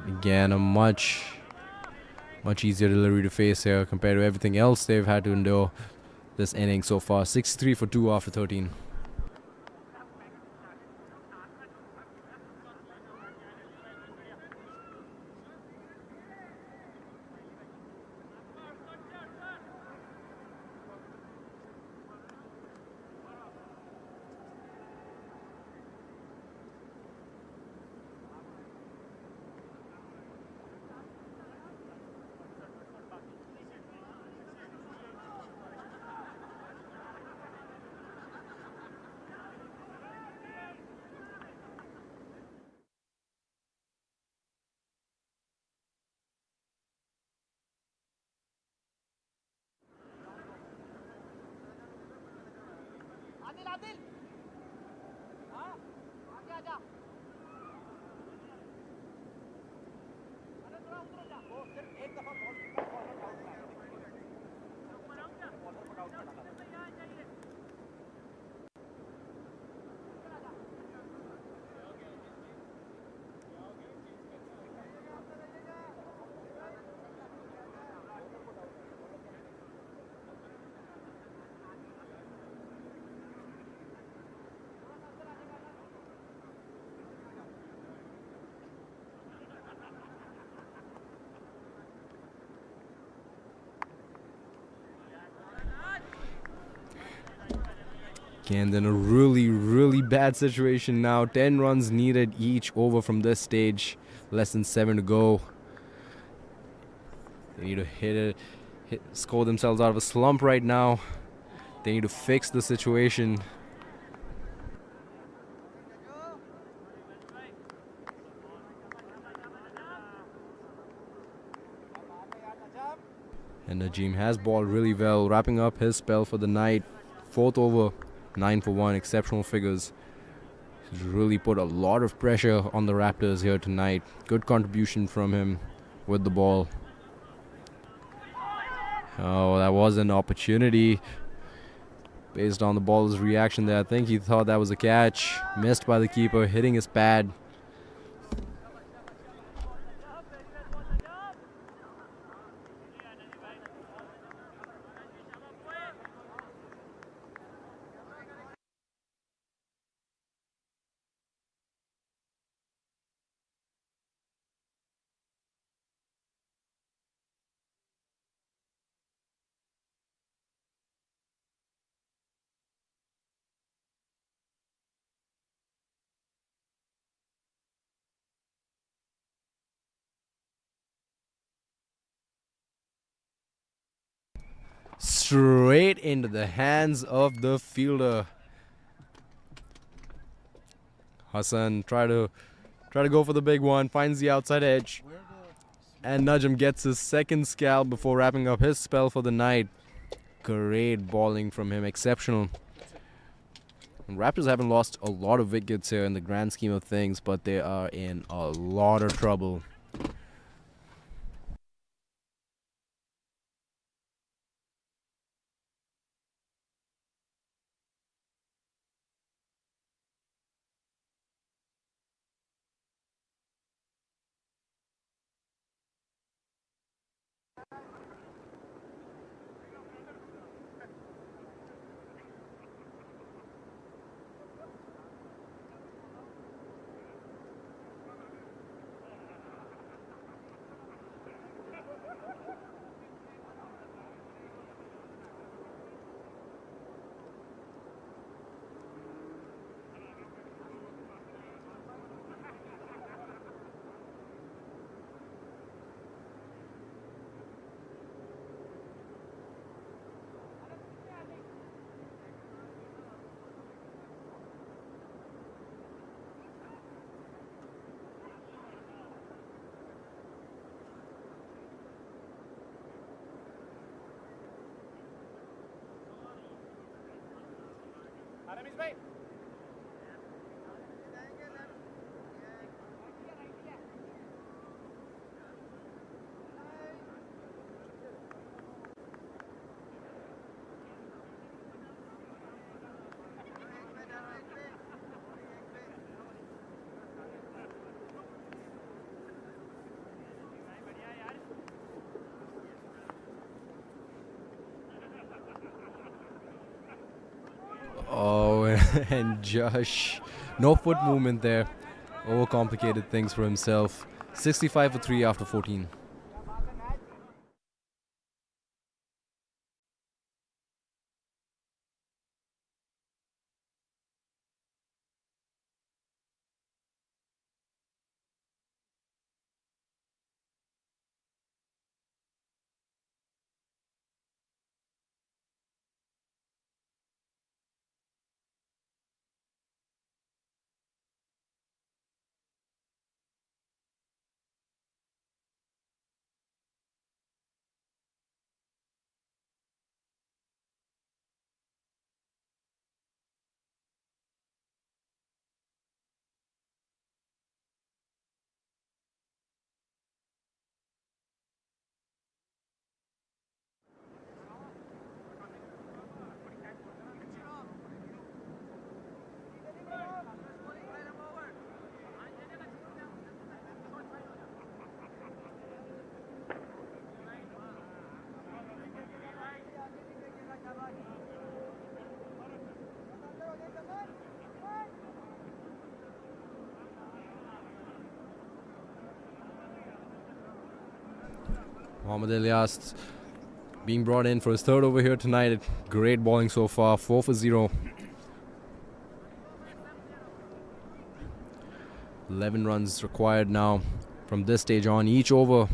Again, a much easier delivery to face here compared to everything else they've had to endure this inning so far. 63 for 2 after 13. Again, then a really bad situation now. 10 runs needed each over from this stage. Less than 7 to go. They need to score themselves out of a slump right now. They need to fix the situation. And Najeem has balled really well, wrapping up his spell for the night. 4th over, 9 for 1, exceptional figures. He's really put a lot of pressure on the Raptors here tonight. Good contribution from him with the ball. Oh, that was an opportunity. Based on the ball's reaction there, I think he thought that was a catch. Missed by the keeper, hitting his pad. Straight into the hands of the fielder. Hassan try to go for the big one, finds the outside edge. And Najm gets his second scalp before wrapping up his spell for the night. Great bowling from him, exceptional. And Raptors haven't lost a lot of wickets here in the grand scheme of things, but they are in a lot of trouble. Oh, and Josh, no foot movement there. Overcomplicated things for himself. 65 for 3 after 14. Mohammad Ilyas being brought in for his third over here tonight. Great bowling so far, 4 for 0. 11 runs required now from this stage on each over.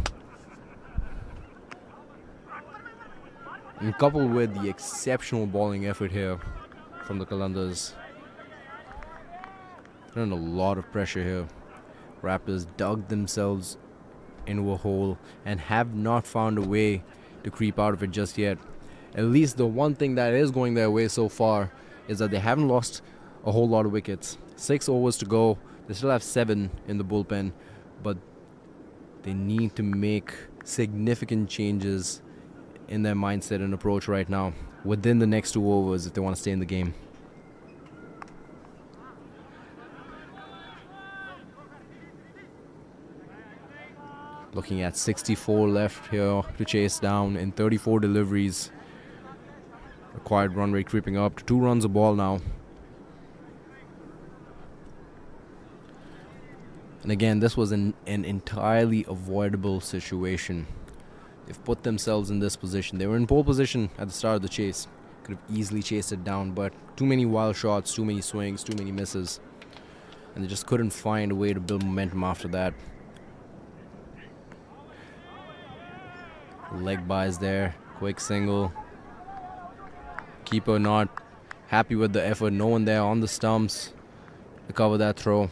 And coupled with the exceptional bowling effort here from the Qalandars. They're under a lot of pressure here. Raptors dug themselves into a hole and have not found a way to creep out of it just yet. At least the one thing that is going their way so far is that they haven't lost a whole lot of wickets. 6 overs to go. They still have 7 in the bullpen, but they need to make significant changes in their mindset and approach right now within the next 2 overs if they want to stay in the game. Looking at 64 left here to chase down in 34 deliveries. Required run rate creeping up to 2 runs a ball now. And again, this was an entirely avoidable situation. They've put themselves in this position. They were in pole position at the start of the chase. Could have easily chased it down, but too many wild shots, too many swings, too many misses. And they just couldn't find a way to build momentum after that. Leg buys there, quick single. Keeper not happy with the effort. No one there on the stumps to cover that throw.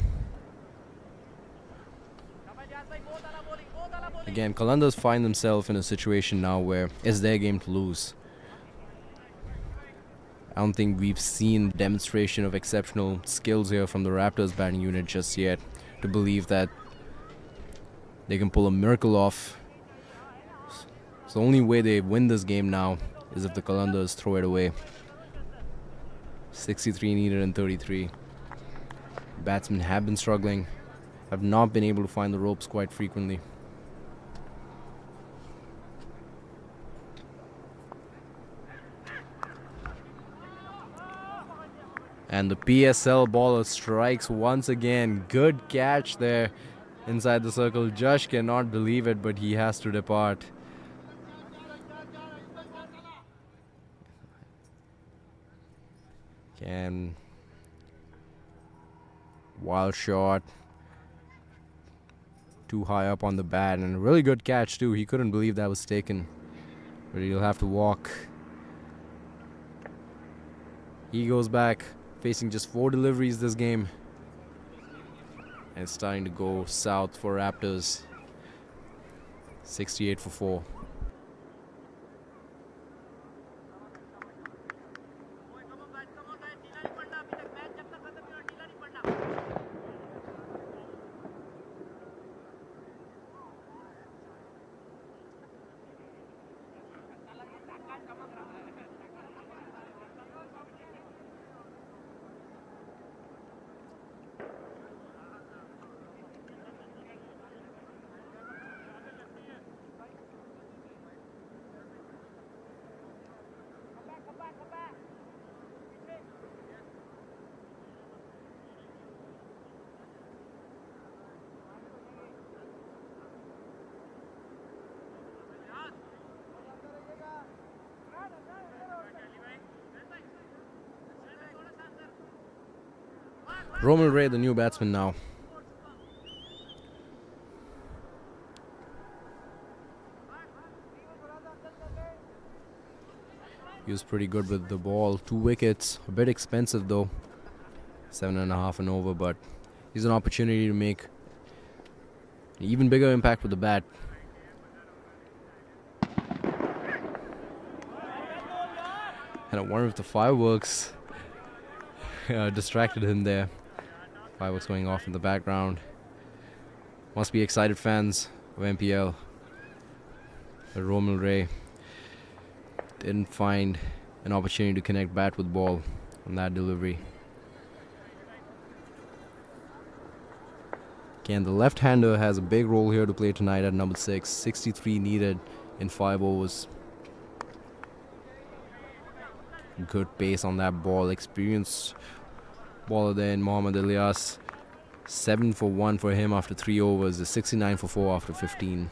Again, Qalandars find themselves in a situation now where it's their game to lose. I don't think we've seen demonstration of exceptional skills here from the Raptors batting unit just yet to believe that they can pull a miracle off. So the only way they win this game now is if the Qalandars throw it away. 63 needed in 33. Batsmen have been struggling, have not been able to find the ropes quite frequently. And the PSL baller strikes once again. Good catch there inside the circle. Josh cannot believe it, but he has to depart. Again, wild shot. Too high up on the bat, and a really good catch too. He couldn't believe that was taken, but he'll have to walk. He goes back, facing just 4 deliveries this game. And it's starting to go south for Raptors. 68 for 4. Romil Ray, the new batsman now. He was pretty good with the ball. 2 wickets. A bit expensive though. 7.5 and over, but he's an opportunity to make an even bigger impact with the bat. And I wonder if the fireworks distracted him there. Fireworks going off in the background. Must be excited fans of MPL. But Romil Ray didn't find an opportunity to connect bat with ball on that delivery. Again, the left-hander has a big role here to play tonight at number 6. 63 needed in 5 overs. Good pace on that ball. Experienced baller there in Mohammad Ilyas. 7 for 1 for him after 3 overs. 69 for 4 after 15.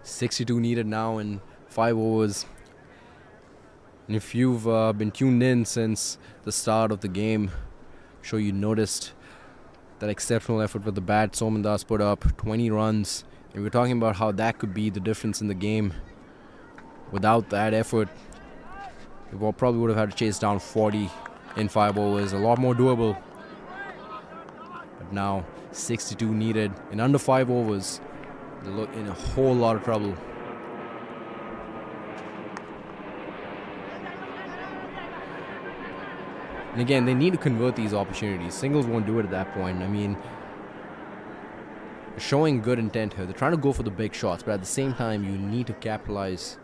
62 needed now in 5 overs. And if you've been tuned in since the start of the game, I'm sure you noticed that exceptional effort with the bat. Somandars put up 20 runs. And we're talking about how that could be the difference in the game. Without that effort, we probably would have had to chase down 40 in 5 overs. A lot more doable. But now, 62 needed in under 5 overs. They look in a whole lot of trouble. And again, they need to convert these opportunities. Singles won't do it at that point. I mean, showing good intent here. They're trying to go for the big shots, but at the same time, you need to capitalize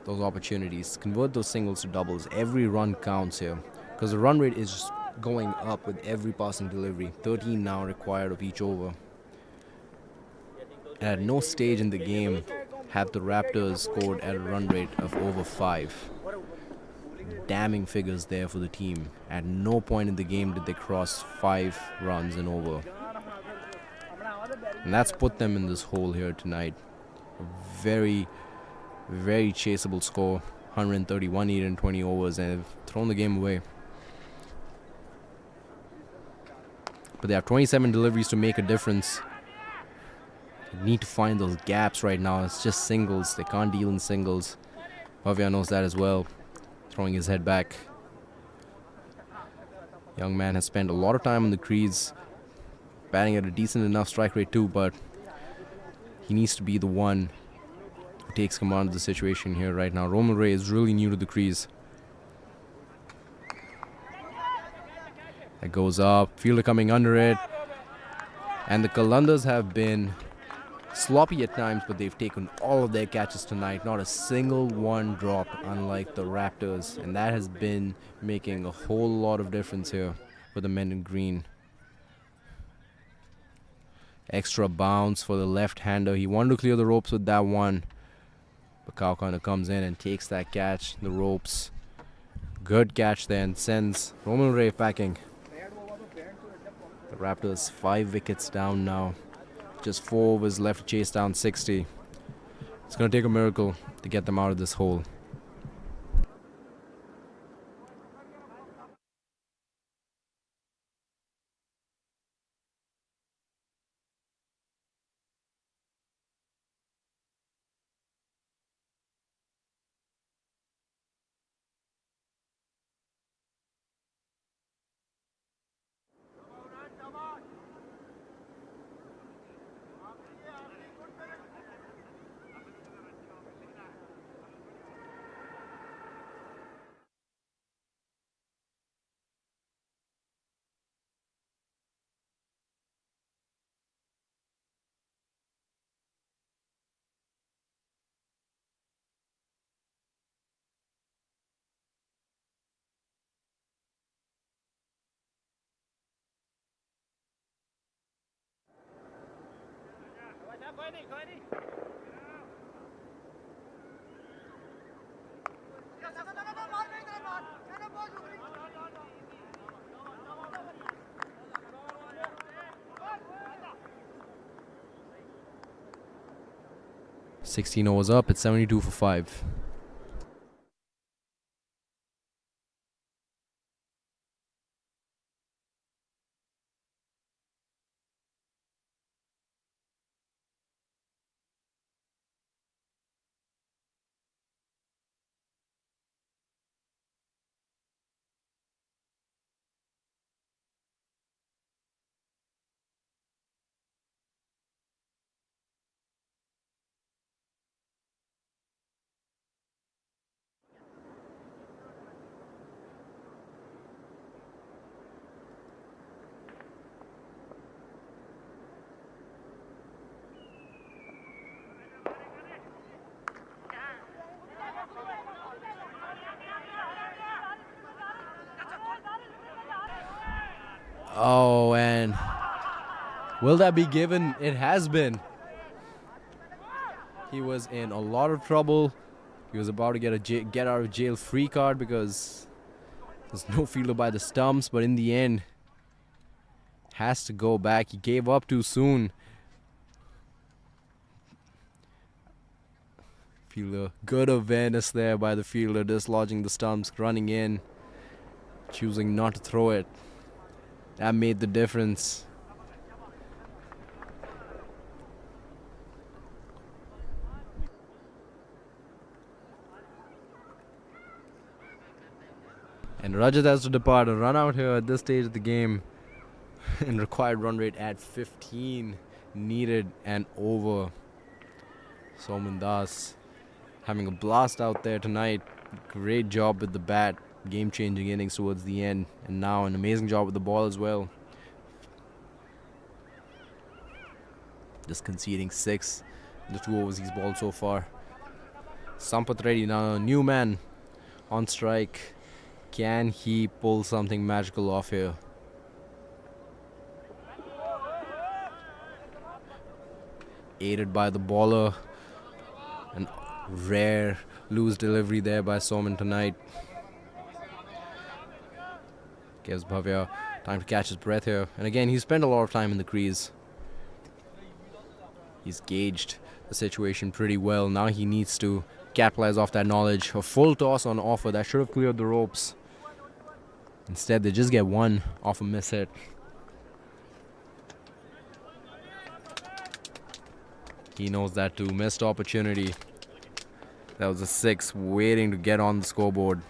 those opportunities. Convert those singles to doubles. Every run counts here, because the run rate is just going up with every passing delivery. 13 now required of each over. And at no stage in the game have the Raptors scored at a run rate of over 5. Damning figures there for the team. At no point in the game did they cross 5 runs and over. And that's put them in this hole here tonight. A very, very chaseable score. 131 needed in 20 overs, and have thrown the game away. But they have 27 deliveries to make a difference. They need to find those gaps right now. It's just singles. They can't deal in singles. Bhavya knows that as well. Throwing his head back. Young man has spent a lot of time on the crease, batting at a decent enough strike rate too, but he needs to be the one who takes command of the situation here right now. Roman Ray is really new to the crease. That goes up. Fielder coming under it. And the Qalandars have been sloppy at times, but they've taken all of their catches tonight. Not a single one dropped, unlike the Raptors. And that has been making a whole lot of difference here for the men in green. Extra bounce for the left-hander. He wanted to clear the ropes with that one. But Cow kind of comes in and takes that catch. The ropes. Good catch there and sends Roman Ray packing. The Raptors 5 wickets down now. Just 4 overs left to chase down 60. It's going to take a miracle to get them out of this hole. $16 overs up. It's 72 for 5. Oh, and will that be given? It has been. He was in a lot of trouble. He was about to get a get out of jail free card because there's no fielder by the stumps, but in the end, has to go back. He gave up too soon. Fielder, good awareness there by the fielder, dislodging the stumps, running in, choosing not to throw it. That made the difference. And Rajat has to depart. A run out here at this stage of the game. And required run rate at 15 needed and over. Soman Das having a blast out there tonight. Great job with the bat. Game-changing innings towards the end. And now an amazing job with the ball as well. Just conceding 6 in the 2 overs he's balled so far. Sampath Reddy now a new man on strike. Can he pull something magical off here? Aided by the bowler. An rare loose delivery there by Soman tonight. Gives Bhavya time to catch his breath here. And again, he spent a lot of time in the crease. He's gauged the situation pretty well. Now he needs to capitalize off that knowledge. A full toss on offer that should have cleared the ropes. Instead, they just get one off a miss hit. He knows that too. Missed opportunity. That was a 6 waiting to get on the scoreboard.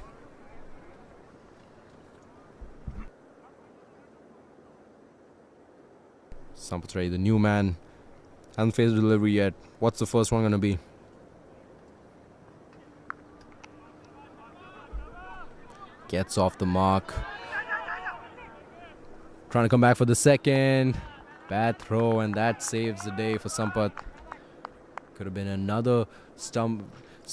Sampath Reddy, the new man, hasn't faced a delivery yet. What's the first one going to be? Gets off the mark. Trying to come back for the second. Bad throw, and that saves the day for Sampath. Could have been another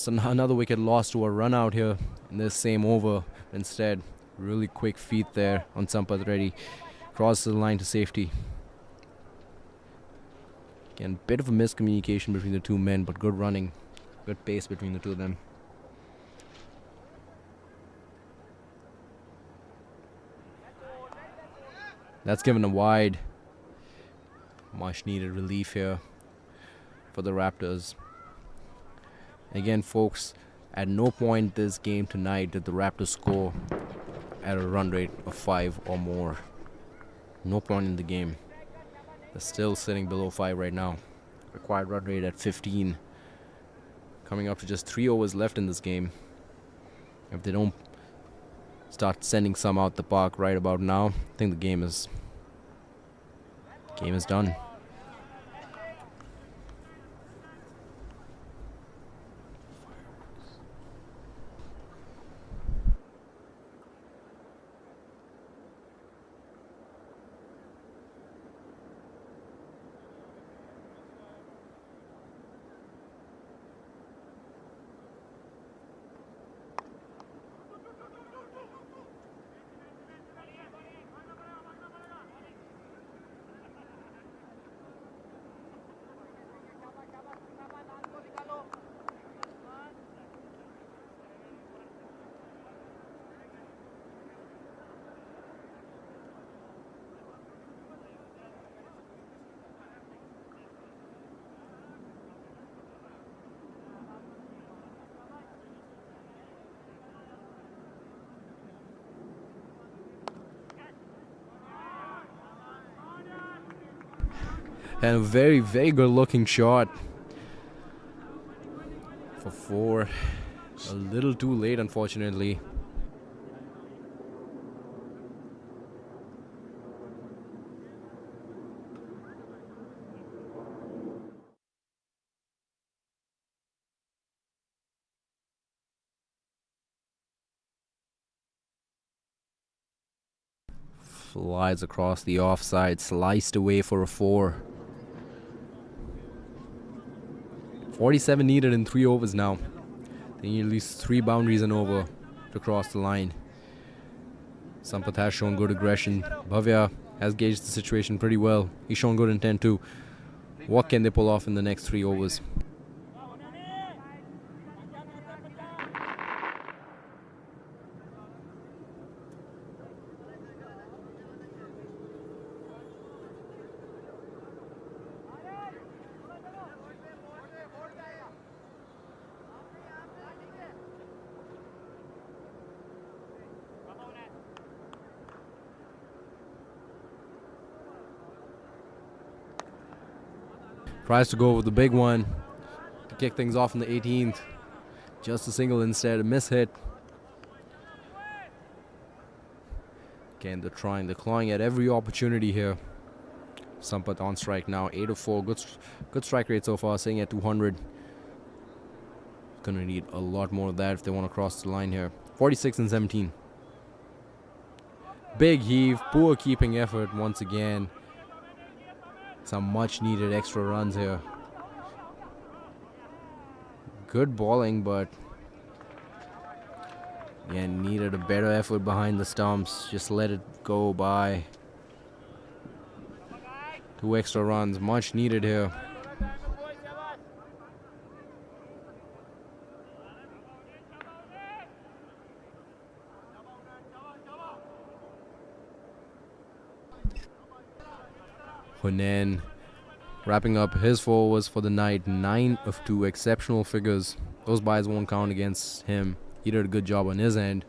another wicket lost to a run out here in this same over. Instead, really quick feet there on Sampath Reddy. Crosses the line to safety. Again, bit of a miscommunication between the two men, but good running. Good pace between the two of them. That's given a wide. Much needed relief here for the Raptors. Again, folks, at no point this game tonight did the Raptors score at a run rate of 5 or more. No point in the game. They're still sitting below 5 right now. Required run rate at 15. Coming up to just 3 overs left in this game. If they don't start sending some out the park right about now, I think the game is done. And a very, very good looking shot for 4. A little too late, unfortunately. Flies across the offside, sliced away for a 4. 47 needed in 3 overs now. They need at least 3 boundaries and over to cross the line. Sampath has shown good aggression. Bhavya has gauged the situation pretty well. He's shown good intent too. What can they pull off in the next 3 overs? Tries to go with the big one to kick things off in the 18th. Just a single instead, a miss hit. Again, they're clawing at every opportunity here. Sampath on strike now, 8 of 4. Good strike rate so far, sitting at 200. Gonna need a lot more of that if they want to cross the line here. 46 and 17. Big heave, poor keeping effort once again. Some much needed extra runs here. Good bowling, but yeah, needed a better effort behind the stumps. Just let it go by. 2 extra runs, much needed here. Hunain wrapping up his forwards for the night. 9 of 2, exceptional figures. Those byes won't count against him. He did a good job on his end.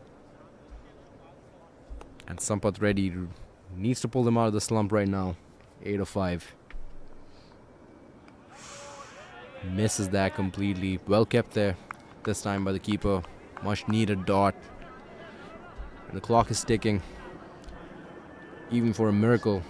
And Sampath Reddy needs to pull them out of the slump right now. 8 of 5. Misses that completely. Well kept there this time by the keeper. Much needed dot. And the clock is ticking. Even for a miracle.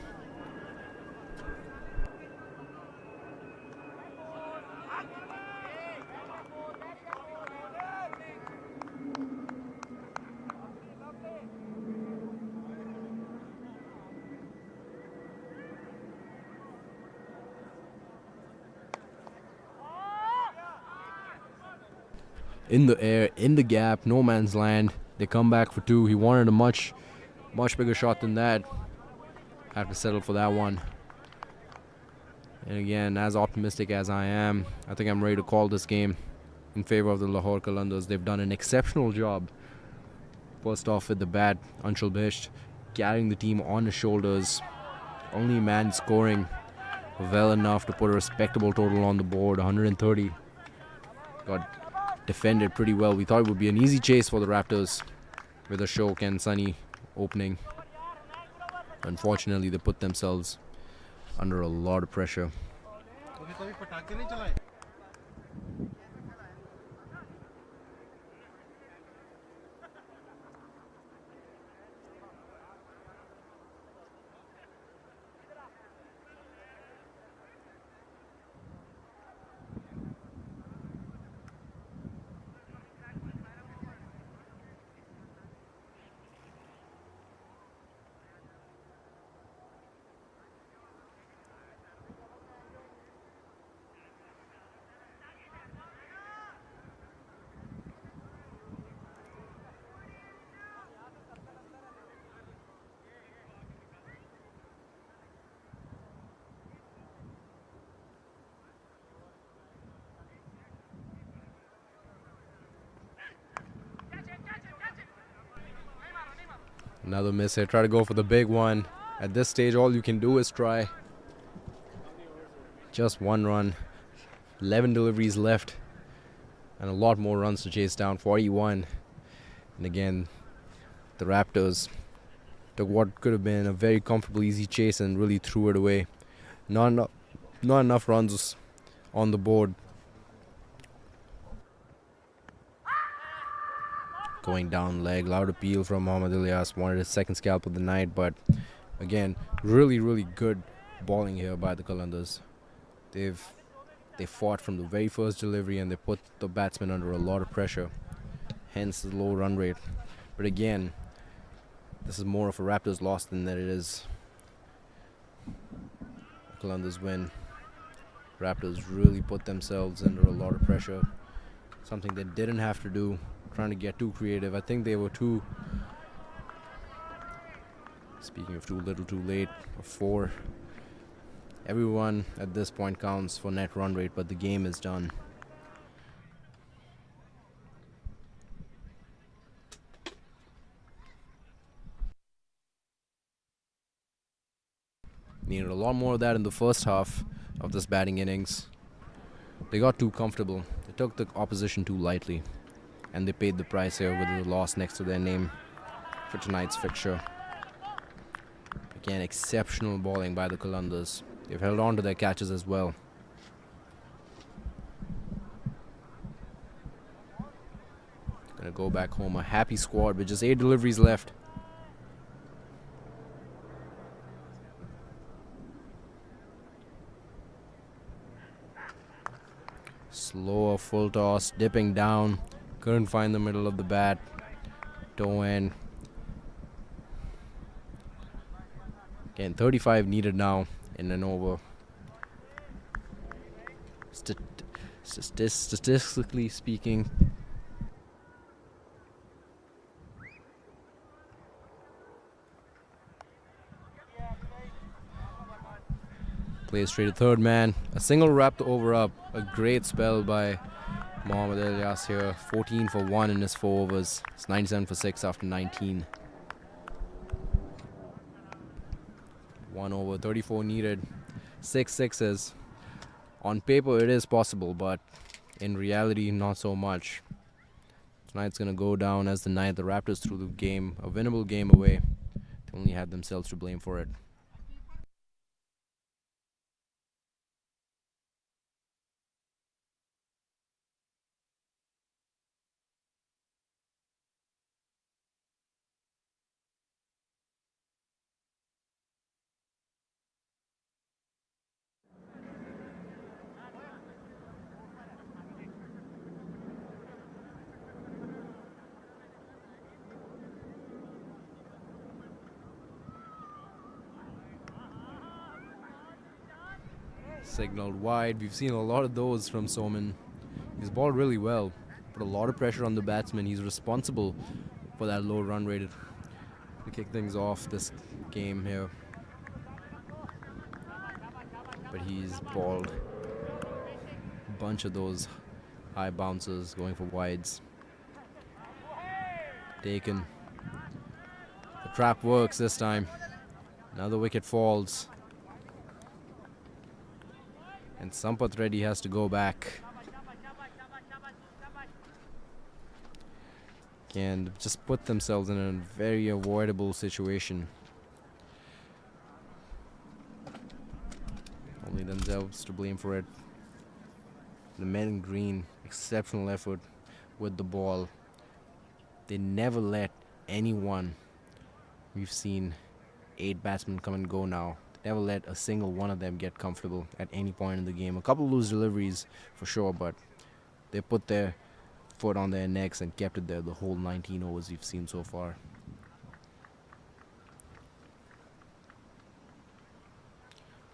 In the air, in the gap, no man's land. They come back for 2. He wanted a much bigger shot than that. Have to settle for that one. And again, as optimistic as I am, I think I'm ready to call this game in favor of the Lahore Qalandars. They've done an exceptional job. First off with the bat, Anshul Bisht, carrying the team on his shoulders. Only man scoring well enough to put a respectable total on the board, 130. Got defended pretty well. We thought it would be an easy chase for the Raptors with Ashok and Sunny opening. Unfortunately, they put themselves under a lot of pressure. Another miss here. Try to go for the big one. At this stage, all you can do is try. Just 1 run. 11 deliveries left. And a lot more runs to chase down. 41. And again, the Raptors took what could have been a very comfortable, easy chase and really threw it away. Not enough runs on the board. Going down leg, loud appeal from Mohammad Ilyas. Wanted his second scalp of the night, but again, really good bowling here by the Qalandars. They fought from the very first delivery and they put the batsmen under a lot of pressure, hence the low run rate. But again, this is more of a Raptors loss than that it is a Qalandars win. Raptors really put themselves under a lot of pressure, something they didn't have to do. Trying to get too creative. I think they were too, speaking of too little too late, or 4. Everyone at this point counts for net run rate, but the game is done. Needed a lot more of that in the first half of this batting innings. They got too comfortable. They took the opposition too lightly. And they paid the price here with the loss next to their name for tonight's fixture. Again, exceptional bowling by the Qalandars. They've held on to their catches as well. Gonna go back home. A happy squad with just 8 deliveries left. Slower full toss, dipping down. Couldn't find the middle of the bat. Toe end. Again, 35 needed now in an over. Statistically speaking, plays straight to third man. A single wrapped the over up. A great spell by Mohammad Ilyas here. 14 for 1 in his 4 overs. It's 97 for 6 after 19. 1 over, 34 needed. 6 sixes. On paper it is possible, but in reality not so much. Tonight's going to go down as the night the Raptors threw the game, a winnable game away. They only had themselves to blame for it. Signaled wide. We've seen a lot of those from Soman. He's balled really well. Put a lot of pressure on the batsman. He's responsible for that low run rate to kick things off this game here. But he's balled a bunch of those high bouncers going for wides. Taken. The trap works this time. Another wicket falls. And Sampath Reddy has to go back. And just put themselves in a very avoidable situation. Only themselves to blame for it. The men in green, exceptional effort with the ball. They never let anyone. We've seen 8 batsmen come and go now. Never let a single one of them get comfortable at any point in the game. A couple loose deliveries for sure, but they put their foot on their necks and kept it there the whole 19 overs we've seen so far.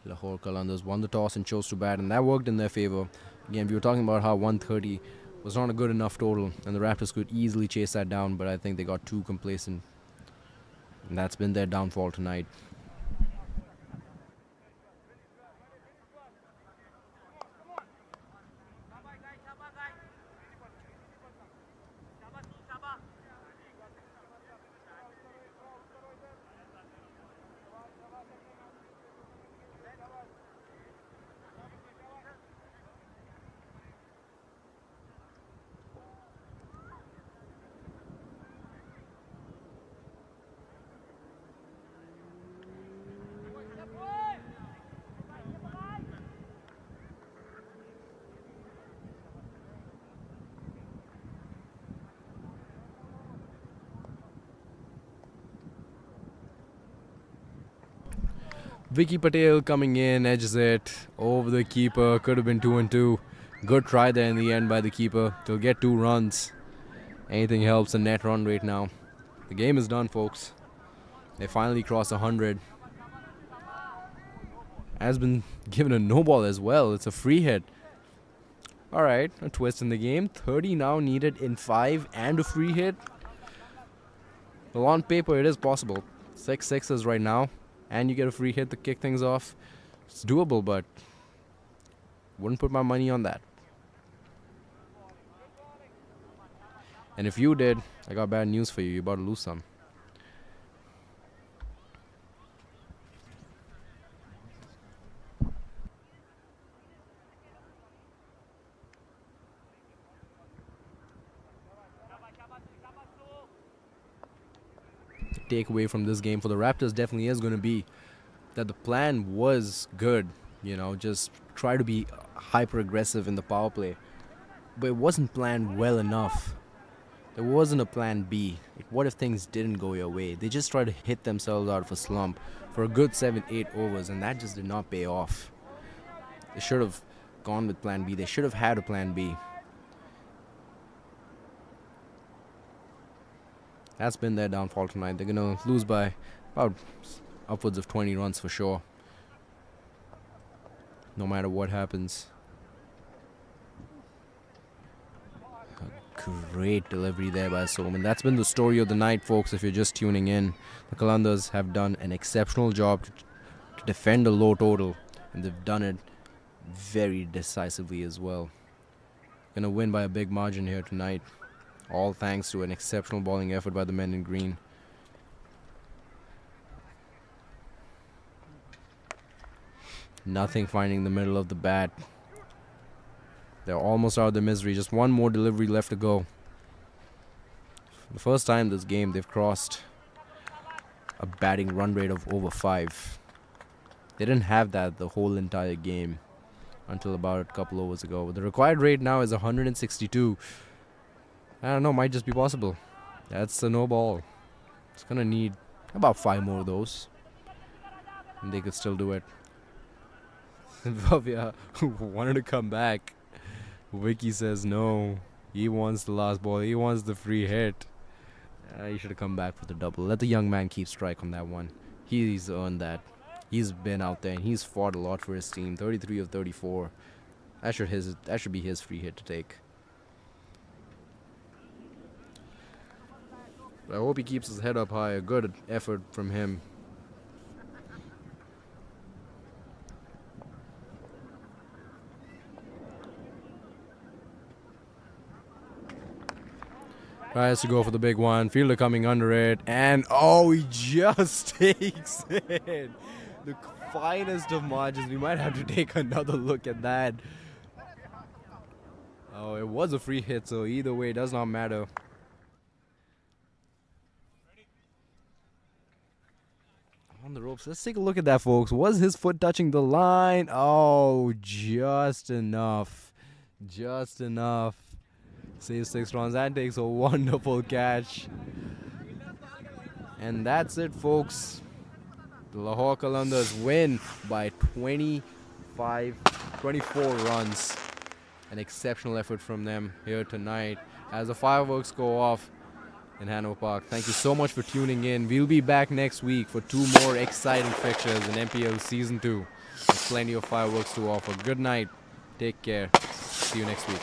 Lahore Qalandars won the toss and chose to bat, and that worked in their favor. Again, we were talking about how 130 was not a good enough total, and the Raptors could easily chase that down, but I think they got too complacent, and that's been their downfall tonight. Vicky Patel coming in, edges it over the keeper. Could have been 2-2. Good try there in the end by the keeper. They'll get 2 runs. Anything helps the net run rate now. The game is done, folks. They finally cross 100. Has been given a no ball as well. It's a free hit. Alright, a twist in the game. 30 now needed in 5 and a free hit. Well, on paper it is possible. 6 sixes right now. And you get a free hit to kick things off. It's doable, but wouldn't put my money on that. And if you did, I got bad news for you. You're about to lose some. Takeaway from this game for the Raptors definitely is going to be that the plan was good, you know, just try to be hyper aggressive in the power play, but it wasn't planned well enough. There wasn't a plan B. Like, what if things didn't go your way? They just tried to hit themselves out of a slump for a good 7-8 overs, and that just did not pay off. They should have gone with plan B. They should have had a plan B. That's been their downfall tonight. They're going to lose by about upwards of 20 runs for sure, no matter what happens. A great delivery there by Soman. That's been the story of the night, folks, if you're just tuning in. The Qalandars have done an exceptional job to defend a low total, and they've done it very decisively as well. Gonna win by a big margin here tonight, all thanks to an exceptional bowling effort by the men in green. Nothing finding the middle of the bat. They're almost out of their misery. Just one more delivery left to go. For the first time this game, they've crossed a batting run rate of over 5. They didn't have that the whole entire game until about a couple overs ago. The required rate now is 162. I don't know, might just be possible. That's a no ball. It's gonna need about 5 more of those, and they could still do it. Bhavya wanted to come back. Vicky says no. He wants the last ball. He wants the free hit. He should have come back for the double. Let the young man keep strike on that one. He's earned that. He's been out there and he's fought a lot for his team. 33 of 34. That should be his free hit to take. But I hope he keeps his head up high. A good effort from him. Tries to go for the big one. Fielder coming under it. And oh, he just takes it. The finest of margins. We might have to take another look at that. Oh, it was a free hit, so either way, it does not matter. On the ropes. Let's take a look at that, folks. Was his foot touching the line? Oh, just enough. Just enough. Saves 6 runs and takes a wonderful catch. And that's it, folks. The Lahore Qalandars win by 24 runs. An exceptional effort from them here tonight as the fireworks go off in Hanover Park. Thank you so much for tuning in. We'll be back next week for 2 more exciting fixtures in MPL Season 2. There's plenty of fireworks to offer. Good night. Take care. See you next week.